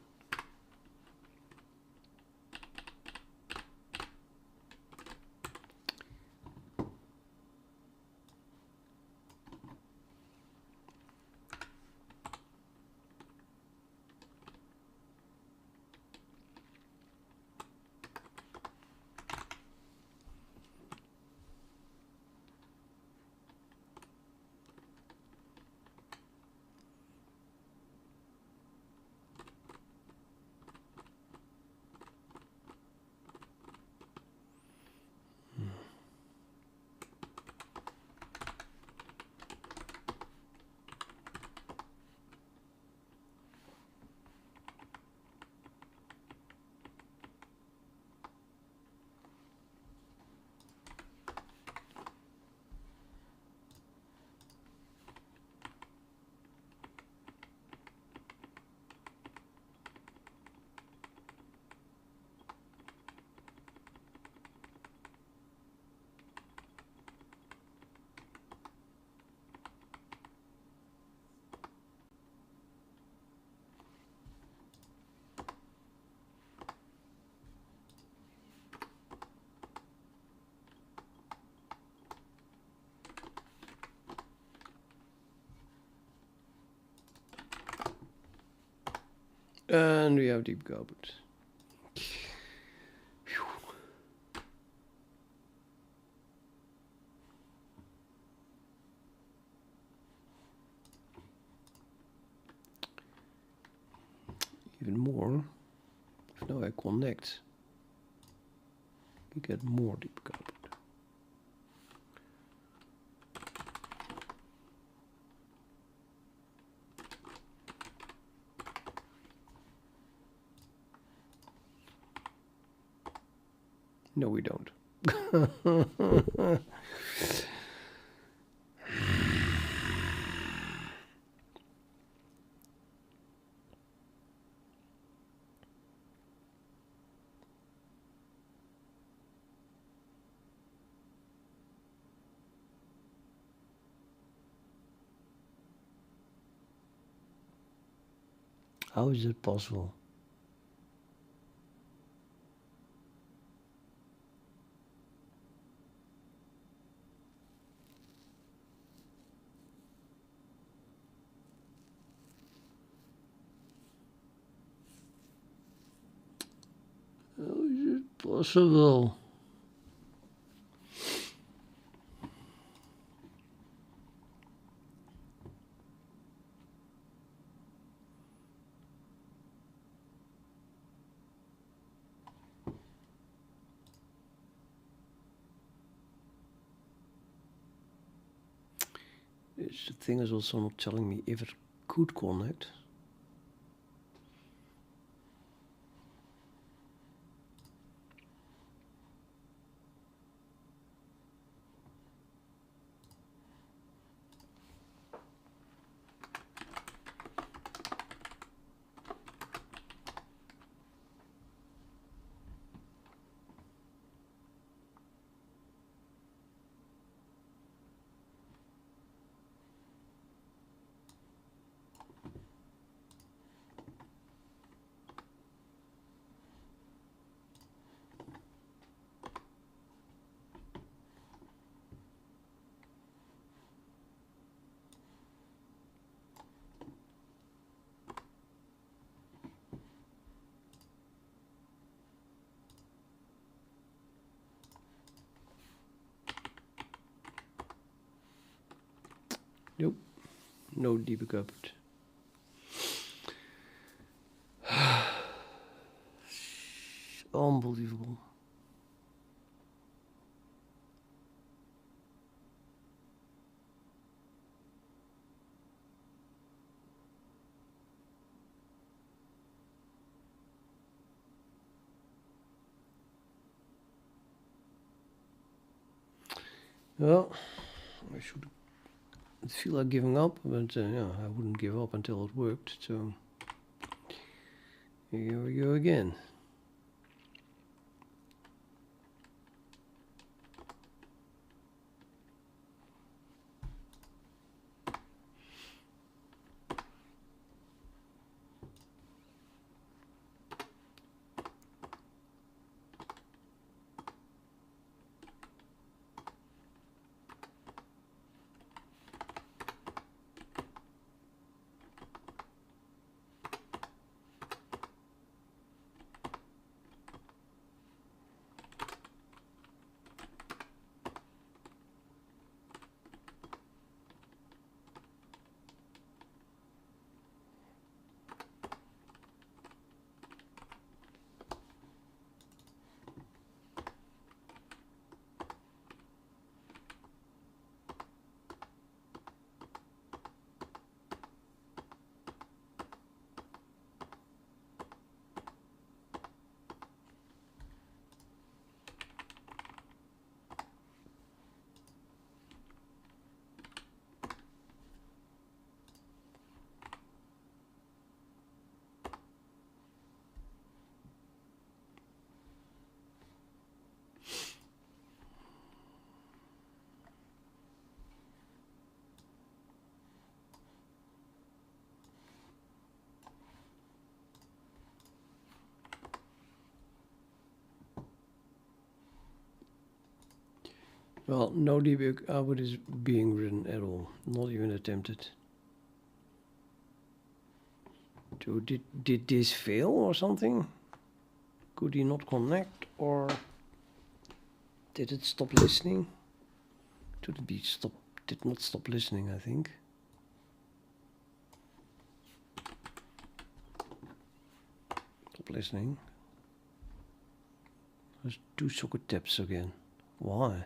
And we have debug output. Even more. If now I connect, we get more debug output. No, we don't. How is it possible? How is it possible? The thing is also not telling me if it could connect. Nope, no debug output. Unbelievable. Well, I should feel like giving up, but yeah, I wouldn't give up until it worked. So here we go again. Well, no debug output is being written at all, not even attempted. So did this fail or something? Could he not connect, or did it stop listening? Should it be stop? Did not stop listening, I think. Stop listening. There's 2 socket taps again. Why?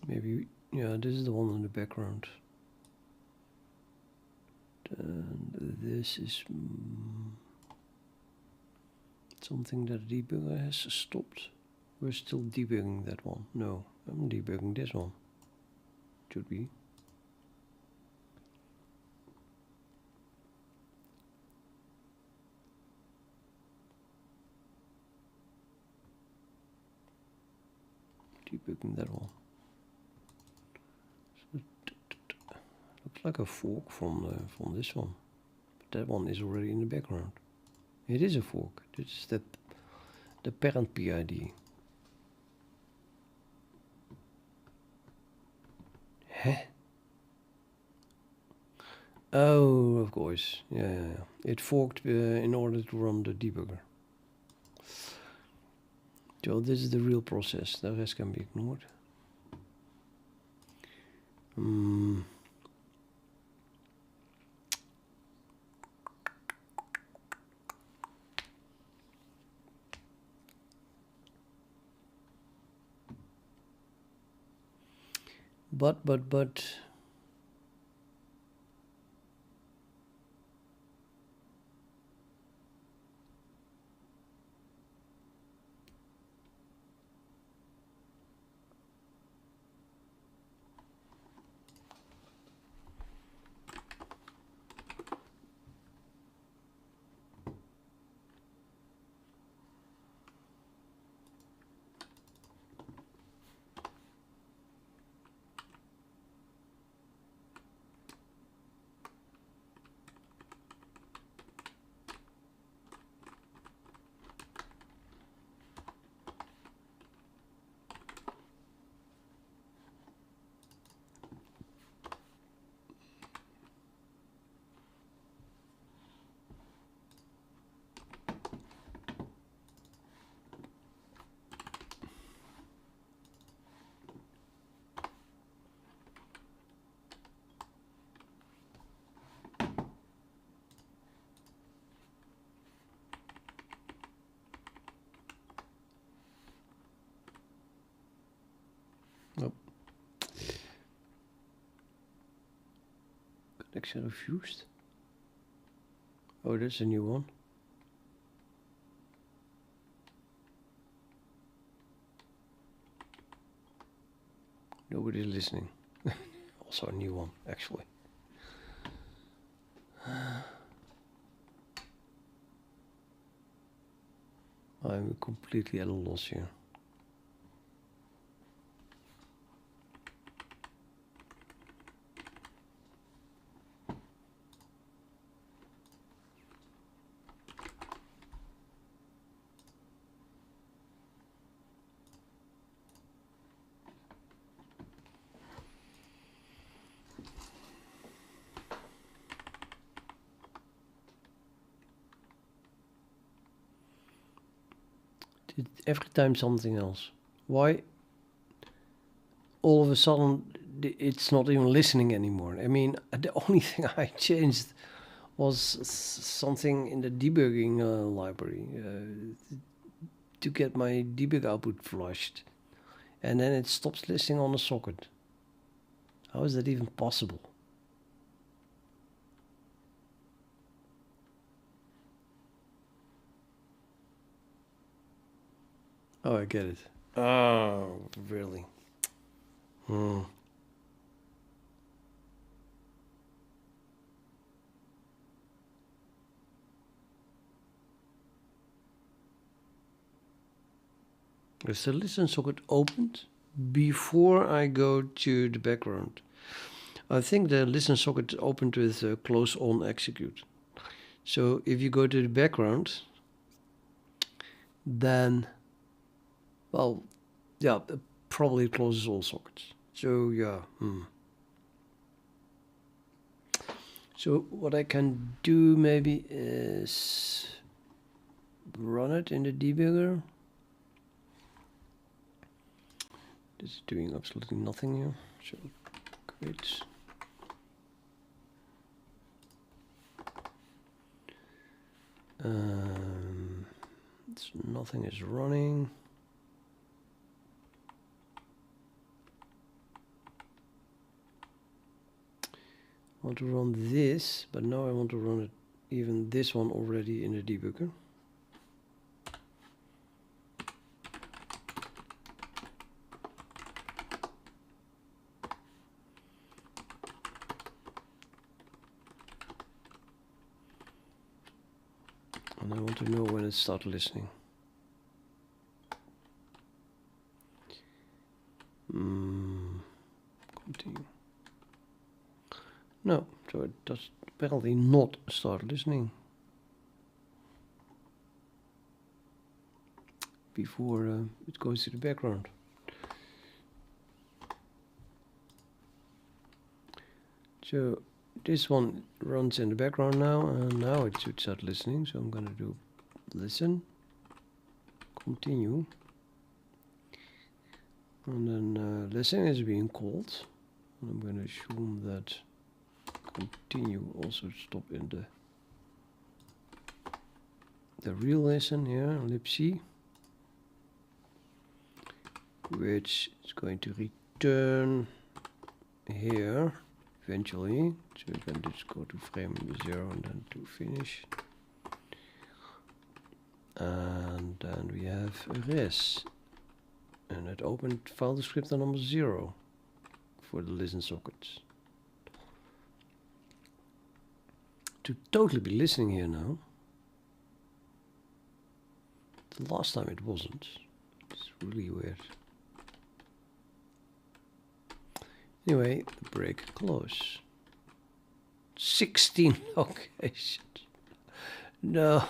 Maybe, yeah, this is the one in the background. And this is something that the debugger has stopped. We're still debugging that one. No, I'm debugging this one. Should be. Debugging that one. So looks like a fork from this one, but that one is already in the background. It is a fork. This is the parent PID. Huh? Oh, of course. Yeah. It forked in order to run the debugger. So this is the real process. The rest can be ignored. But nope. Connection refused. Oh, that's a new one. Nobody's listening. Also a new one, actually. I'm completely at a loss here. Every time something else. Why? All of a sudden, it's not even listening anymore. I mean, the only thing I changed was something in the debugging library to get my debug output flushed, and then it stops listening on the socket. How is that even possible? Oh, I get it. Oh, really? Is the listen socket opened before I go to the background? I think the listen socket is opened with close on execute. So if you go to the background, then, well, yeah, it probably closes all sockets. So yeah. So what I can do maybe is run it in the debugger. It's doing absolutely nothing here. So quit. Nothing is running. I want to run this, but now I want to run it, even this one already in the debugger. And I want to know when it starts listening. Continue. No, so it does apparently not start listening before it goes to the background. So this one runs in the background now, and now it should start listening. So I'm going to do listen, continue, and then listening is being called. And I'm going to assume that continue also stop in the real listen here, libc, which is going to return here eventually. So we can just go to frame 0 and then to finish. And then we have a res, and it opened file descriptor number 0 for the listen sockets. To totally be listening here now. The last time it wasn't. It's really weird. Anyway, the break close. 16 locations. No,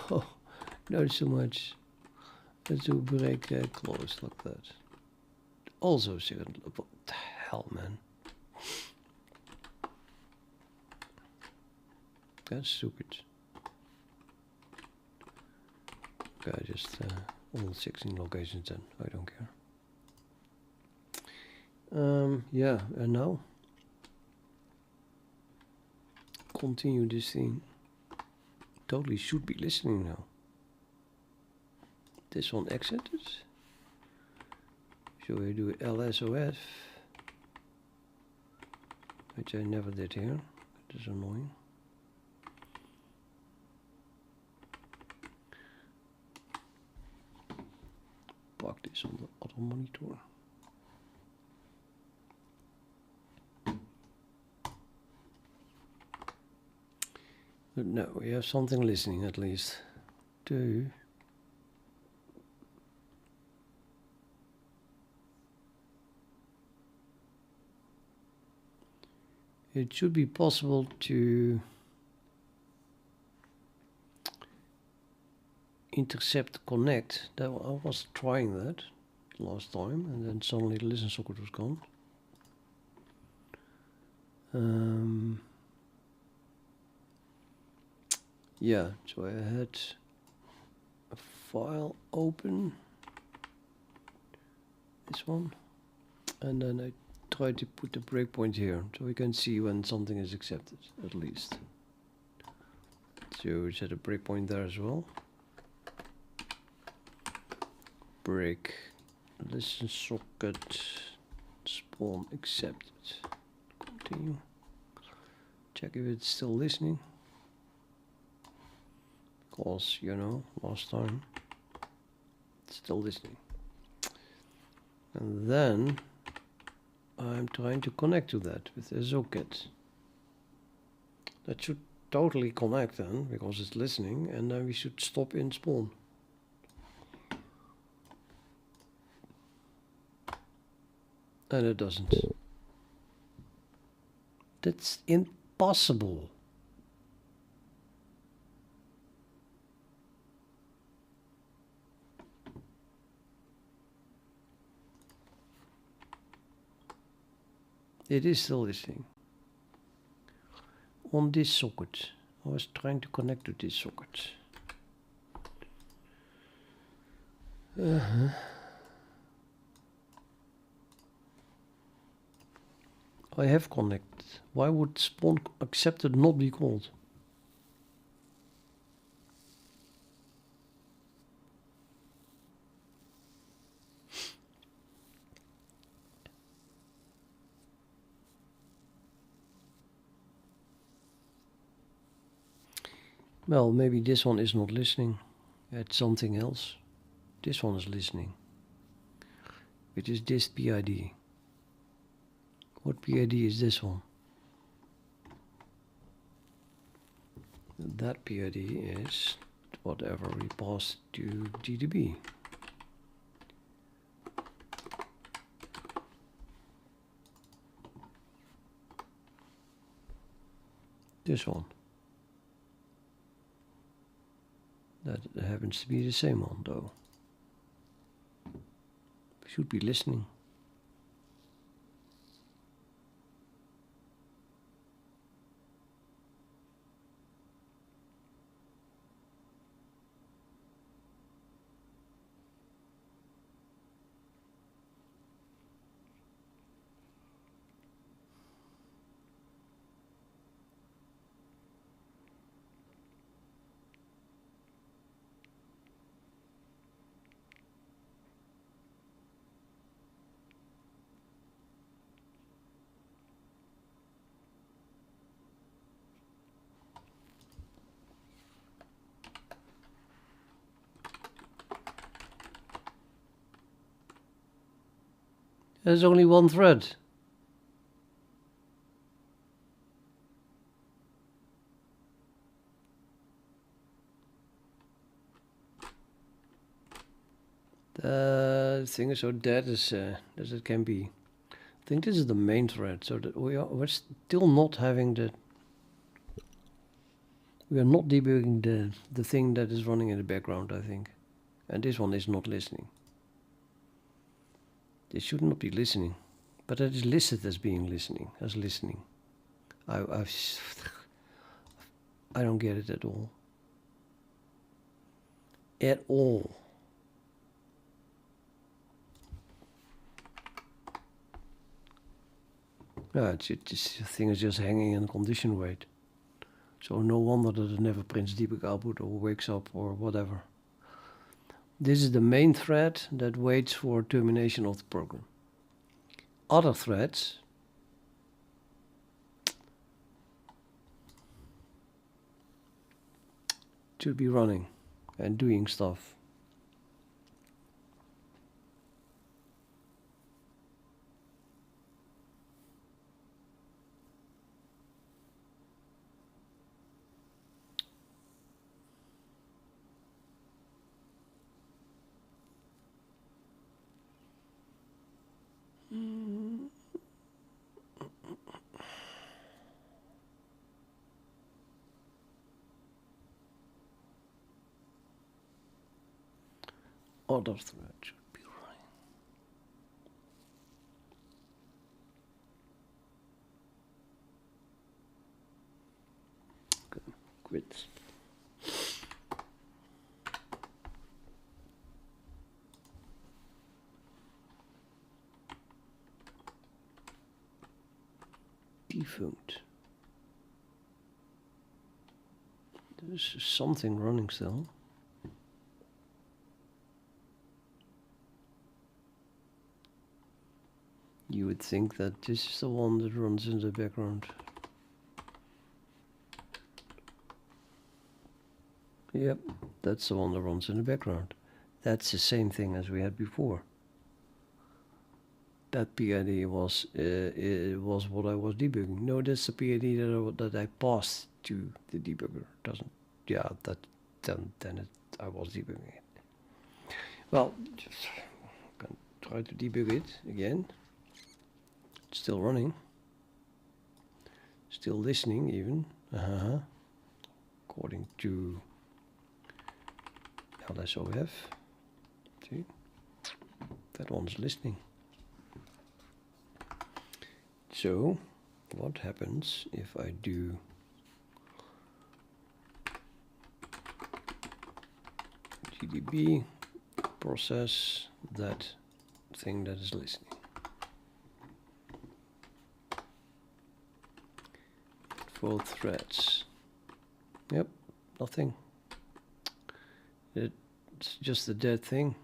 not so much. Let's do break close like that. Also, second. What the hell, man? That's stupid. Okay, just all 16 locations then. I don't care. Yeah, and now continue this thing. Totally should be listening now. This one exited. So we do lsof, which I never did here. That is annoying. Park this on the other monitor. But no, we have something listening at least. Two. It should be possible to intercept connect. That I was trying that last time, and then suddenly the listen socket was gone. Yeah, so I had a file open, this one, and then I try to put the breakpoint here so we can see when something is accepted, at least. So set a breakpoint there as well. Break, listen socket, spawn accepted. Continue. Check if it's still listening. Because, you know, last time it's still listening. And then I'm trying to connect to that with a socket. That should totally connect then, because it's listening, and then we should stop in spawn. And it doesn't. That's impossible. It is still listening. On this socket. I was trying to connect to this socket. I have connected. Why would spawn accepted not be called? Well, maybe this one is not listening. It's something else. This one is listening. Which is this PID. What PID is this one? That PID is whatever we passed to GDB. This one. That happens to be the same one though. Should be listening. There's only one thread. The thing is so dead as it can be. I think this is the main thread, so that we're still not having the. We are not debugging the thing that is running in the background, I think, and this one is not listening. It should not be listening, but it is listed as being listening, as listening. I don't get it at all. At all. Yeah, this thing is just hanging in condition wait. So no wonder that it never prints debug output or wakes up or whatever. This is the main thread that waits for termination of the program. Other threads should be running and doing stuff. Other thread should be running. width. Defunct. There's something running still. You would think that this is the one that runs in the background. Yep, that's the one that runs in the background. That's the same thing as we had before. That PID was it was what I was debugging. No, that's the PID that I passed to the debugger. Doesn't? Yeah, that then I was debugging it. Well, just can try to debug it again. It's still running. Still listening even. According to LSOF. See, that one's listening. So, what happens if I do GDB process that thing that is listening? For threads. Yep, nothing. It's just a dead thing.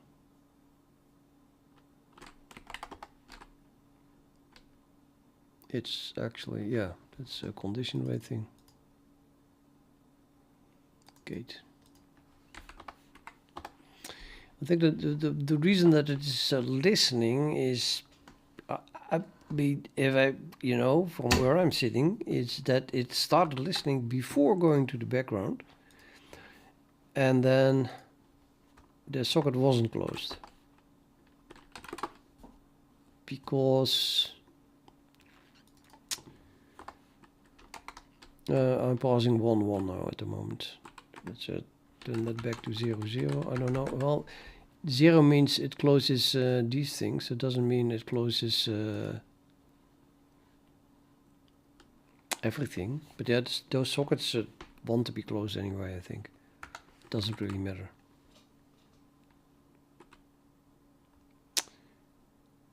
It's actually, yeah, that's a condition rate thing. Gate. I think that the reason that it is listening is, I mean, if I, you know, from where I'm sitting, is that it started listening before going to the background, and then the socket wasn't closed because I'm passing 1 now at the moment. Let's turn that back to 0 0. I don't know. Well, 0 means it closes these things. It doesn't mean it closes everything. But yeah, those sockets want to be closed anyway, I think. Doesn't really matter.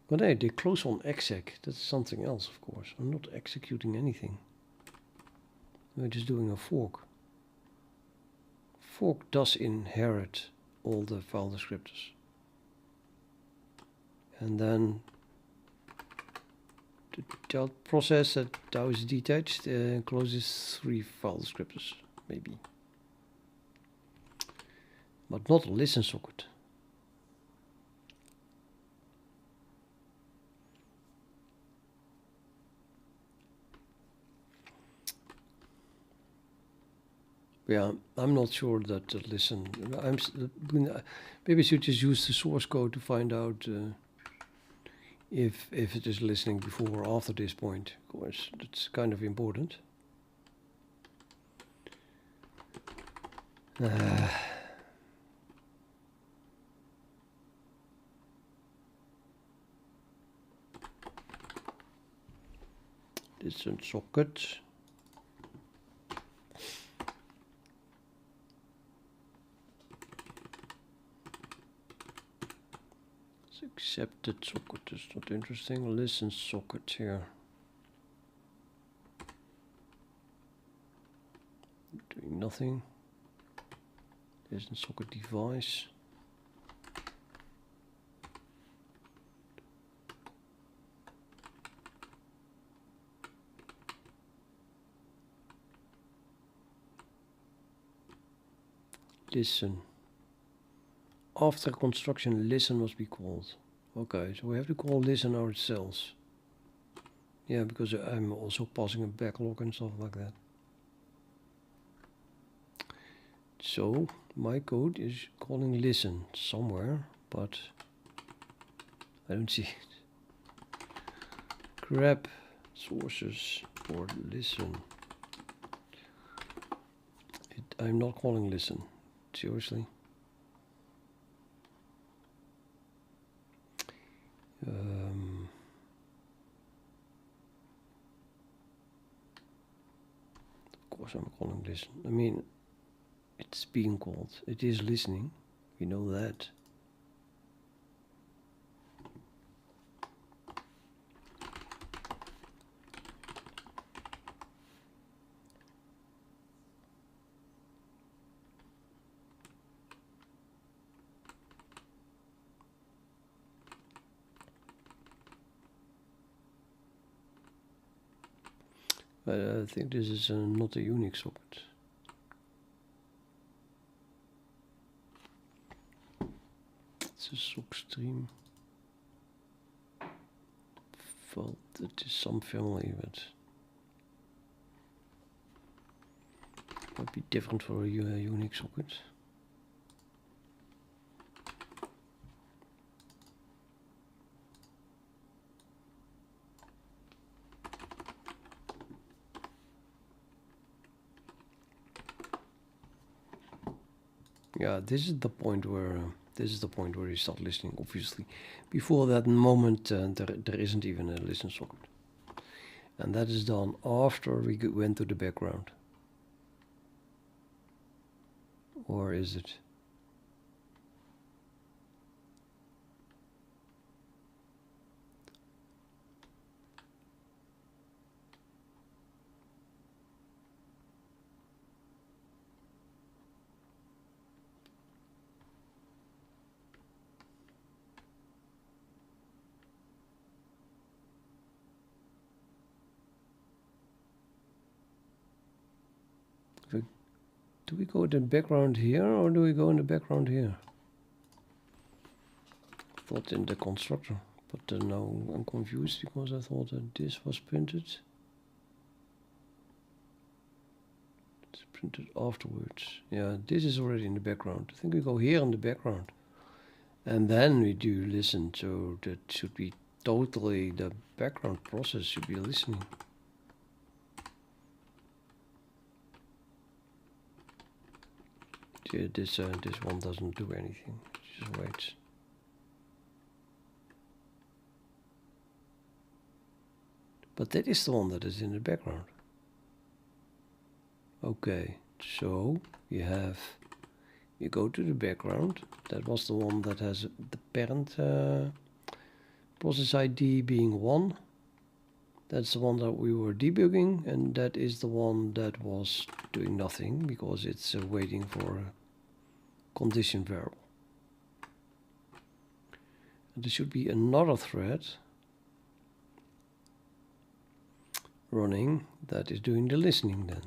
But hey, they close on exec. That's something else, of course. I'm not executing anything. We're just doing a fork. Fork does inherit all the file descriptors. And then the child process that now is detached closes 3 file descriptors, maybe. But not a listen socket. Yeah, I'm not sure that listen. Maybe I should just use the source code to find out if it is listening before or after this point. Of course, that's kind of important. Listen socket. Accepted socket is not interesting. Listen socket here. Doing nothing. Listen socket device. Listen. After construction, listen must be called. Okay, so we have to call listen ourselves. Yeah, because I'm also passing a backlog and stuff like that. So my code is calling listen somewhere, but I don't see it. Grab sources for listen. I'm not calling listen. Seriously. course I'm calling listen. I mean, it's being called. It is listening. We know that. But I think this is not a Unix socket. It's a sock stream. Well, it is some family, but might be different for a Unix socket. Yeah, this is the point where you start listening. Obviously, before that moment, there isn't even a listen socket, and that is done after we went to the background. Or is it? Do we go in the background here, or do we go in the background here? I thought in the constructor, but now I'm confused because I thought that this was printed. It's printed afterwards. Yeah, this is already in the background. I think we go here in the background. And then we do listen, so that should be totally, the background process should be listening. Yeah, this one doesn't do anything, it just waits. But that is the one that is in the background. Okay, so you go to the background. That was the one that has the parent process ID being 1. That's the one that we were debugging, and that is the one that was doing nothing because it's waiting for a condition variable. And there should be another thread running that is doing the listening then.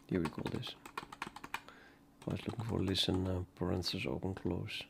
Here we call this. I was looking for listen parenthesis open close.